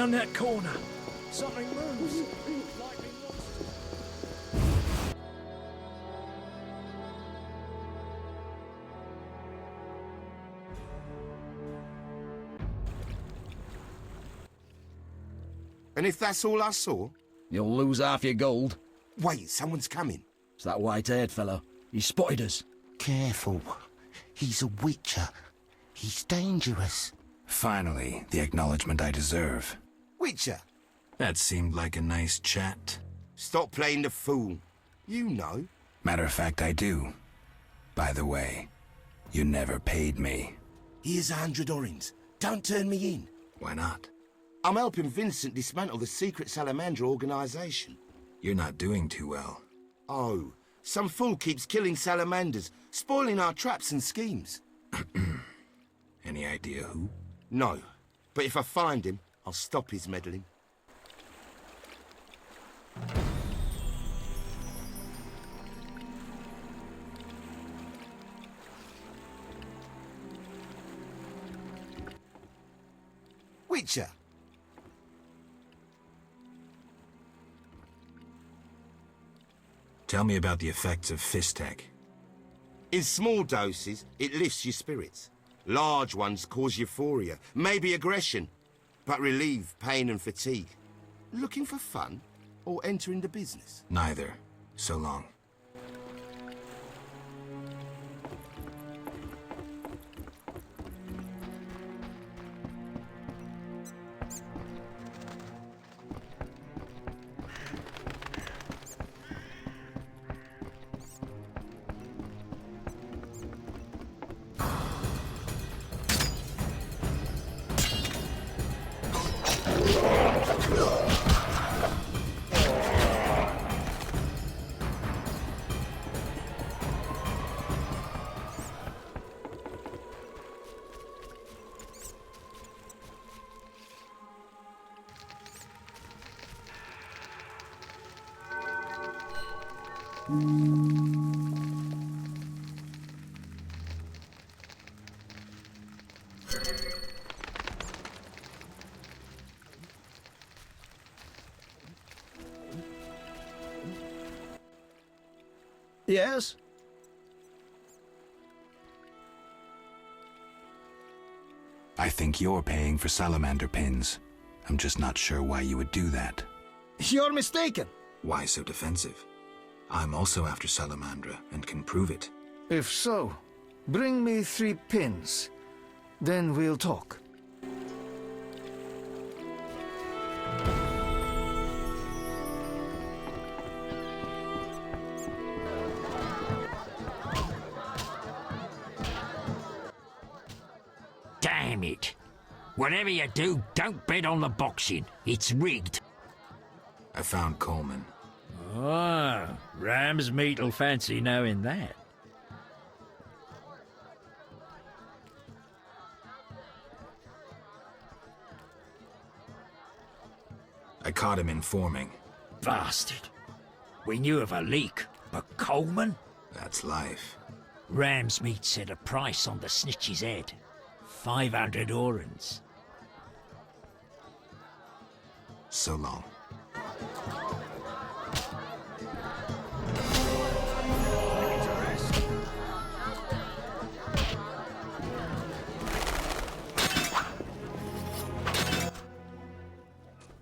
round that corner. Something moves. And if that's all I saw? You'll lose half your gold. Wait, someone's coming. It's that white-haired fellow. He spotted us. Careful. He's a witcher. He's dangerous. Finally, the acknowledgement I deserve. Witcher? That seemed like a nice chat. Stop playing the fool. You know. Matter of fact, I do. By the way, you never paid me. Here's 100 orins. Don't turn me in. Why not? I'm helping Vincent dismantle the secret Salamander organization. You're not doing too well. Oh, some fool keeps killing salamanders, spoiling our traps and schemes. Any idea who? No, but if I find him, I'll stop his meddling. Witcher! Tell me about the effects of Fistech. In small doses, it lifts your spirits. Large ones cause euphoria, maybe aggression, but relieve pain and fatigue. Looking for fun, or entering the business? Neither. So long. Yes? I think you're paying for salamander pins. I'm just not sure why you would do that. You're mistaken. Why so defensive? I'm also after Salamandra and can prove it. If so, bring me 3 pins. Then we'll talk. Damn it. Whatever you do, don't bet on the boxing. It's rigged. I found Coleman. Oh, ram's meat'll fancy knowing that. I caught him informing. Bastard. We knew of a leak, but Coleman? That's life. Ram's meat set a price on the snitch's head. 500 orins. So long.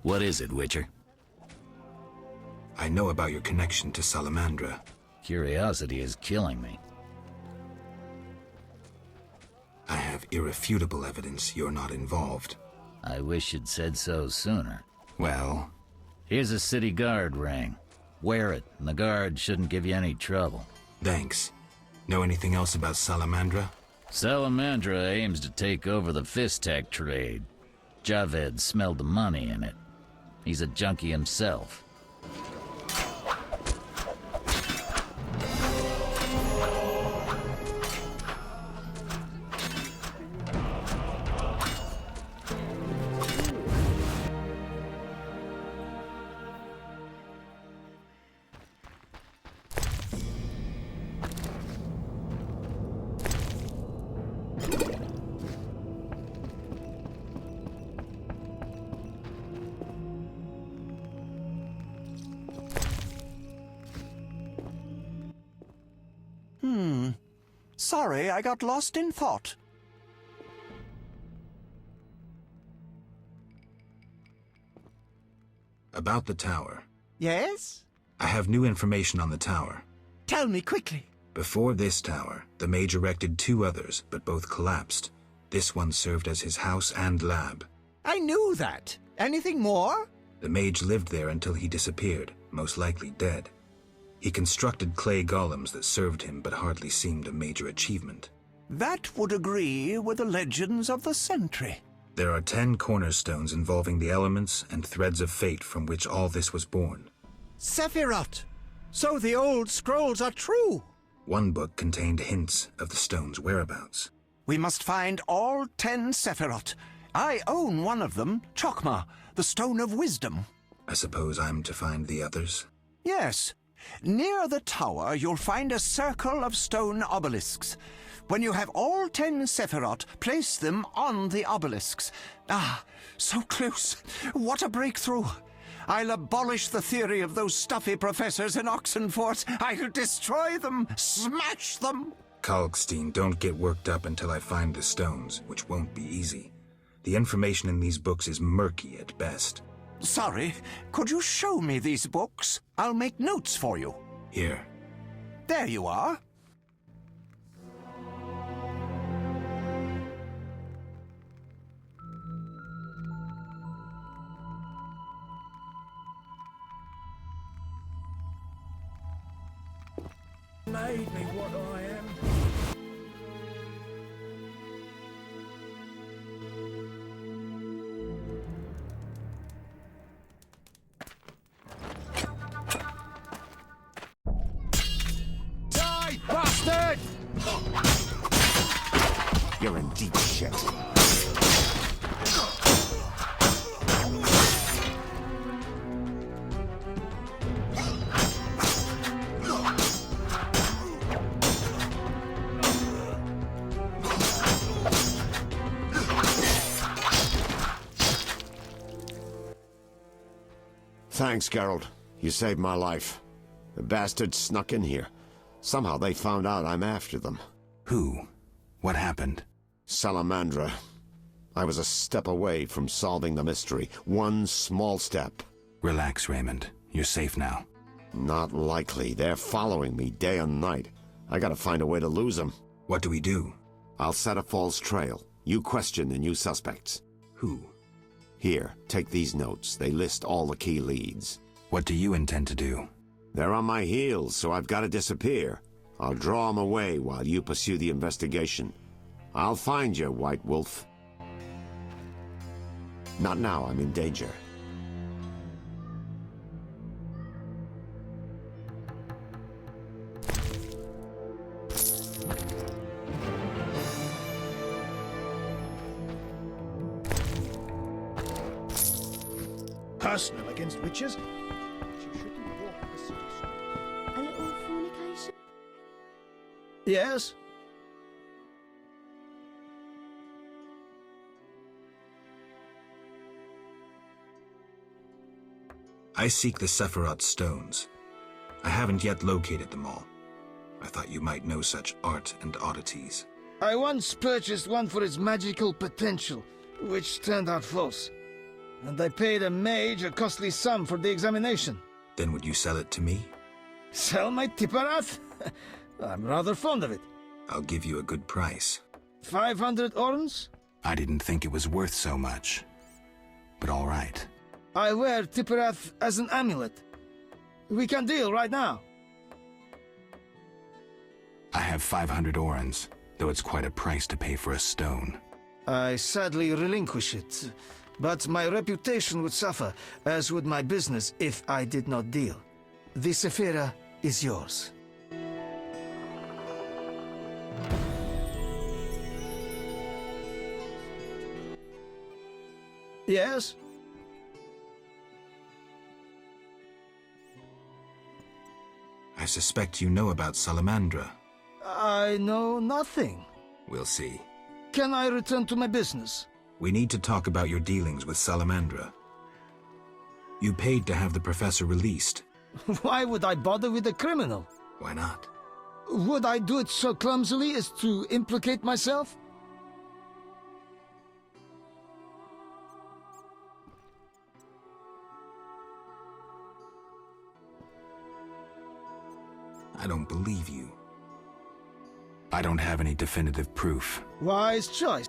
What is it, Witcher? I know about your connection to Salamandra. Curiosity is killing me. I have irrefutable evidence you're not involved. I wish you'd said so sooner. Well? Here's a city guard ring. Wear it, and the guard shouldn't give you any trouble. Thanks. Know anything else about Salamandra? Salamandra aims to take over the Fistech trade. Javed smelled the money in it. He's a junkie himself. Sorry, I got lost in thought. About the tower. Yes? I have new information on the tower. Tell me quickly. Before this tower, the mage erected 2 others, but both collapsed. This one served as his house and lab. I knew that. Anything more? The mage lived there until he disappeared, most likely dead. He constructed clay golems that served him but hardly seemed a major achievement. That would agree with the legends of the Sentry. There are 10 cornerstones involving the elements and threads of fate from which all this was born. Sephiroth! So the old scrolls are true! One book contained hints of the stone's whereabouts. We must find all 10 Sephiroth. I own one of them, Chokmah, the Stone of Wisdom. I suppose I'm to find the others? Yes. Near the tower, you'll find a circle of stone obelisks. When you have all 10 Sephiroth, place them on the obelisks. Ah, so close. What a breakthrough. I'll abolish the theory of those stuffy professors in Oxenfort. I'll destroy them, smash them. Kalkstein, don't get worked up until I find the stones, which won't be easy. The information in these books is murky at best. Sorry, could you show me these books? I'll make notes for you. Here. There you are. Made me what I am. Die, bastard! You're in deep shit. Thanks, Geralt. You saved my life. The bastards snuck in here. Somehow they found out I'm after them. Who? What happened? Salamandra. I was a step away from solving the mystery. One small step. Relax, Raymond. You're safe now. Not likely. They're following me day and night. I gotta find a way to lose them. What do we do? I'll set a false trail. You question the new suspects. Who? Here, take these notes. They list all the key leads. What do you intend to do? They're on my heels, so I've got to disappear. I'll draw them away while you pursue the investigation. I'll find you, White Wolf. Not now, I'm in danger. Personal against witches? A little fornication? Yes? I seek the Sephiroth stones. I haven't yet located them all. I thought you might know such art and oddities. I once purchased one for its magical potential, which turned out false. And I paid a mage a costly sum for the examination. Then would you sell it to me? Sell my Tipperath? I'm rather fond of it. I'll give you a good price. 500 orns? I didn't think it was worth so much. But all right. I wear Tipperath as an amulet. We can deal right now. I have 500 orns, though it's quite a price to pay for a stone. I sadly relinquish it, but my reputation would suffer, as would my business if I did not deal. The Sephira is yours. Yes? I suspect you know about Salamandra. I know nothing. We'll see. Can I return to my business? We need to talk about your dealings with Salamandra. You paid to have the professor released. Why would I bother with a criminal? Why not? Would I do it so clumsily as to implicate myself? I don't believe you. I don't have any definitive proof. Wise choice.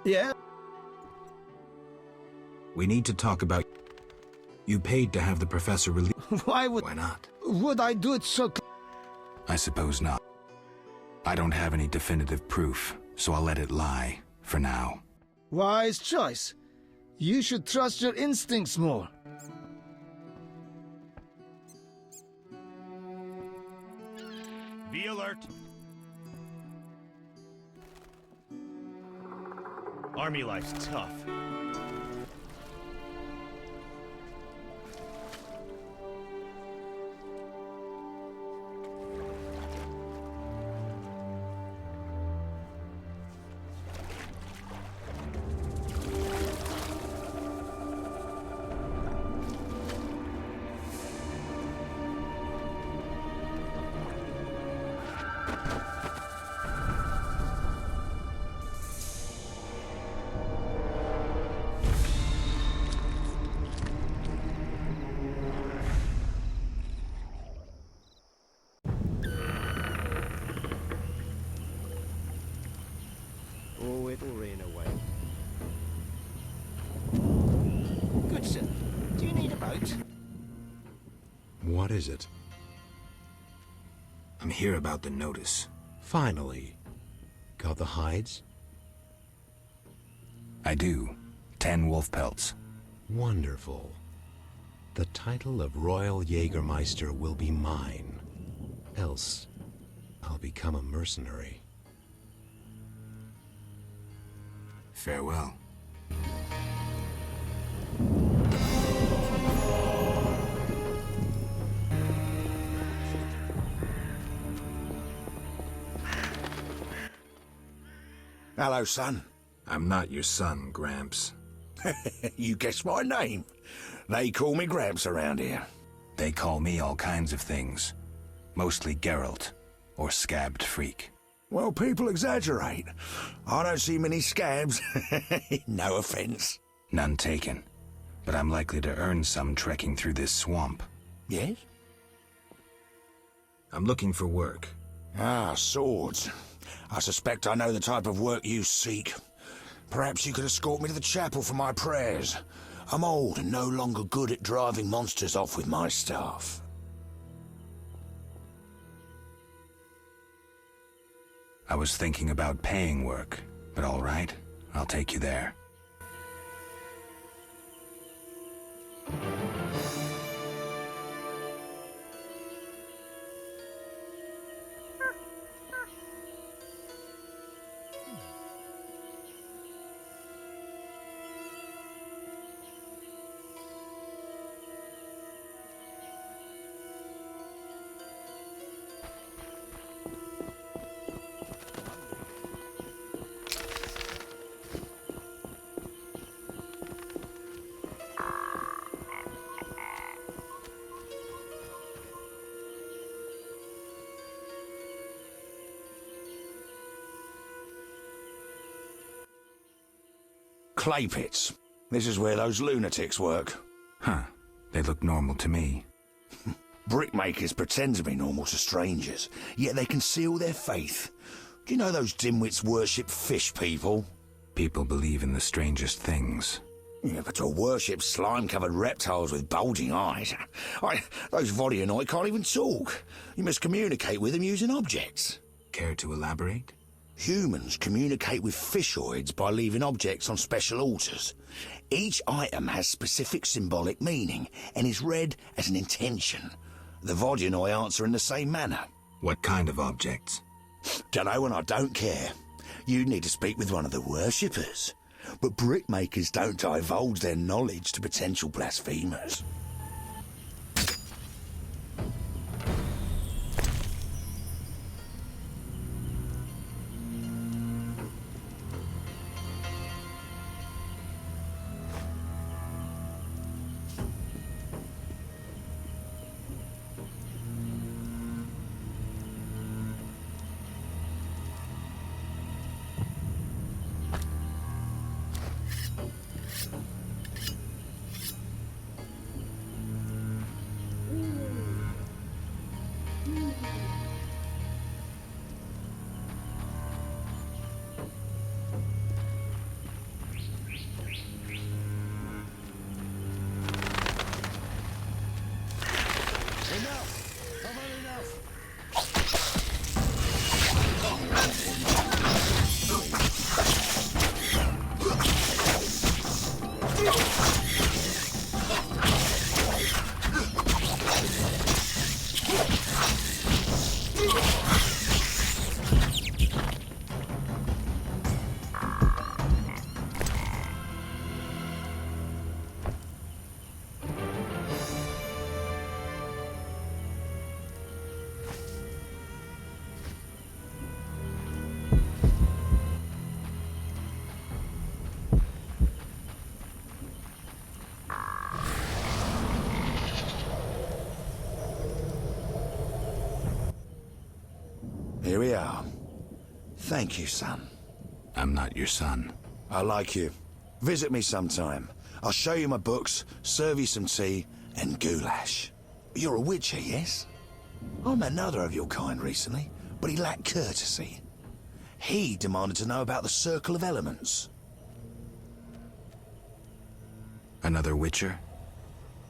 Yeah? We need to talk about... You paid to have the professor released. Why not? Would I do it so... I suppose not. I don't have any definitive proof, so I'll let it lie, for now. Wise choice. You should trust your instincts more. Be alert. Army life's tough. Oh, it'll rain away. Good sir. Do you need a boat? What is it? I'm here about the notice. Finally. Got the hides? I do. 10 wolf pelts. Wonderful. The title of Royal Jägermeister will be mine. Else, I'll become a mercenary. Farewell. Hello, son. I'm not your son, Gramps. You guessed my name. They call me Gramps around here. They call me all kinds of things. Mostly Geralt, or Scabbed Freak. Well, people exaggerate. I don't see many scabs. No offense. None taken. But I'm likely to earn some trekking through this swamp. Yes? I'm looking for work. Ah, swords. I suspect I know the type of work you seek. Perhaps you could escort me to the chapel for my prayers. I'm old and no longer good at driving monsters off with my staff. I was thinking about paying work, but all right, I'll take you there. Clay pits. This is where those lunatics work. Huh. They look normal to me. Brickmakers pretend to be normal to strangers, yet they conceal their faith. Do you know those dimwits worship fish people? People believe in the strangest things. Yeah, but to worship slime-covered reptiles with bulging eyes. Those Vodyanoi can't even talk. You must communicate with them using objects. Care to elaborate? Humans communicate with fishoids by leaving objects on special altars. Each item has specific symbolic meaning and is read as an intention. The Vodyanoi answer in the same manner. What kind of objects? Dunno, and I don't care. You need to speak with one of the worshippers. But brickmakers don't divulge their knowledge to potential blasphemers. Here we are. Thank you, son. I'm not your son. I like you. Visit me sometime. I'll show you my books, serve you some tea, and goulash. You're a witcher, yes? I met another of your kind recently, but he lacked courtesy. He demanded to know about the Circle of Elements. Another witcher?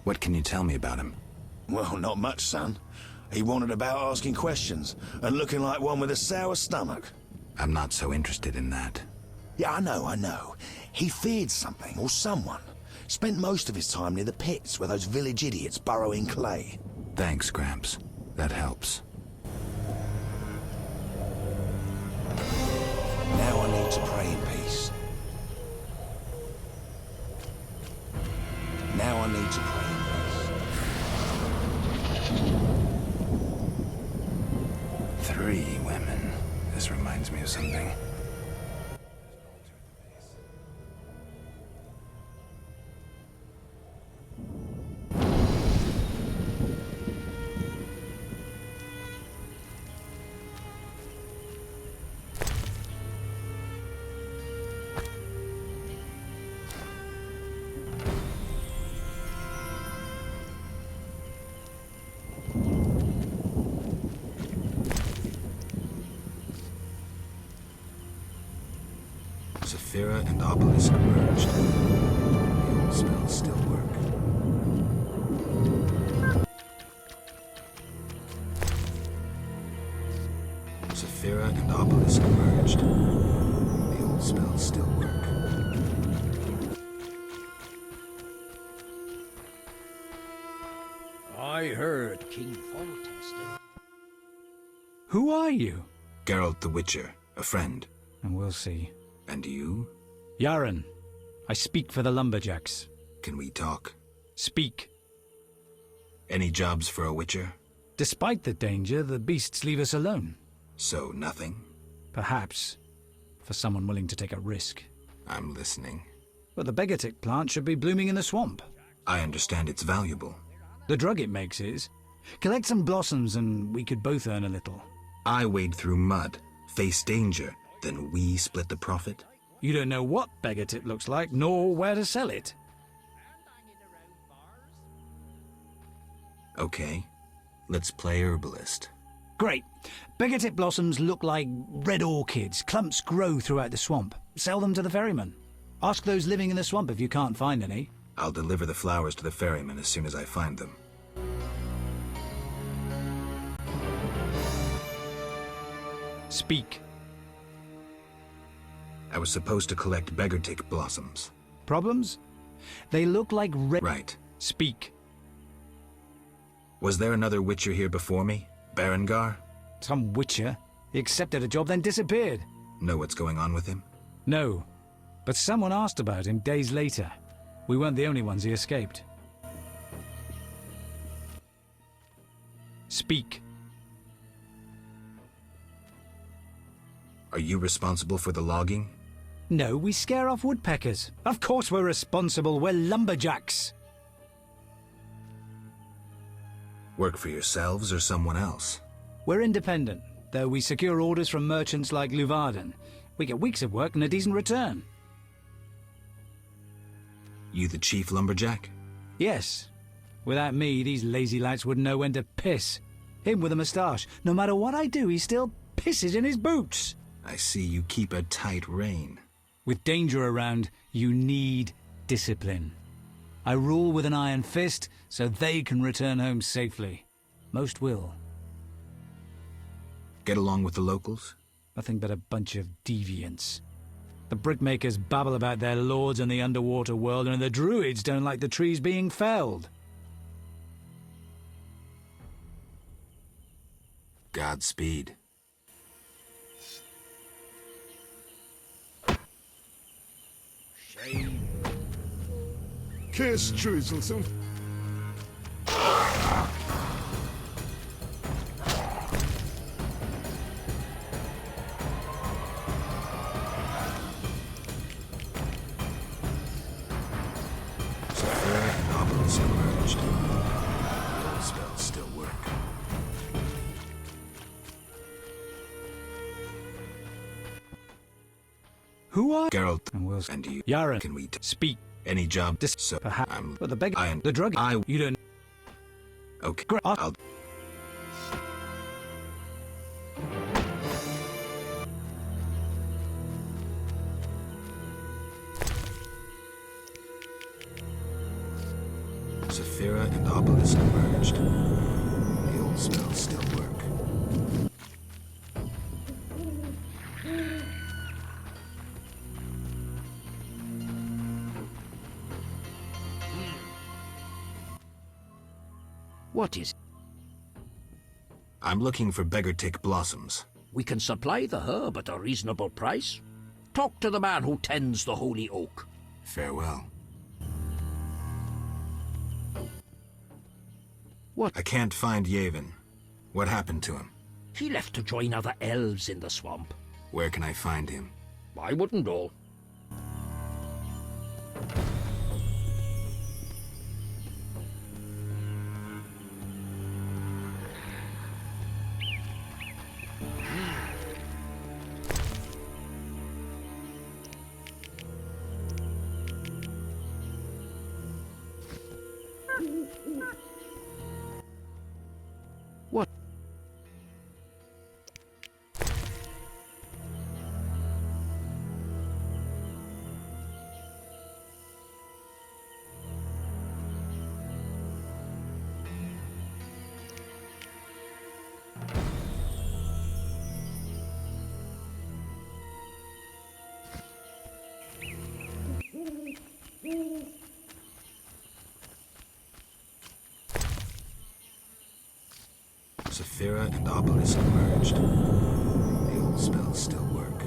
What can you tell me about him? Well, not much, son. He wandered about asking questions, and looking like one with a sour stomach. I'm not so interested in that. Yeah, I know. He feared something, or someone. Spent most of his time near the pits where those village idiots burrow in clay. Thanks, Gramps. That helps. Now I need to pray in peace. Now I need to pray in peace. 3 women. This reminds me of something. Saphira and Obelisk merged. The old spells still work. Saphira and Obelisk merged. The old spells still work. I heard King Foltest. Who are you? Geralt the Witcher, a friend. And we'll see. And you? Yaren. I speak for the lumberjacks. Can we talk? Speak. Any jobs for a witcher? Despite the danger, the beasts leave us alone. So nothing? Perhaps. For someone willing to take a risk. I'm listening. But the Begatic plant should be blooming in the swamp. I understand it's valuable. The drug it makes is. Collect some blossoms and we could both earn a little. I wade through mud, face danger, then we split the profit? You don't know what Begatip looks like, nor where to sell it. Okay, let's play herbalist. Great. Begatip blossoms look like red orchids. Clumps grow throughout the swamp. Sell them to the ferryman. Ask those living in the swamp if you can't find any. I'll deliver the flowers to the ferryman as soon as I find them. Speak. I was supposed to collect Begatic blossoms. Problems? They look like red... Right. Speak. Was there another witcher here before me? Berengar? Some witcher. He accepted a job, then disappeared. Know what's going on with him? No. But someone asked about him days later. We weren't the only ones he escaped. Speak. Are you responsible for the logging? No, we scare off woodpeckers. Of course we're responsible. We're lumberjacks. Work for yourselves or someone else? We're independent, though we secure orders from merchants like Luvarden. We get weeks of work and a decent return. You the chief lumberjack? Yes. Without me, these lazy lads wouldn't know when to piss. Him with a moustache. No matter what I do, he still pisses in his boots. I see you keep a tight rein. With danger around, you need discipline. I rule with an iron fist, so they can return home safely. Most will. Get along with the locals? Nothing but a bunch of deviants. The brickmakers babble about their lords in the underwater world, and the druids don't like the trees being felled. Godspeed. Kiss, Truzelson. Saphira and Obelisk merged. The old spells still work. Who are Geralt and will and you? Yara Can we speak any job? so perhaps, I'm but the beggar, I am the drug. You don't. okay. I'll. Saphira and Obelisk merged. The old spells still work. What is? I'm looking for beggar-tick blossoms. We can supply the herb at a reasonable price. Talk to the man who tends the holy oak. Farewell. What? I can't find Yavin. What happened to him? He left to join other elves in the swamp. Where can I find him? I wouldn't know. What? Saphira and Obelisk merged. The old spells still work.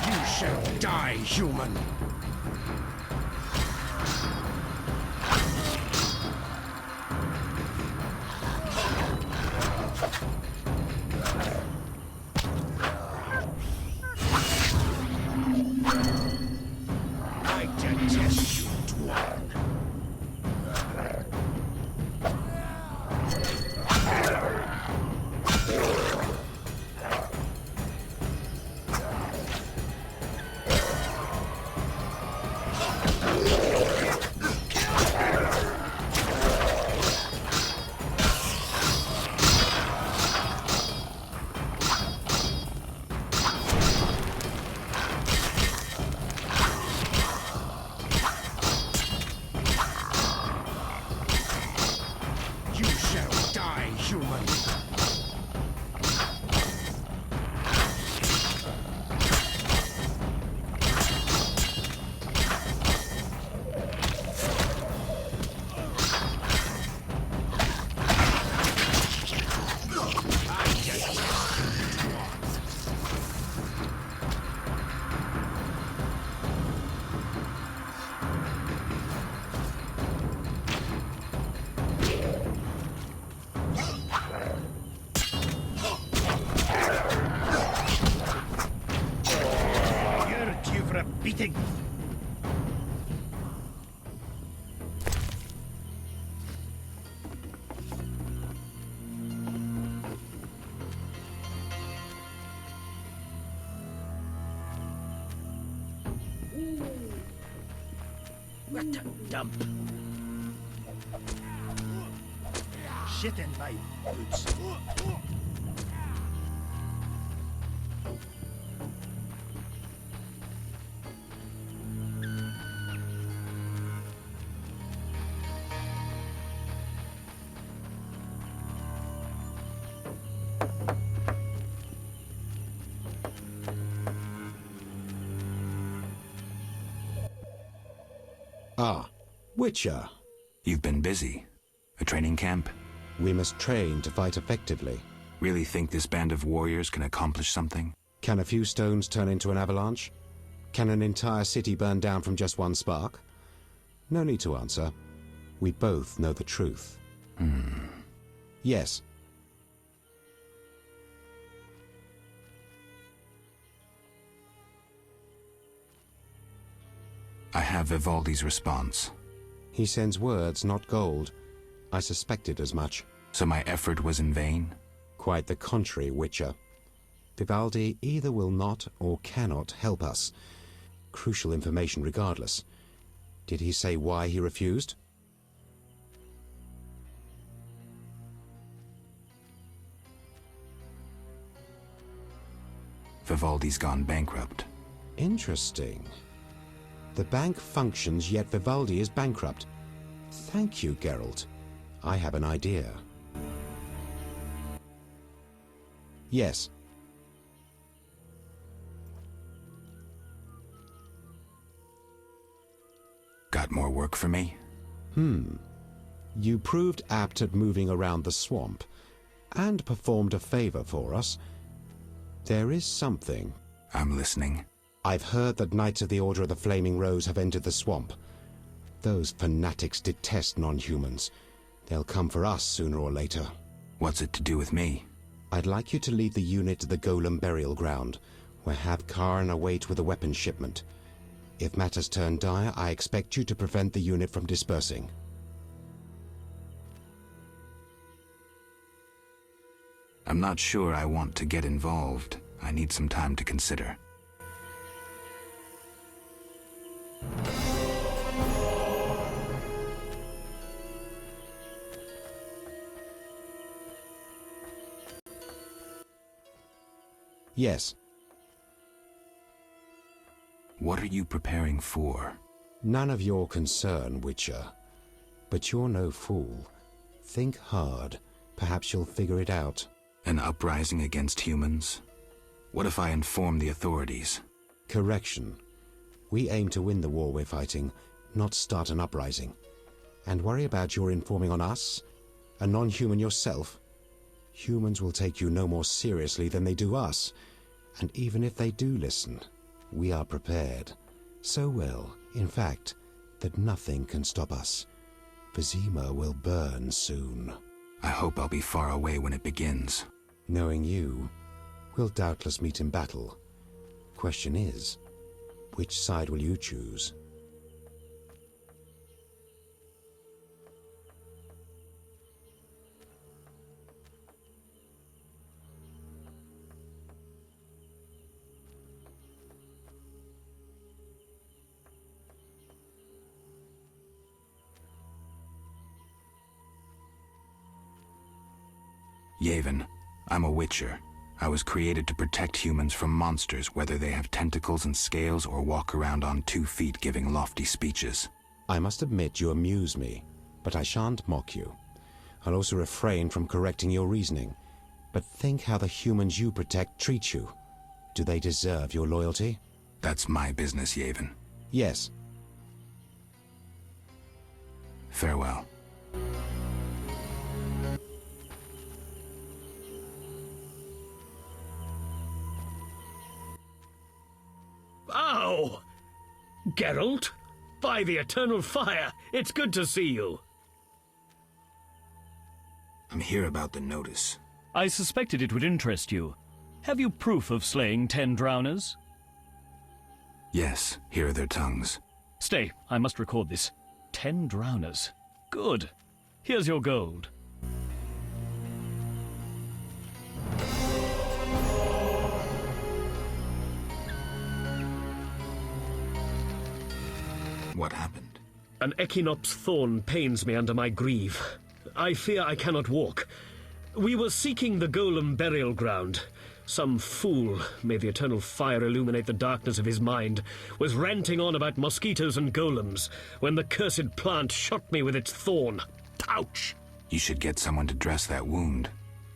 You shall die, human. I detest you, dwarf. You shall die, human. You're due for a beating. What a dump. Shit in my boots. Ah, Witcher. You've been busy. A training camp? We must train to fight effectively. Really think this band of warriors can accomplish something? Can a few stones turn into an avalanche? Can an entire city burn down from just one spark? No need to answer. We both know the truth. Yes. I have Vivaldi's response. He sends words, not gold. I suspected as much. So my effort was in vain? Quite the contrary, Witcher. Vivaldi either will not or cannot help us. Crucial information regardless. Did he say why he refused? Vivaldi's gone bankrupt. Interesting. The bank functions, yet Vivaldi is bankrupt. Thank you, Geralt. I have an idea. Yes. Got more work for me? You proved apt at moving around the swamp, and performed a favor for us. There is something. I'm listening. I've heard that Knights of the Order of the Flaming Rose have entered the swamp. Those fanatics detest non-humans. They'll come for us sooner or later. What's it to do with me? I'd like you to lead the unit to the Golem burial ground, where Havkarn await with a weapons shipment. If matters turn dire, I expect you to prevent the unit from dispersing. I'm not sure I want to get involved. I need some time to consider. Yes. What are you preparing for? None of your concern, Witcher. But you're no fool. Think hard. Perhaps you'll figure it out. An uprising against humans? What if I inform the authorities? Correction. We aim to win the war we're fighting, not start an uprising. And worry about your informing on us? A non-human yourself? Humans will take you no more seriously than they do us. And even if they do listen, we are prepared. So well, in fact, that nothing can stop us. Vizima will burn soon. I hope I'll be far away when it begins. Knowing you, we'll doubtless meet in battle. Question is, which side will you choose? Yavin, I'm a Witcher. I was created to protect humans from monsters, whether they have tentacles and scales or walk around on 2 feet giving lofty speeches. I must admit you amuse me, but I shan't mock you. I'll also refrain from correcting your reasoning. But think how the humans you protect treat you. Do they deserve your loyalty? That's my business, Yavin. Yes. Farewell. Ow! Geralt? By the eternal fire, it's good to see you. I'm here about the notice. I suspected it would interest you. Have you proof of slaying 10 drowners? Yes, here are their tongues. Stay, I must record this. 10 drowners. Good. Here's your gold. What happened? An Echinops thorn pains me under my greave. I fear I cannot walk. We were seeking the Golem burial ground. Some fool, may the eternal fire illuminate the darkness of his mind, was ranting on about mosquitoes and golems when the cursed plant shot me with its thorn. Ouch! You should get someone to dress that wound.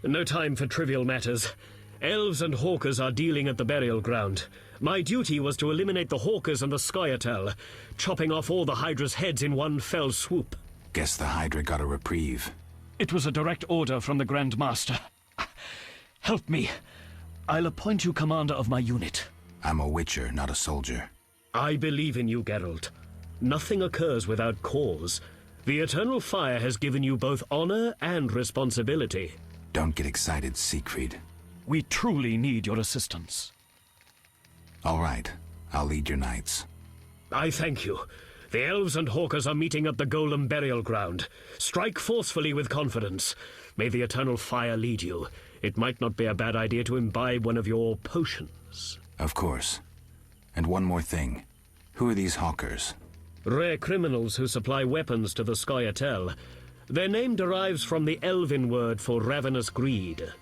No time for trivial matters. Elves and hawkers are dealing at the burial ground. My duty was to eliminate the hawkers and the Scoia'tael, chopping off all the Hydra's heads in one fell swoop. Guess the Hydra got a reprieve. It was a direct order from the Grand Master. Help me. I'll appoint you commander of my unit. I'm a Witcher, not a soldier. I believe in you, Geralt. Nothing occurs without cause. The Eternal Fire has given you both honor and responsibility. Don't get excited, Siegfried. We truly need your assistance. All right, I'll lead your knights. I thank you. The elves and hawkers are meeting at the Golem burial ground. Strike forcefully with confidence. May the Eternal Fire lead you. It might not be a bad idea to imbibe one of your potions. Of course. And one more thing. Who are these hawkers? Rare criminals who supply weapons to the Scoia'tael. Their name derives from the Elven word for ravenous greed.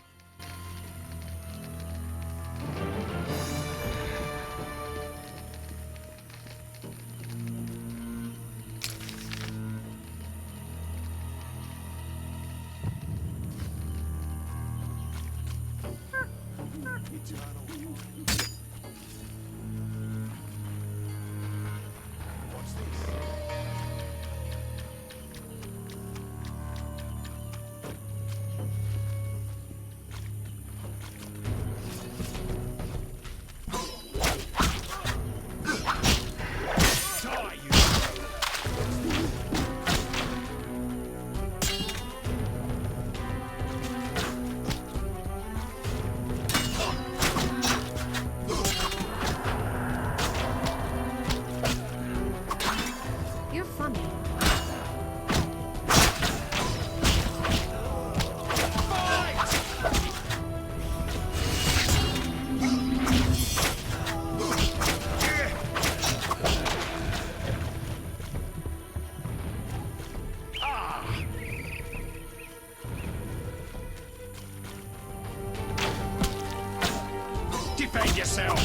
Defend yourself!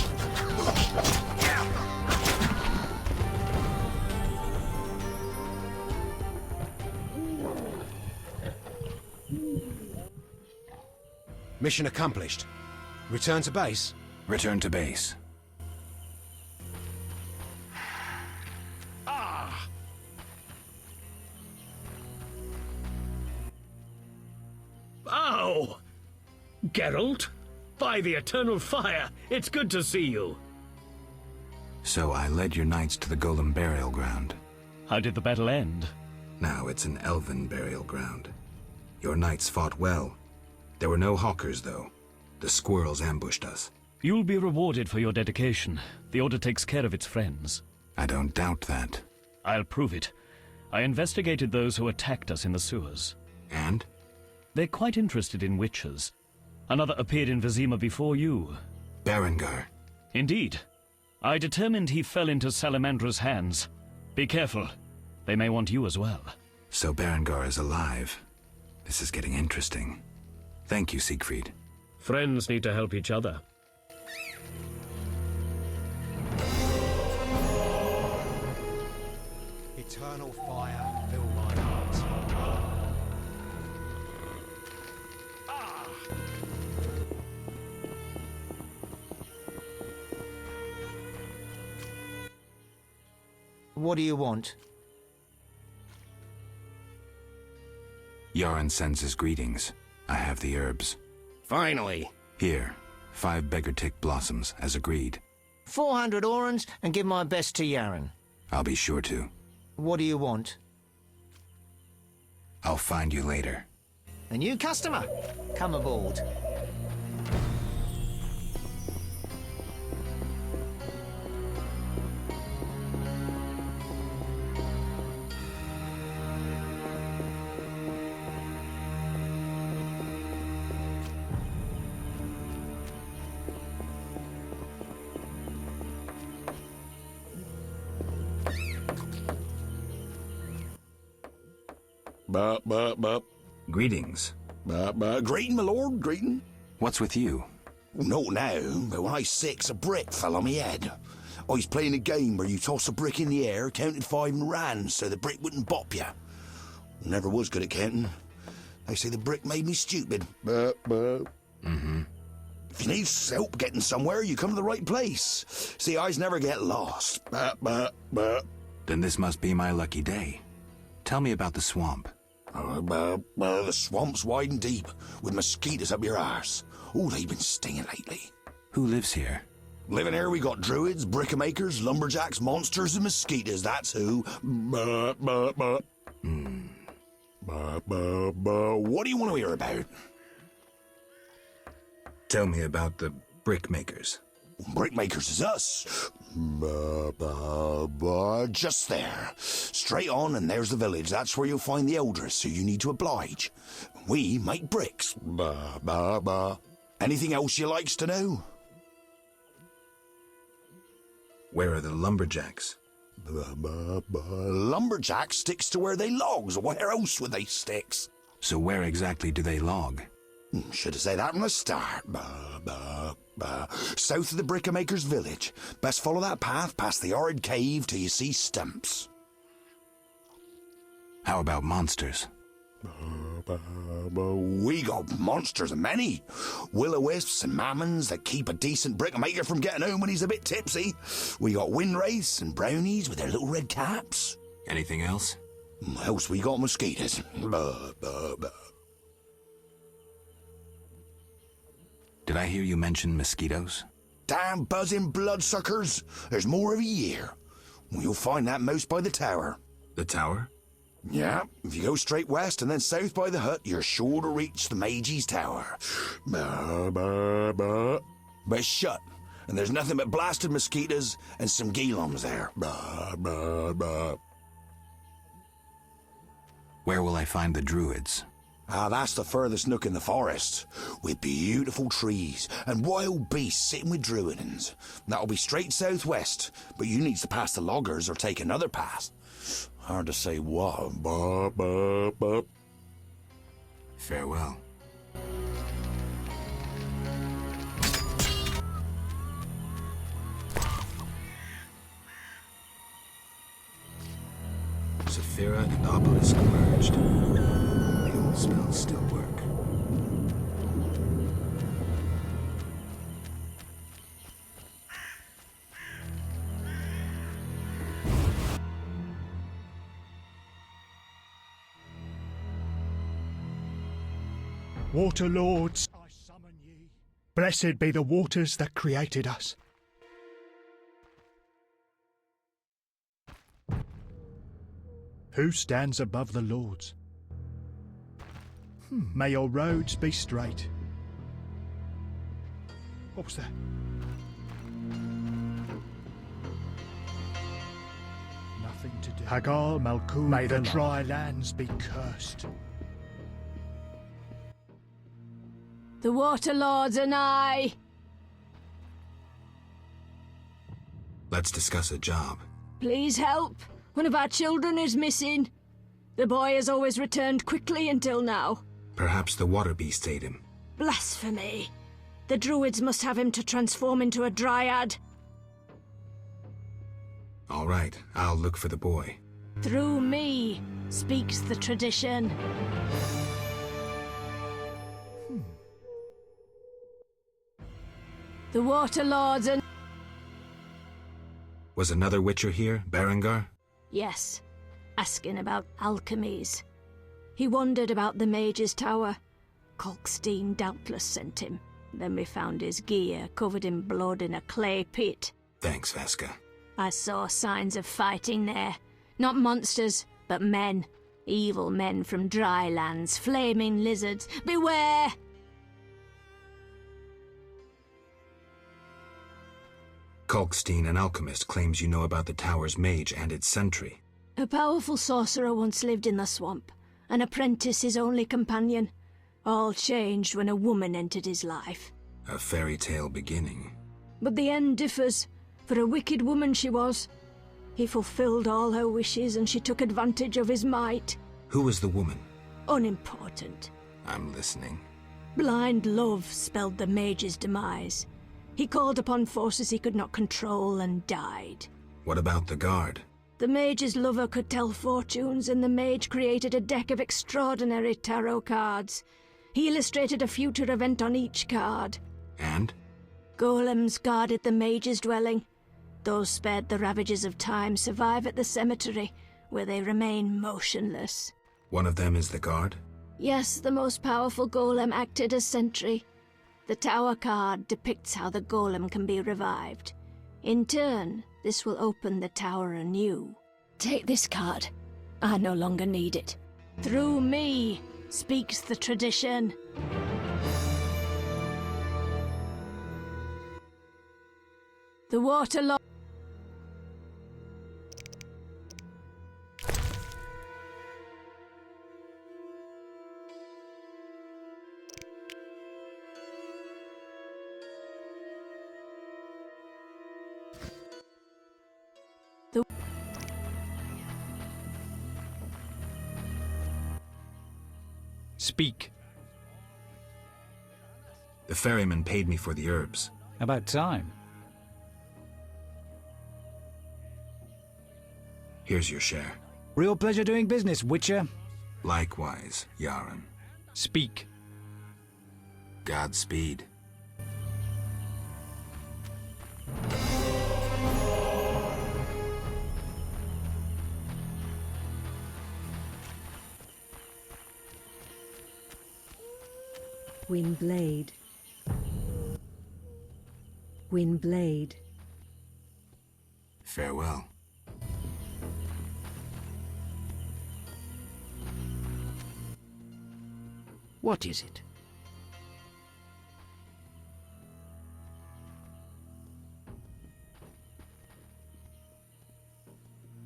Mission accomplished. Return to base? Return to base. Ow! Geralt? By the Eternal Fire, it's good to see you. So I led your knights to the Golem burial ground. How did the battle end? Now it's an elven burial ground. Your knights fought well. There were no hawkers, though. The squirrels ambushed us. You'll be rewarded for your dedication. The Order takes care of its friends. I don't doubt that. I'll prove it. I investigated those who attacked us in the sewers. And? They're quite interested in witches. Another appeared in Vizima before you. Berengar. Indeed. I determined he fell into Salamandra's hands. Be careful. They may want you as well. So Berengar is alive. This is getting interesting. Thank you, Siegfried. Friends need to help each other. Eternal fire, fill my heart. What do you want? Yaron sends his greetings. I have the herbs. Finally. Here, 5 beggar-tick blossoms, as agreed. 400 orans and give my best to Yaron. I'll be sure to. What do you want? I'll find you later. A new customer. Come aboard. Greetings. Greeting, my lord, greeting. What's with you? No, now, but when I was 6, a brick fell on my head. I was playing a game where you toss a brick in the air, counted 5 and ran so the brick wouldn't bop you. Never was good at counting. They say the brick made me stupid. Mm-hmm. If you need help getting somewhere, you come to the right place. See, I never get lost. Then this must be my lucky day. Tell me about the swamp. The swamp's wide and deep, with mosquitoes up your arse. Oh, they've been stinging lately. Who lives here? Living here, we got druids, brick-makers, lumberjacks, monsters, and mosquitoes, that's who. Hmm. What do you want to hear about? Tell me about the brickmakers. Brickmakers is us. Just there. Straight on, and there's the village. That's where you'll find the elders, so you need to oblige. We make bricks. Anything else you likes to know? Where are the lumberjacks? Lumberjack sticks to where they logs. Where else would they sticks? So where exactly do they log? Should have said that from the start. South of the Brickmakers' village. Best follow that path past the horrid cave till you see stumps. How about monsters? We got monsters a many. Will-o-wisps and mammons that keep a decent brickmaker from getting home when he's a bit tipsy. We got wind wraiths and brownies with their little red caps. Anything else? Else we got mosquitoes. Did I hear you mention mosquitoes? Damn buzzing bloodsuckers. There's more every year. You'll find that most by the tower. The tower? Yeah, if you go straight west and then south by the hut, you're sure to reach the Mage's Tower. But it's shut, and there's nothing but blasted mosquitoes and some geelums there. Where will I find the druids? That's the furthest nook in the forest, with beautiful trees and wild beasts sitting with druidans. That'll be straight southwest, but you need to pass the loggers or take another path. Hard to say what. Farewell. Saphira and Obelisk merged. The old spells still work. Water lords, I summon ye. Blessed be the waters that created us. Who stands above the lords? May your roads be straight. What was that? Nothing to do. Hagal Malkul, may the dry lands be cursed. The Water Lords and I. Let's discuss a job. Please help. One of our children is missing. The boy has always returned quickly until now. Perhaps the water beast ate him. Blasphemy. The druids must have him to transform into a dryad. All right, I'll look for the boy. Through me speaks the tradition. The Water Lords and... Was another Witcher here, Berengar? Yes, asking about alchemies. He wondered about the Mage's Tower. Kalkstein doubtless sent him. Then we found his gear covered in blood in a clay pit. Thanks, Vaska. I saw signs of fighting there. Not monsters, but men. Evil men from dry lands, flaming lizards. Beware! Kalkstein, an alchemist, claims you know about the tower's mage and its sentry. A powerful sorcerer once lived in the swamp. An apprentice his only companion. All changed when a woman entered his life. A fairy tale beginning. But the end differs. For a wicked woman she was. He fulfilled all her wishes and she took advantage of his might. Who was the woman? Unimportant. I'm listening. Blind love spelled the mage's demise. He called upon forces he could not control and died. What about the guard? The mage's lover could tell fortunes, and the mage created a deck of extraordinary tarot cards. He illustrated a future event on each card. And? Golems guarded the mage's dwelling. Those spared the ravages of time survive at the cemetery, where they remain motionless. One of them is the guard? Yes, the most powerful golem acted as sentry. The tower card depicts how the golem can be revived. In turn, this will open the tower anew. Take this card. I no longer need it. Through me speaks the tradition. The Water Lord. Speak. The ferryman paid me for the herbs. About time. Here's your share. Real pleasure doing business, Witcher. Likewise, Yaren. Speak. Godspeed. Windblade. Windblade. Farewell. What is it?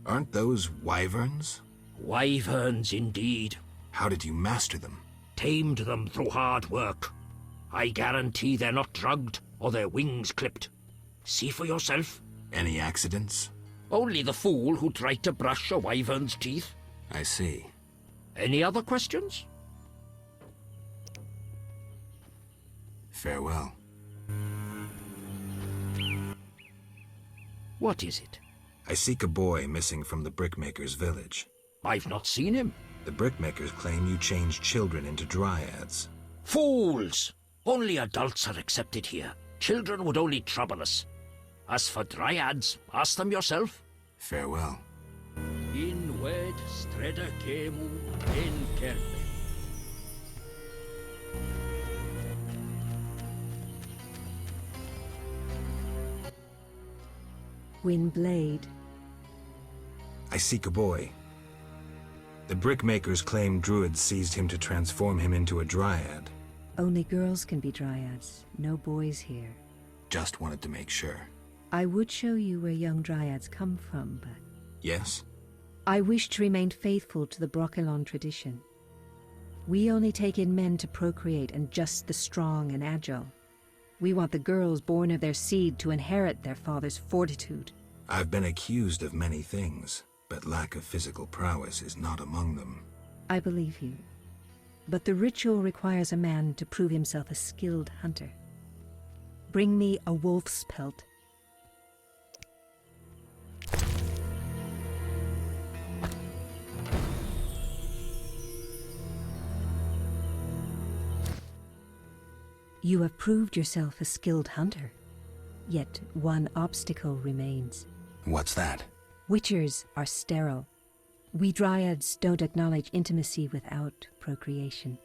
Aren't those wyverns? Wyverns, indeed. How did you master them? Tamed them through hard work. I guarantee they're not drugged or their wings clipped. See for yourself. Any accidents? Only the fool who tried to brush a wyvern's teeth. I see. Any other questions? Farewell. What is it? I seek a boy missing from the brickmaker's village. I've not seen him. The brickmakers claim you changed children into dryads. Fools! Only adults are accepted here. Children would only trouble us. As for dryads, ask them yourself. Farewell. In wed streda cemu in kerpe. Windblade. I seek a boy. The brickmakers claim druids seized him to transform him into a dryad. Only girls can be dryads, no boys here. Just wanted to make sure. I would show you where young dryads come from, but... Yes? I wish to remain faithful to the Brokilon tradition. We only take in men to procreate and just the strong and agile. We want the girls born of their seed to inherit their father's fortitude. I've been accused of many things, but lack of physical prowess is not among them. I believe you. But the ritual requires a man to prove himself a skilled hunter. Bring me a wolf's pelt. You have proved yourself a skilled hunter. Yet one obstacle remains. What's that? Witchers are sterile. We dryads don't acknowledge intimacy without procreation.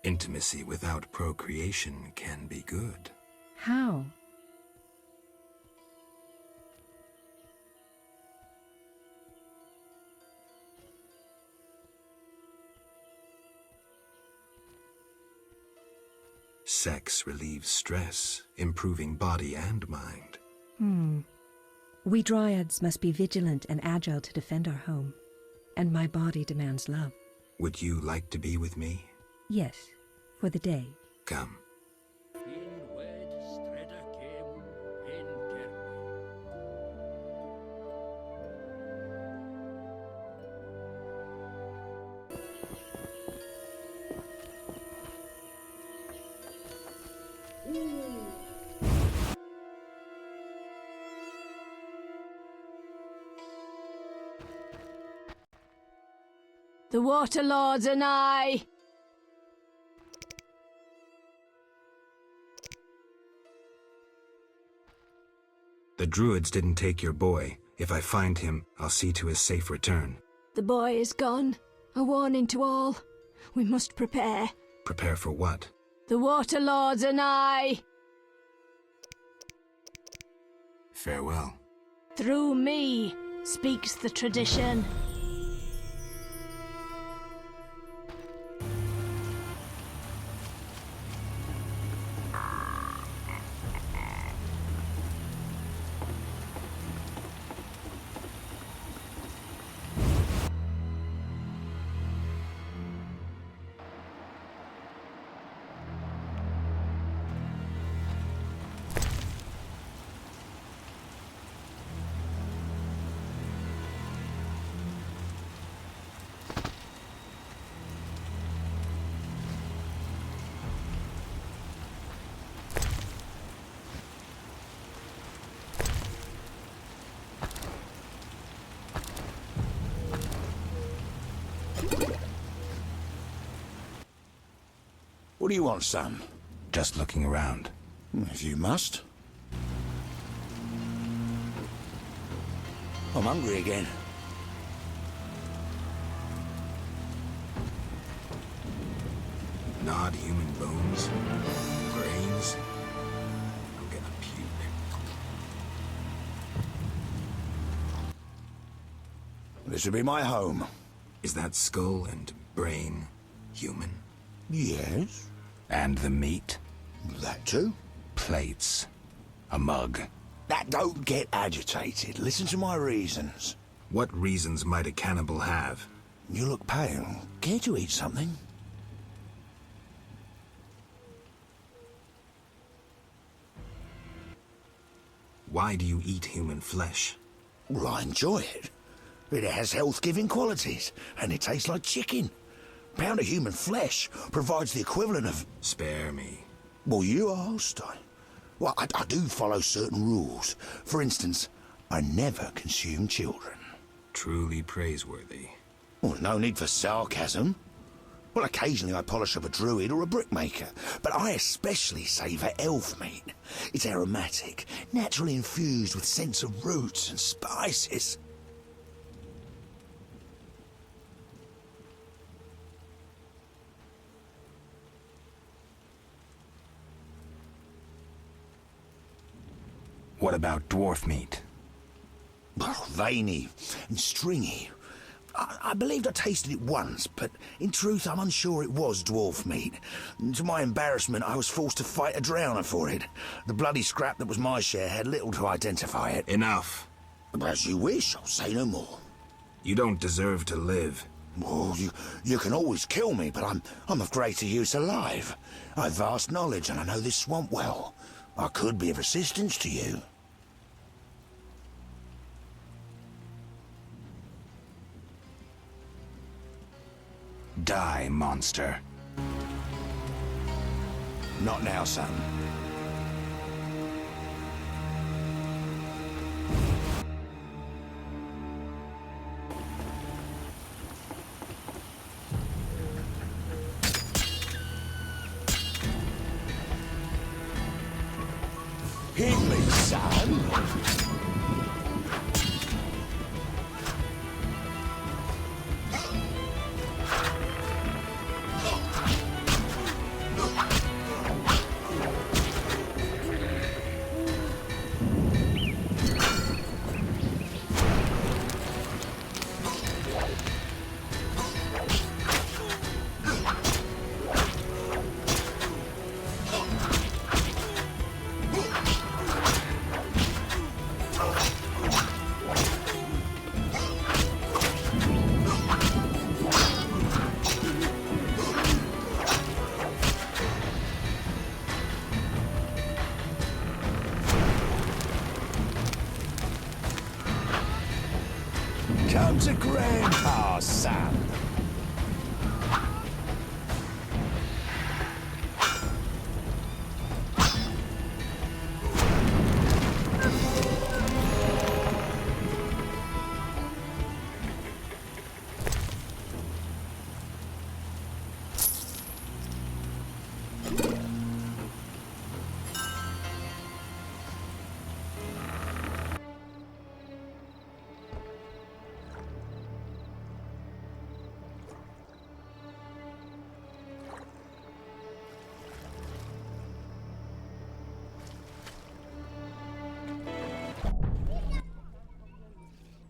Intimacy without procreation can be good. How? Sex relieves stress, improving body and mind. We dryads must be vigilant and agile to defend our home. And my body demands love. Would you like to be with me? Yes, for the day. Come. In wed streda cemu in kerpe. The Water Lords and I. The druids didn't take your boy. If I find him, I'll see to his safe return. The boy is gone. A warning to all. We must prepare. Prepare for what? The Water Lords and I. Farewell. Through me speaks the tradition. What do you want, son? Just looking around. If you must. I'm hungry again. Gnawed human bones. Brains. I'm gonna puke. This will be my home. Is that skull and brain human? Yes. And the meat? That too. Plates. A mug. That don't get agitated. Listen to my reasons. What reasons might a cannibal have? You look pale. Care to eat something? Why do you eat human flesh? Well, I enjoy it. It has health-giving qualities, and it tastes like chicken. A pound of human flesh provides the equivalent of... Spare me. Well, you asked. I do follow certain rules. For instance, I never consume children. Truly praiseworthy. Well, no need for sarcasm. Well, occasionally I polish up a druid or a brickmaker, but I especially savour elf meat. It's aromatic, naturally infused with scents of roots and spices. What about dwarf meat? Well, veiny and stringy. I believed I tasted it once, but in truth I'm unsure it was dwarf meat. To my embarrassment, I was forced to fight a drowner for it. The bloody scrap that was my share had little to identify it. Enough. As you wish, I'll say no more. You don't deserve to live. Well, you can always kill me, but I'm of greater use alive. I've vast knowledge and I know this swamp well. I could be of assistance to you. Die, monster. Not now, son. Hit me, son. Come to Grandpa's, son.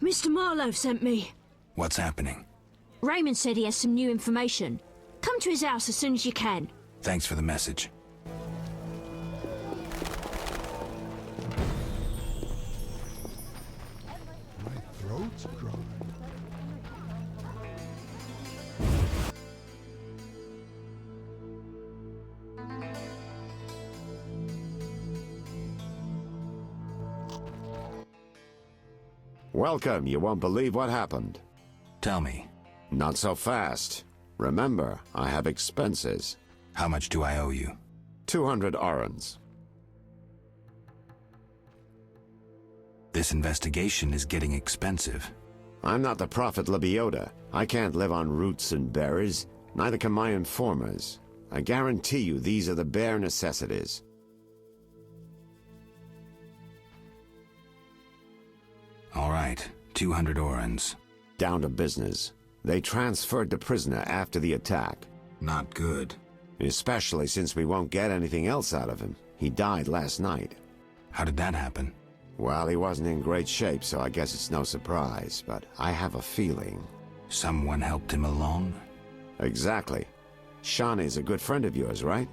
Mr. Marlowe sent me. What's happening? Raymond said he has some new information. Come to his house as soon as you can. Thanks for the message. My throat's dry. Welcome. You won't believe what happened. Tell me. Not so fast. Remember, I have expenses. How much do I owe you? 200 orens. This investigation is getting expensive. I'm not the Prophet Lebioda. I can't live on roots and berries. Neither can my informers. I guarantee you these are the bare necessities. All right, 200 orens. Down to business. They transferred the prisoner after the attack. Not good. Especially since we won't get anything else out of him. He died last night. How did that happen? Well, he wasn't in great shape, so I guess it's no surprise, but I have a feeling. Someone helped him along? Exactly. Shawnee's a good friend of yours, right?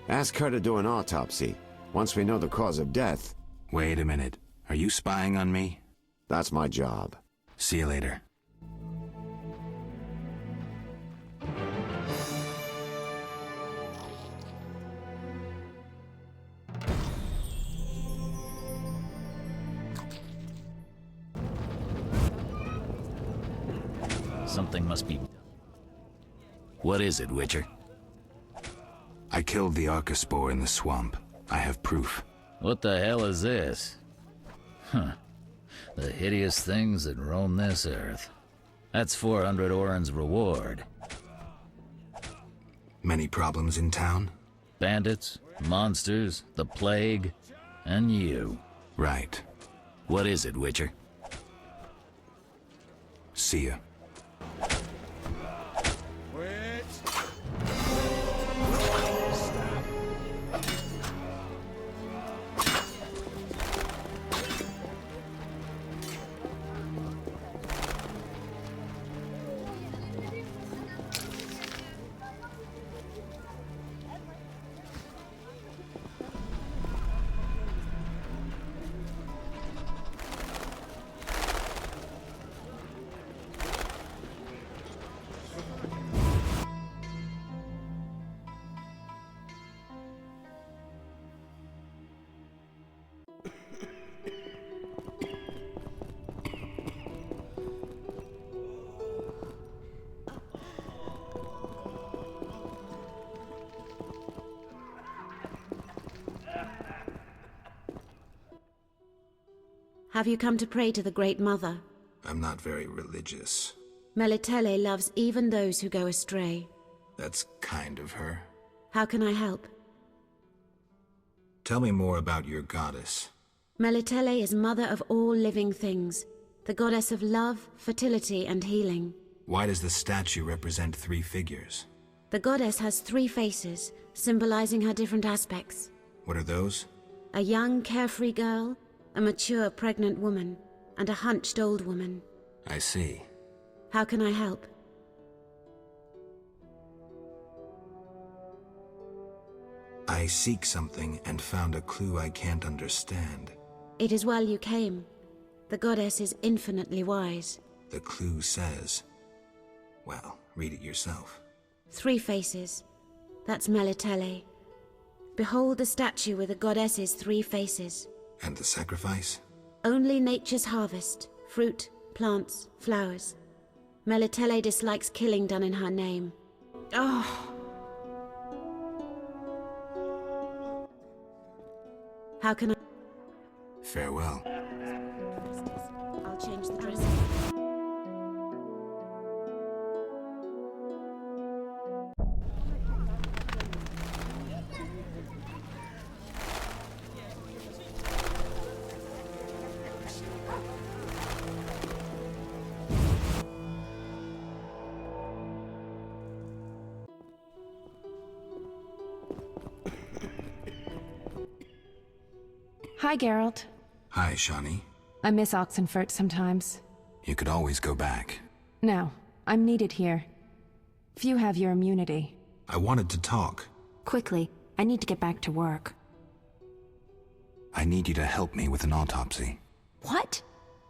Ask her to do an autopsy, once we know the cause of death. Wait a minute. Are you spying on me? That's my job. See you later. Something must be... What is it, Witcher? I killed the Archospore in the swamp. I have proof. What the hell is this? Huh. The hideous things that roam this earth. That's 400 orens reward. Many problems in town? Bandits, monsters, the plague, and you. Right. What is it, Witcher? See ya. Have you come to pray to the Great Mother? I'm not very religious. Melitele loves even those who go astray. That's kind of her. How can I help? Tell me more about your goddess. Melitele is mother of all living things, the goddess of love, fertility, and healing. Why does the statue represent 3 figures? The goddess has 3 faces, symbolizing her different aspects. What are those? A young, carefree girl, a mature, pregnant woman, and a hunched old woman. I see. How can I help? I seek something and found a clue I can't understand. It is well you came. The goddess is infinitely wise. The clue says... Well, read it yourself. 3 faces. That's Melitele. Behold the statue with the goddess's 3 faces. And the sacrifice? Only nature's harvest. Fruit, plants, flowers. Melitele dislikes killing done in her name. Oh! How can I... Farewell. I'll change the dress. Hi, Geralt. Hi, Shawnee. I miss Oxenfurt sometimes. You could always go back. No, I'm needed here. Few have your immunity. I wanted to talk. Quickly, I need to get back to work. I need you to help me with an autopsy. What?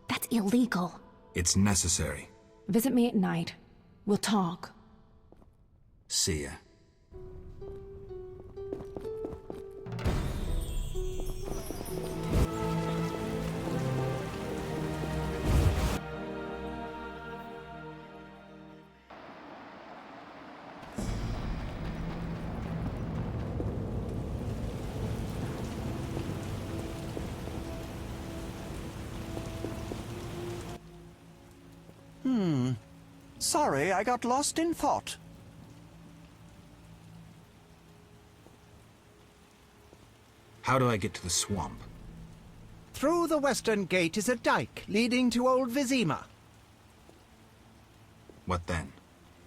That's illegal. It's necessary. Visit me at night. We'll talk. See ya. Sorry, I got lost in thought. How do I get to the swamp? Through the western gate is a dike leading to Old Vizima. What then?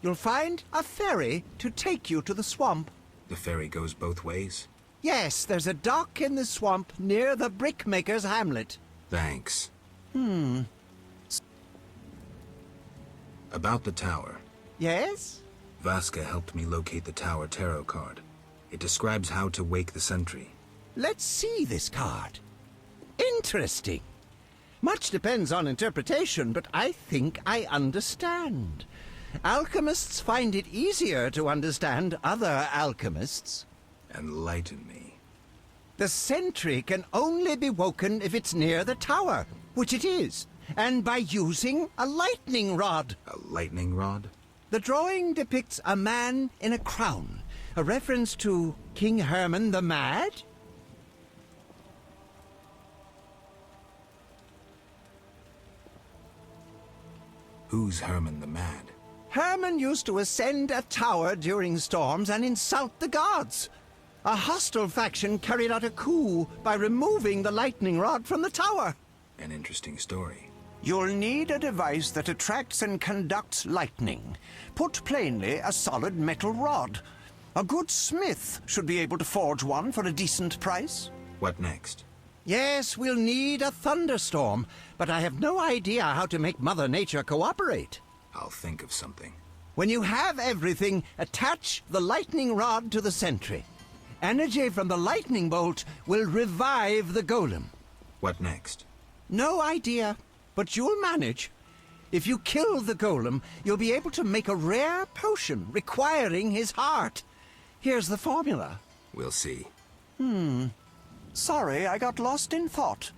You'll find a ferry to take you to the swamp. The ferry goes both ways? Yes, there's a dock in the swamp near the brickmaker's hamlet. Thanks. About the tower. Yes? Vasca helped me locate the tower tarot card. It describes how to wake the sentry. Let's see this card. Interesting. Much depends on interpretation, but I think I understand. Alchemists find it easier to understand other alchemists. Enlighten me. The sentry can only be woken if it's near the tower, which it is, and by using a lightning rod. A lightning rod? The drawing depicts a man in a crown, a reference to King Herman the Mad. Who's Herman the Mad? Herman used to ascend a tower during storms and insult the gods. A hostile faction carried out a coup by removing the lightning rod from the tower. An interesting story. You'll need a device that attracts and conducts lightning. Put plainly, a solid metal rod. A good smith should be able to forge one for a decent price. What next? Yes, we'll need a thunderstorm, but I have no idea how to make Mother Nature cooperate. I'll think of something. When you have everything, attach the lightning rod to the sentry. Energy from the lightning bolt will revive the golem. What next? No idea, but you'll manage. If you kill the golem, you'll be able to make a rare potion requiring his heart. Here's the formula. We'll see. Sorry, I got lost in thought.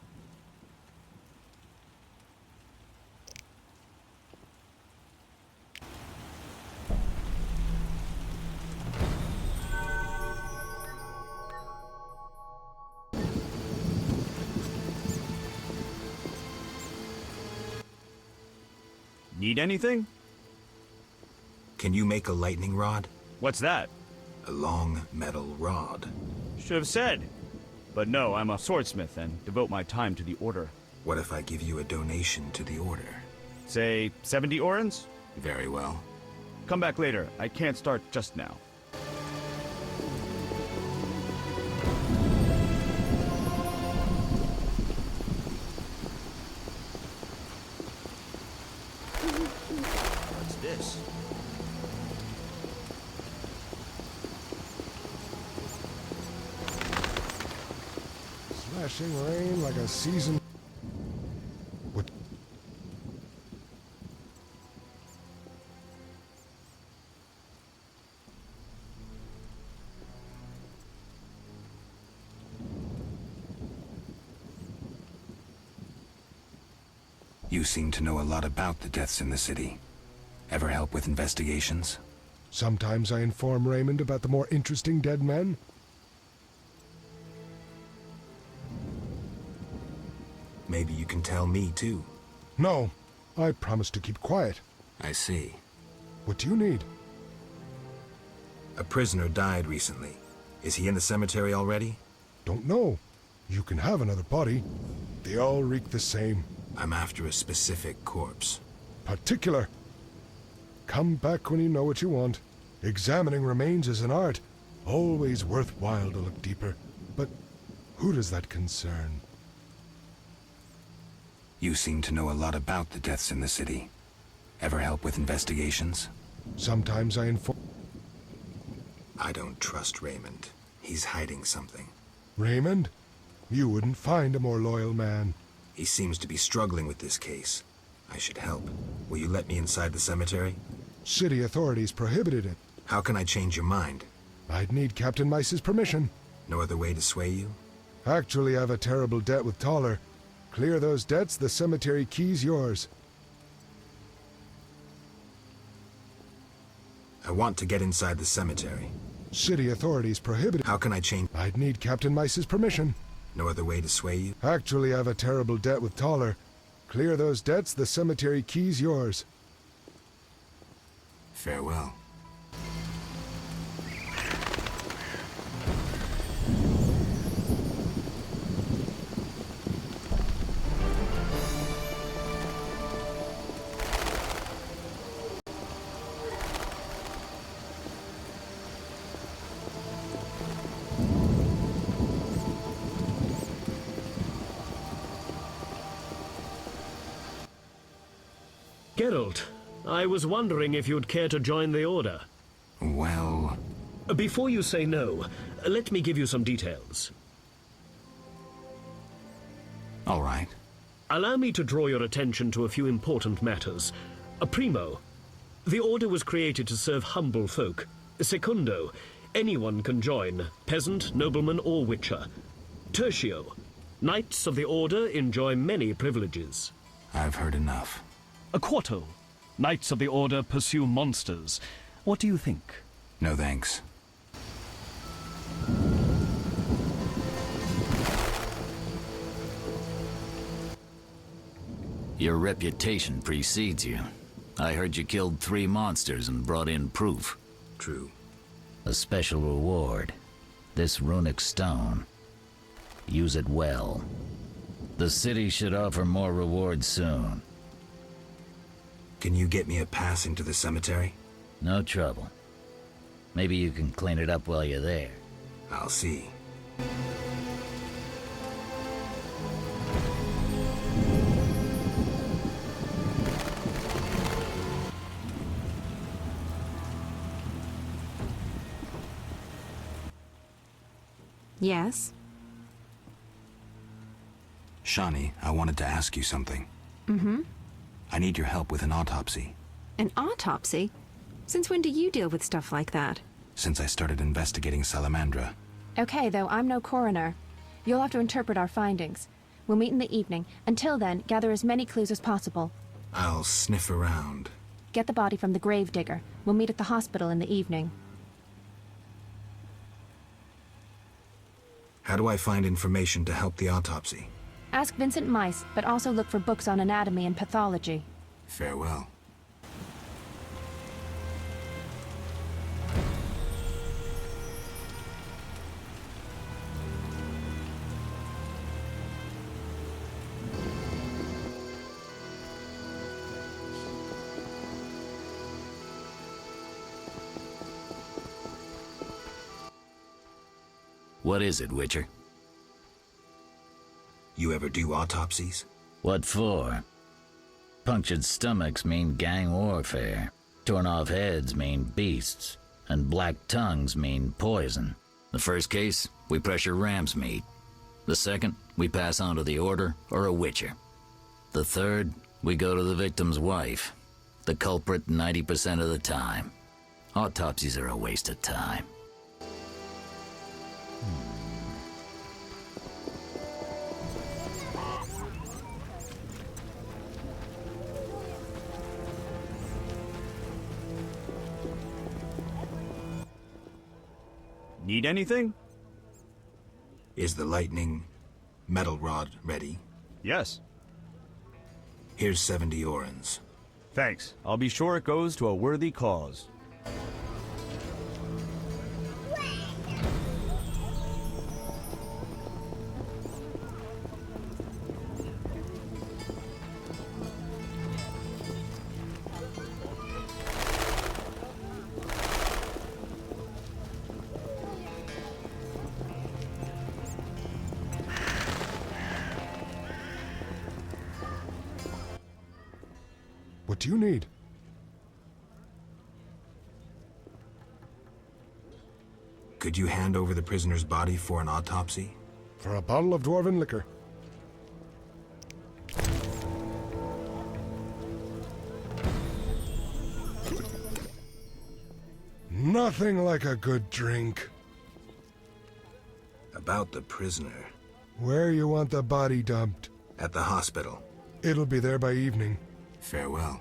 Need anything? Can you make a lightning rod? What's that? A long metal rod. Should have said. But no, I'm a swordsmith and devote my time to the order. What if I give you a donation to the order? Say 70 orens? Very well. Come back later. I can't start just now. What's this? Slashing rain like a season. What? You seem to know a lot about the deaths in the city. Ever help with investigations? Sometimes I inform Raymond about the more interesting dead men. Maybe you can tell me, too. No, I promise to keep quiet. I see. What do you need? A prisoner died recently. Is he in the cemetery already? Don't know. You can have another body. They all reek the same. I'm after a specific corpse. Particular. Come back when you know what you want. Examining remains is an art. Always worthwhile to look deeper. But who does that concern? You seem to know a lot about the deaths in the city. Ever help with investigations? Sometimes I inform... I don't trust Raymond. He's hiding something. Raymond? You wouldn't find a more loyal man. He seems to be struggling with this case. I should help. Will you let me inside the cemetery? City authorities prohibited it. How can I change your mind? I'd need Captain Mice's permission. No other way to sway you? Actually, I've a terrible debt with Toller. Clear those debts, the cemetery key's yours. I want to get inside the cemetery. City authorities prohibited... How can I change... I'd need Captain Mice's permission. No other way to sway you? Actually, I've a terrible debt with Toller. Clear those debts, the cemetery key's yours. Farewell. Geralt, I was wondering if you'd care to join the Order. Well... Before you say no, let me give you some details. All right. Allow me to draw your attention to a few important matters. Primo, the Order was created to serve humble folk. Secundo, anyone can join, peasant, nobleman, or witcher. Tertio, Knights of the Order enjoy many privileges. I've heard enough. Quarto, Knights of the Order pursue monsters. What do you think? No thanks. Your reputation precedes you. I heard you killed 3 monsters and brought in proof. True. A special reward. This runic stone. Use it well. The city should offer more rewards soon. Can you get me a pass into the cemetery? No trouble. Maybe you can clean it up while you're there. I'll see. Yes? Shani, I wanted to ask you something. Mm-hmm. I need your help with an autopsy. An autopsy? Since when do you deal with stuff like that? Since I started investigating Salamandra. Okay, though, I'm no coroner. You'll have to interpret our findings. We'll meet in the evening. Until then, gather as many clues as possible. I'll sniff around. Get the body from the gravedigger. We'll meet at the hospital in the evening. How do I find information to help the autopsy? Ask Vincent Mice, but also look for books on anatomy and pathology. Farewell. What is it, Witcher? You ever do autopsies? What for? Punctured stomachs mean gang warfare. Torn off heads mean beasts. And black tongues mean poison. The first case, we pressure ram's meat. The second, we pass on to the Order or a Witcher. The third, we go to the victim's wife. The culprit 90% of the time. Autopsies are a waste of time. Need anything? Is the lightning metal rod ready? Yes. Here's 70 orens. Thanks. I'll be sure it goes to a worthy cause. What do you need? Could you hand over the prisoner's body for an autopsy? For a bottle of dwarven liquor. Nothing like a good drink. About the prisoner. Where you want the body dumped? At the hospital. It'll be there by evening. Farewell.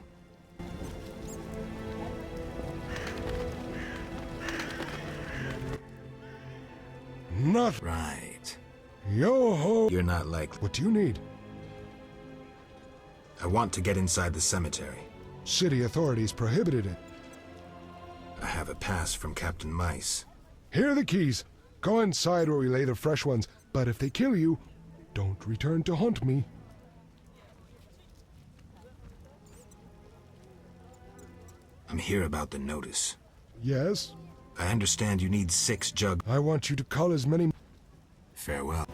Nothing. Right. Yo-ho! You're not likely. What do you need? I want to get inside the cemetery. City authorities prohibited it. I have a pass from Captain Mice. Here are the keys. Go inside where we lay the fresh ones, but if they kill you, don't return to haunt me. I'm here about the notice. Yes? I understand you need 6 jugs. I want you to cull as many... Farewell.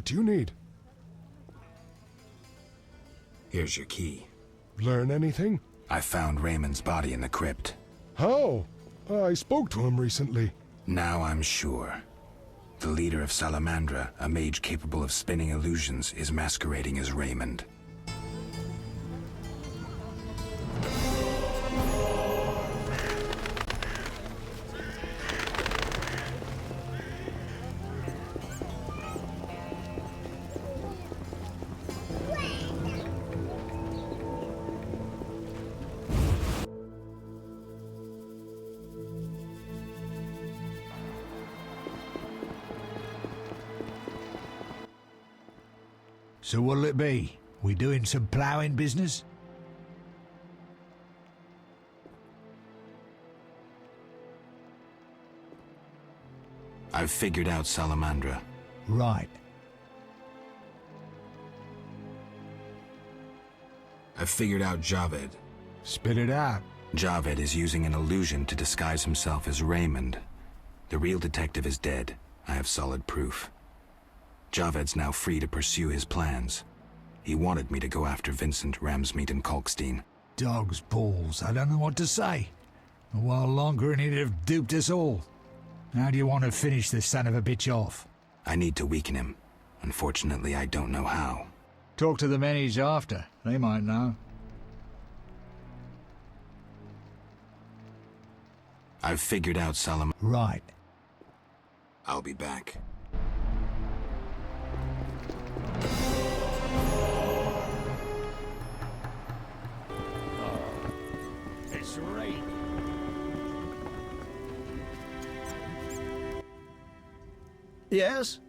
What do you need? Here's your key. Learn anything? I found Raymond's body in the crypt. How? I spoke to him recently. Now I'm sure. The leader of Salamandra, a mage capable of spinning illusions, is masquerading as Raymond. So what'll it be? We doing some ploughing business? I've figured out Salamandra. Right. I've figured out Javed. Spit it out. Javed is using an illusion to disguise himself as Raymond. The real detective is dead. I have solid proof. Javed's now free to pursue his plans. He wanted me to go after Vincent, Ramsmeet, and Kalkstein. Dog's balls. I don't know what to say. A while longer and he'd have duped us all. How do you want to finish this son of a bitch off? I need to weaken him. Unfortunately, I don't know how. Talk to the men he's after. They might know. I've figured out Salamandra. Right. I'll be back. It's raining. Yes?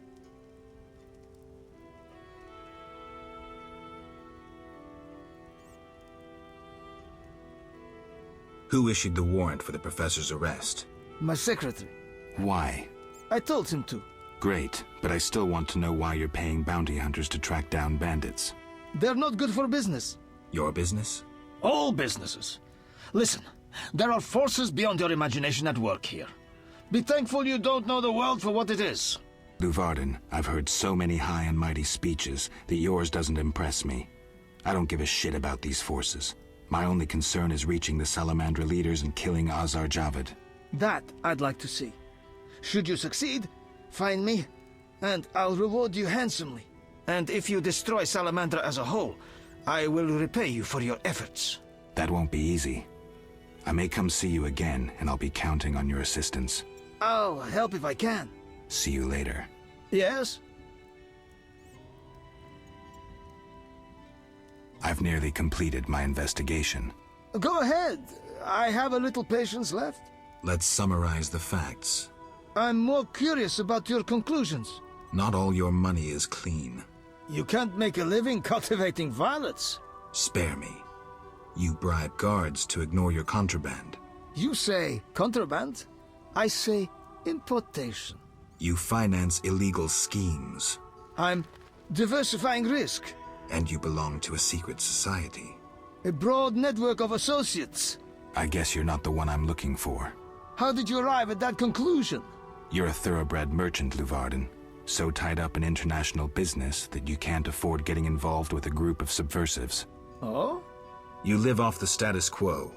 Who issued the warrant for the professor's arrest? My secretary. Why? I told him to. Great, but I still want to know why you're paying bounty hunters to track down bandits. They're not good for business. Your business? All businesses. Listen, there are forces beyond your imagination at work here. Be thankful you don't know the world for what it is. Luvarden, I've heard so many high and mighty speeches that yours doesn't impress me. I don't give a shit about these forces. My only concern is reaching the Salamandra leaders and killing Azar Javed. That I'd like to see. Should you succeed, find me, and I'll reward you handsomely. And if you destroy Salamandra as a whole, I will repay you for your efforts. That won't be easy. I may come see you again, and I'll be counting on your assistance. I'll help if I can. See you later. Yes? I've nearly completed my investigation. Go ahead. I have a little patience left. Let's summarize the facts. I'm more curious about your conclusions. Not all your money is clean. You can't make a living cultivating violets. Spare me. You bribe guards to ignore your contraband. You say contraband. I say importation. You finance illegal schemes. I'm diversifying risk. And you belong to a secret society. A broad network of associates. I guess you're not the one I'm looking for. How did you arrive at that conclusion? You're a thoroughbred merchant, Luvarden. So tied up in international business that you can't afford getting involved with a group of subversives. Oh? You live off the status quo.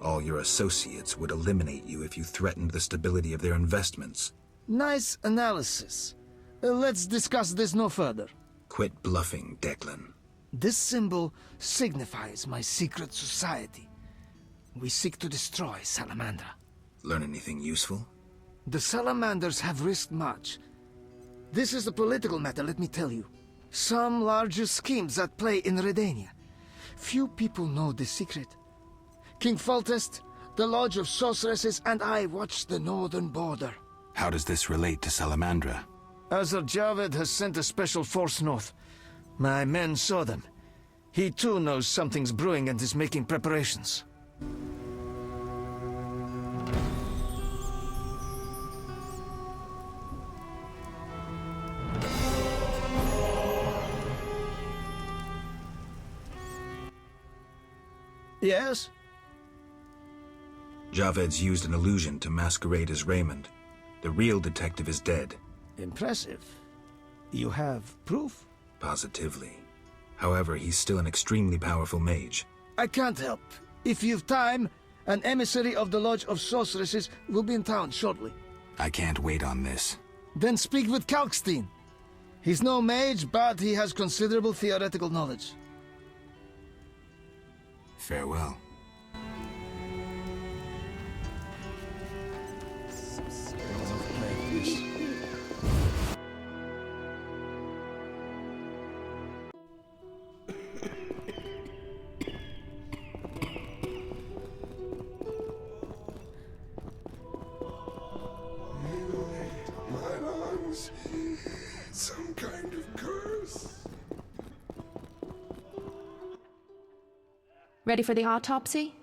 All your associates would eliminate you if you threatened the stability of their investments. Nice analysis. Let's discuss this no further. Quit bluffing, Declan. This symbol signifies my secret society. We seek to destroy Salamandra. Learn anything useful? The Salamanders have risked much. This is a political matter, let me tell you. Some larger schemes at play in Redania. Few people know the secret. King Foltest, the Lodge of Sorceresses, and I watch the northern border. How does this relate to Salamandra? Azar Javed has sent a special force north. My men saw them. He too knows something's brewing and is making preparations. Yes? Javed's used an illusion to masquerade as Raymond. The real detective is dead. Impressive. You have proof? Positively. However, he's still an extremely powerful mage. I can't help. If you've time, an emissary of the Lodge of Sorceresses will be in town shortly. I can't wait on this. Then speak with Kalkstein. He's no mage, but he has considerable theoretical knowledge. Farewell. Some kind of curse. Ready for the autopsy?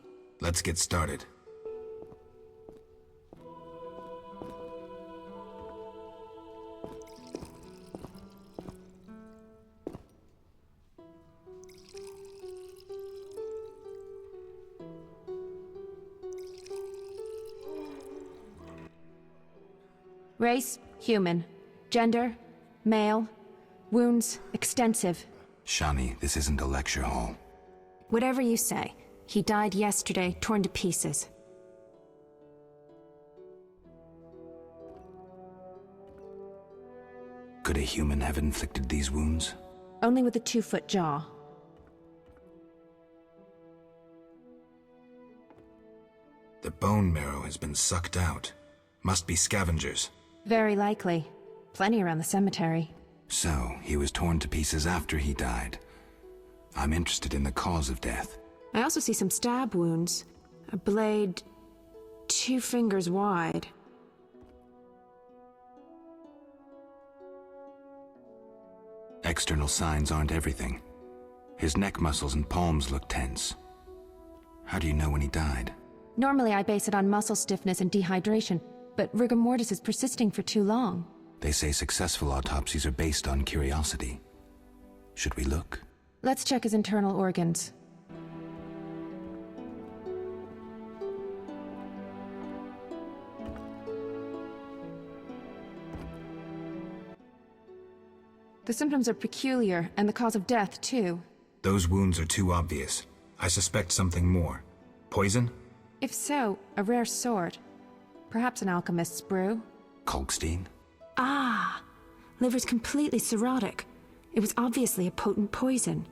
Let's get started. Race, human. Gender, male. Wounds, extensive. Shani, this isn't a lecture hall. Whatever you say. He died yesterday, torn to pieces. Could a human have inflicted these wounds? Only with a 2-foot jaw. The bone marrow has been sucked out. Must be scavengers. Very likely. Plenty around the cemetery. So, he was torn to pieces after he died. I'm interested in the cause of death. I also see some stab wounds. A blade 2 fingers wide. External signs aren't everything. His neck muscles and palms look tense. How do you know when he died? Normally I base it on muscle stiffness and dehydration, but rigor mortis is persisting for too long. They say successful autopsies are based on curiosity. Should we look? Let's check his internal organs. The symptoms are peculiar, and the cause of death, too. Those wounds are too obvious. I suspect something more. Poison? If so, a rare sort. Perhaps an alchemist's brew. Kalkstein? Ah! Liver's completely cirrhotic. It was obviously a potent poison.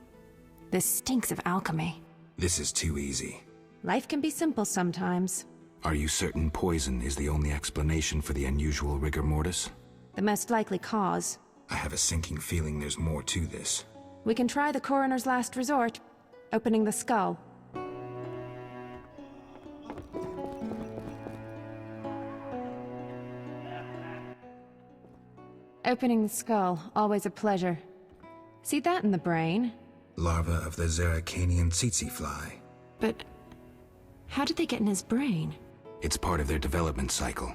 This stinks of alchemy. This is too easy. Life can be simple sometimes. Are you certain poison is the only explanation for the unusual rigor mortis? The most likely cause. I have a sinking feeling there's more to this. We can try the coroner's last resort, opening the skull. Opening the skull, always a pleasure. See that in the brain? Larva of the Zeracanian tsetse fly. But how did they get in his brain? It's part of their development cycle.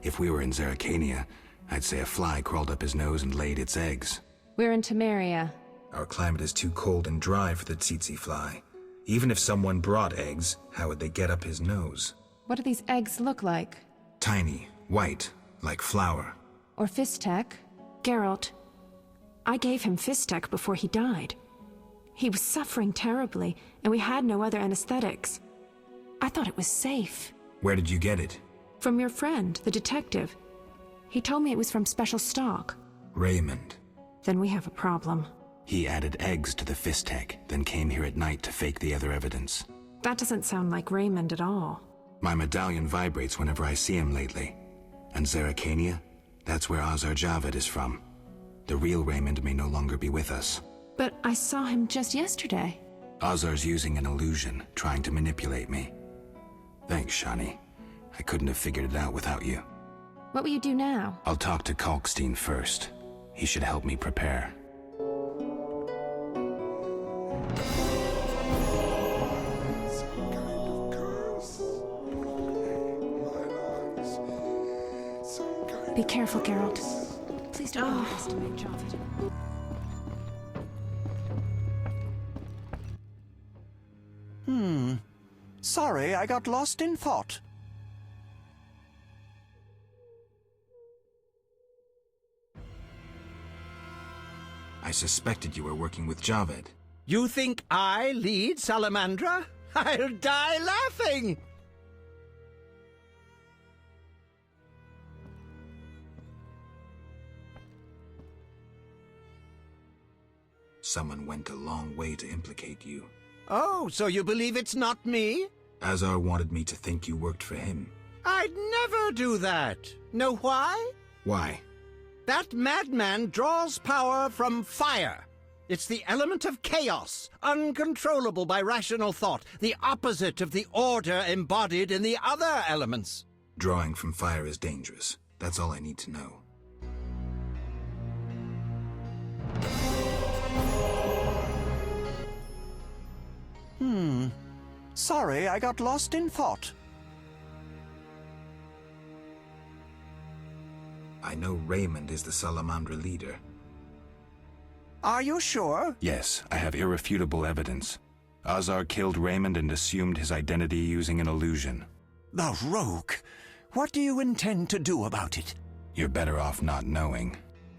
If we were in Zeracania, I'd say a fly crawled up his nose and laid its eggs. We're in Temeria. Our climate is too cold and dry for the tsetse fly. Even if someone brought eggs, how would they get up his nose? What do these eggs look like? Tiny, white, like flour. Or Fistek? Geralt, I gave him Fistek before he died. He was suffering terribly, and we had no other anesthetics. I thought it was safe. Where did you get it? From your friend, the detective. He told me it was from special stock. Raymond. Then we have a problem. He added eggs to the Fistek, then came here at night to fake the other evidence. That doesn't sound like Raymond at all. My medallion vibrates whenever I see him lately. And Zeracania? That's where Azar Javed is from. The real Raymond may no longer be with us. But I saw him just yesterday. Azar's using an illusion, trying to manipulate me. Thanks, Shani. I couldn't have figured it out without you. What will you do now? I'll talk to Kalkstein first. He should help me prepare. Be careful, Geralt. Please don't underestimate Javed. Sorry, I got lost in thought. I suspected you were working with Javed. You think I lead Salamandra? I'll die laughing! Someone went a long way to implicate you. Oh, so you believe it's not me? Azar wanted me to think you worked for him. I'd never do that. Know why? Why? That madman draws power from fire. It's the element of chaos, uncontrollable by rational thought, the opposite of the order embodied in the other elements. Drawing from fire is dangerous. That's all I need to know. Sorry, I got lost in thought. I know Raymond is the Salamandra leader. Are you sure? Yes, I have irrefutable evidence. Azar killed Raymond and assumed his identity using an illusion. The rogue! What do you intend to do about it? You're better off not knowing.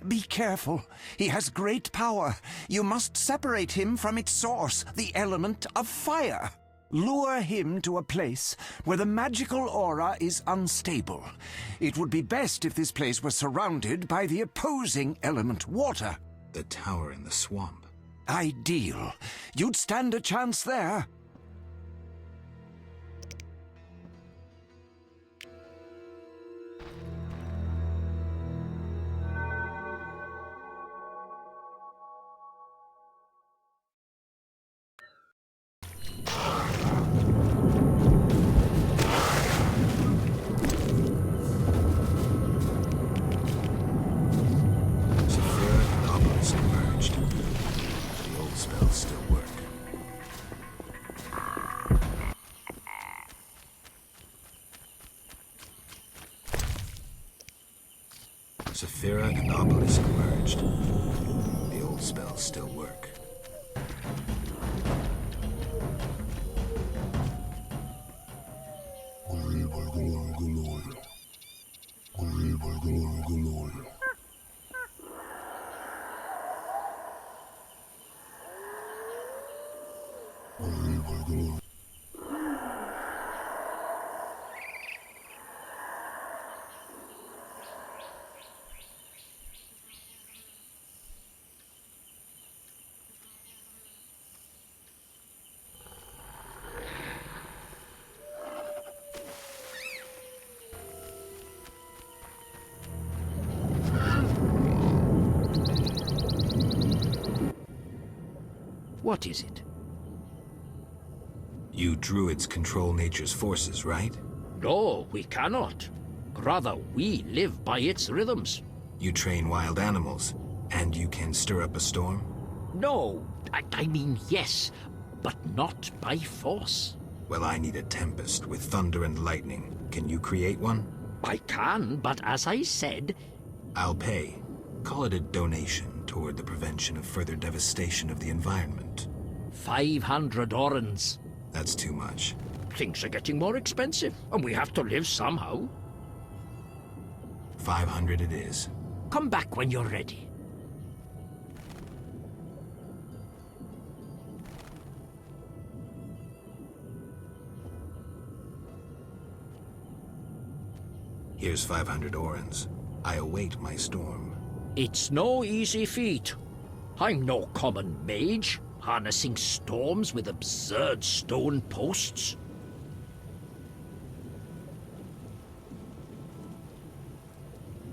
Be careful. He has great power. You must separate him from its source, the element of fire. Lure him to a place where the magical aura is unstable. It would be best if this place was surrounded by the opposing element, water. The tower in the swamp. Ideal. You'd stand a chance there. Saphira and Obelisk merged. The old spells still work. What is it? You druids control nature's forces, right? No, we cannot. Rather, we live by its rhythms. You train wild animals, and you can stir up a storm? No, I mean yes, but not by force. Well, I need a tempest with thunder and lightning. Can you create one? I can, but as I said... I'll pay. Call it a donation toward the prevention of further devastation of the environment. 500 orens. That's too much. Things are getting more expensive, and we have to live somehow. 500 it is. Come back when you're ready. Here's 500 orens. I await my storm. It's no easy feat. I'm no common mage, harnessing storms with absurd stone posts.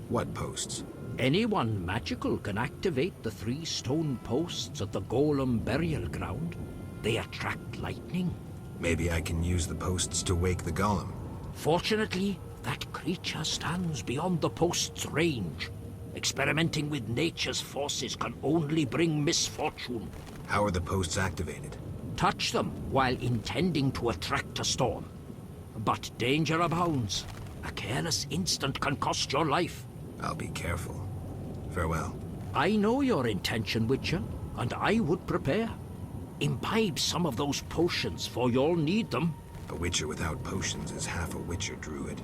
What posts? Anyone magical can activate the 3 stone posts at the Golem burial ground. They attract lightning. Maybe I can use the posts to wake the golem. Fortunately, that creature stands beyond the post's range. Experimenting with nature's forces can only bring misfortune. How are the posts activated? Touch them while intending to attract a storm. But danger abounds. A careless instant can cost your life. I'll be careful. Farewell. I know your intention, Witcher, and I would prepare. Imbibe some of those potions, for you'll need them. A Witcher without potions is half a Witcher druid.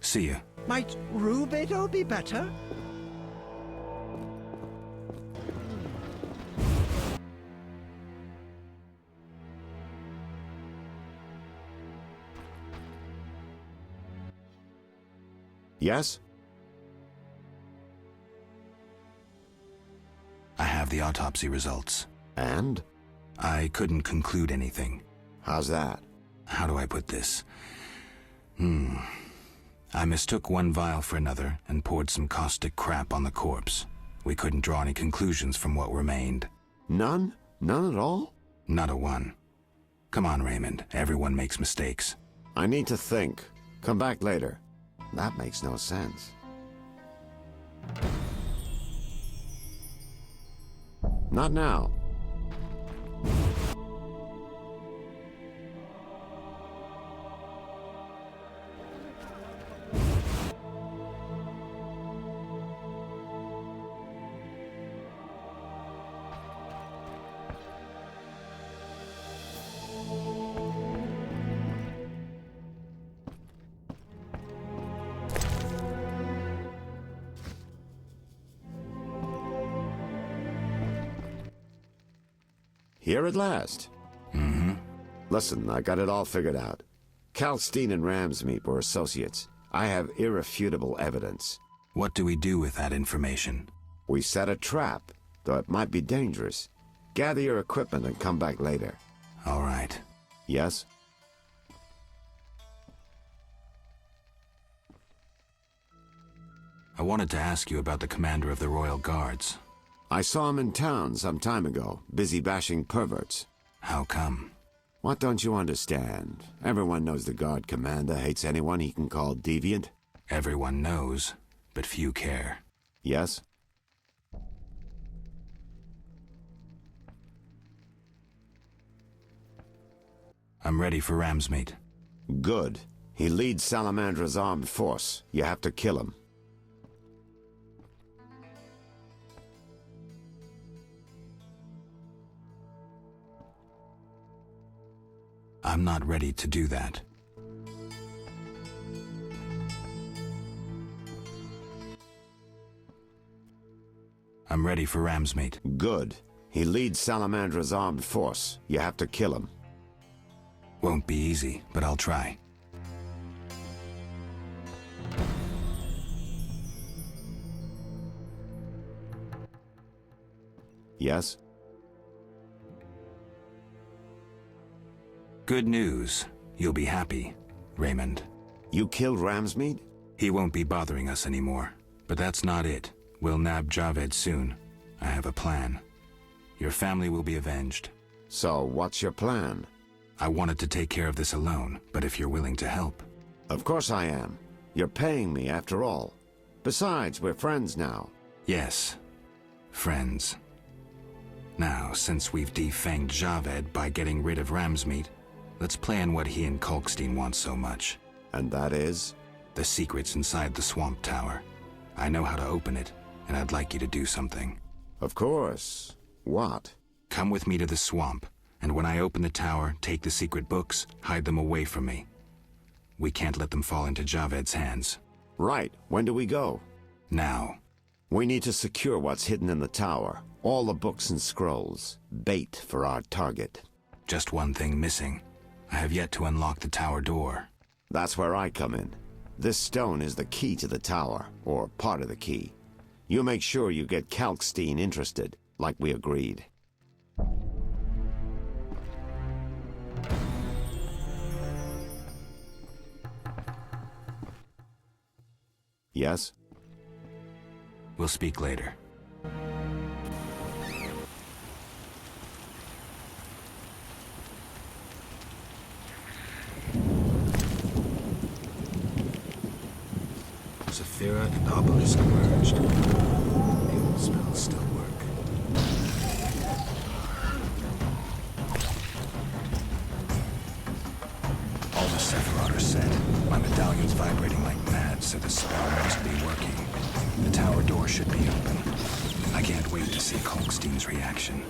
See you. Might Rubedo be better? Yes? I have the autopsy results. And? I couldn't conclude anything. How's that? How do I put this? I mistook one vial for another and poured some caustic crap on the corpse. We couldn't draw any conclusions from what remained. None? None at all? Not a one. Come on, Raymond. Everyone makes mistakes. I need to think. Come back later. That makes no sense. Not now. Here at last. Mm-hmm. Listen, I got it all figured out. Kalkstein and Ramsmeet were associates. I have irrefutable evidence. What do we do with that information? We set a trap, though it might be dangerous. Gather your equipment and come back later. All right. Yes? I wanted to ask you about the commander of the Royal Guards. I saw him in town some time ago, busy bashing perverts. How come? What don't you understand? Everyone knows the Guard commander hates anyone he can call deviant. Everyone knows, but few care. Yes? I'm ready for Ramsmeet. Good. He leads Salamandra's armed force. You have to kill him. I'm not ready to do that. I'm ready for Ramsmeet. Good. He leads Salamandra's armed force. You have to kill him. Won't be easy, but I'll try. Yes? Good news. You'll be happy, Raymond. You killed Ramsmeet? He won't be bothering us anymore. But that's not it. We'll nab Javed soon. I have a plan. Your family will be avenged. So, what's your plan? I wanted to take care of this alone, but if you're willing to help... Of course I am. You're paying me, after all. Besides, we're friends now. Yes. Friends. Now, since we've defanged Javed by getting rid of Ramsmeet, let's plan what he and Kalkstein want so much. And that is? The secret's inside the Swamp Tower. I know how to open it, and I'd like you to do something. Of course. What? Come with me to the swamp, and when I open the tower, take the secret books, hide them away from me. We can't let them fall into Javed's hands. Right. When do we go? Now. We need to secure what's hidden in the tower. All the books and scrolls. Bait for our target. Just one thing missing. I have yet to unlock the tower door. That's where I come in. This stone is the key to the tower, or part of the key. You make sure you get Kalkstein interested, like we agreed. Yes? We'll speak later. Saphira and Obelisk merged. The old spells still work. All the Sephiroth are set. My medallion's vibrating like mad, so the spell must be working. The tower door should be open. I can't wait to see Kalkstein's reaction.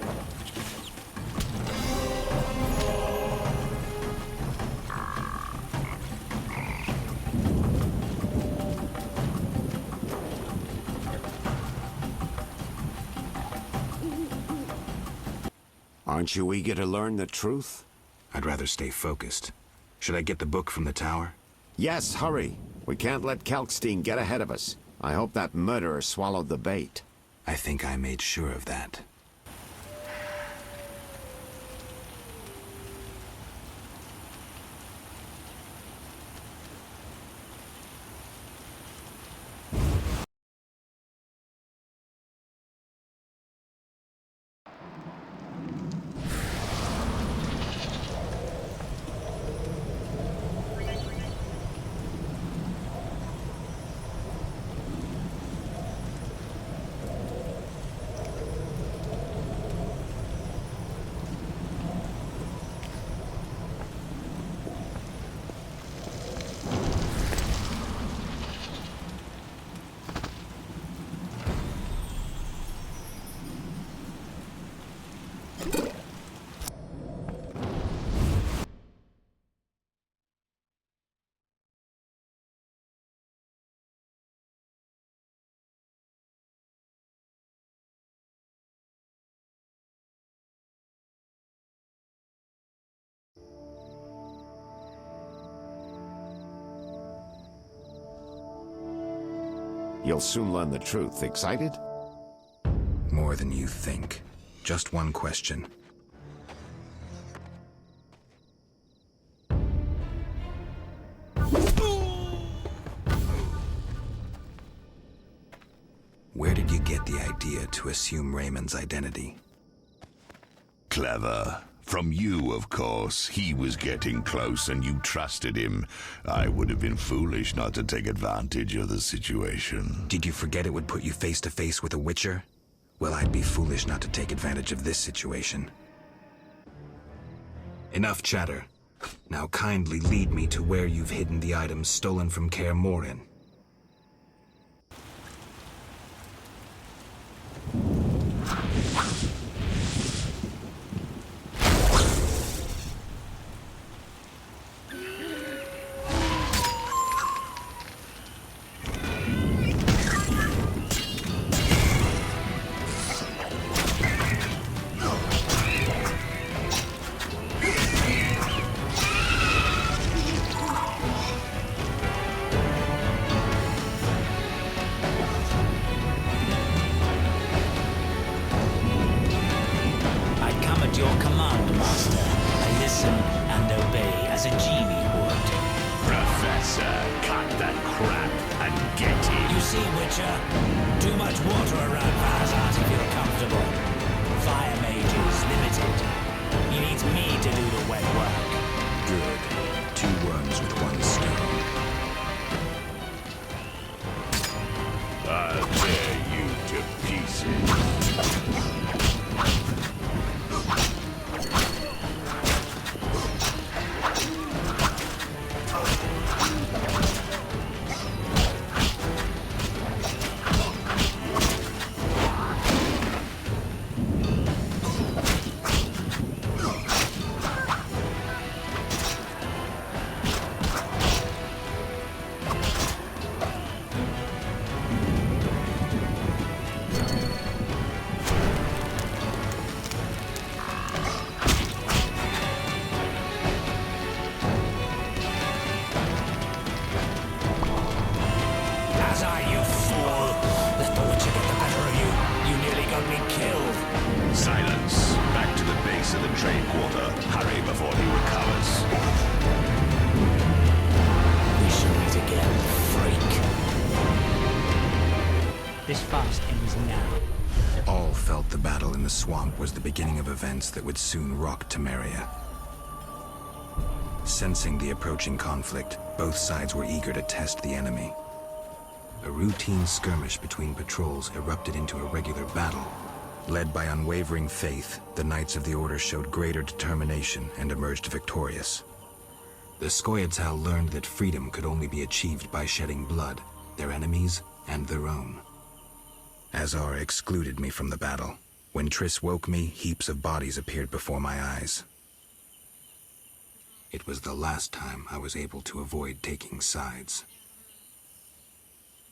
Aren't you eager to learn the truth? I'd rather stay focused. Should I get the book from the tower? Yes, hurry. We can't let Kalkstein get ahead of us. I hope that murderer swallowed the bait. I think I made sure of that. You'll soon learn the truth. Excited? More than you think. Just one question. Where did you get the idea to assume Raymond's identity? Clever. From you, of course. He was getting close and you trusted him. I would have been foolish not to take advantage of the situation. Did you forget it would put you face to face with a Witcher? Well, I'd be foolish not to take advantage of this situation. Enough chatter. Now kindly lead me to where you've hidden the items stolen from Kaer Morhen. The swamp was the beginning of events that would soon rock Temeria. Sensing the approaching conflict, both sides were eager to test the enemy. A routine skirmish between patrols erupted into a regular battle. Led by unwavering faith, the Knights of the Order showed greater determination and emerged victorious. The Scoia'tael learned that freedom could only be achieved by shedding blood, their enemies and their own. Azar excluded me from the battle. When Triss woke me, heaps of bodies appeared before my eyes. It was the last time I was able to avoid taking sides.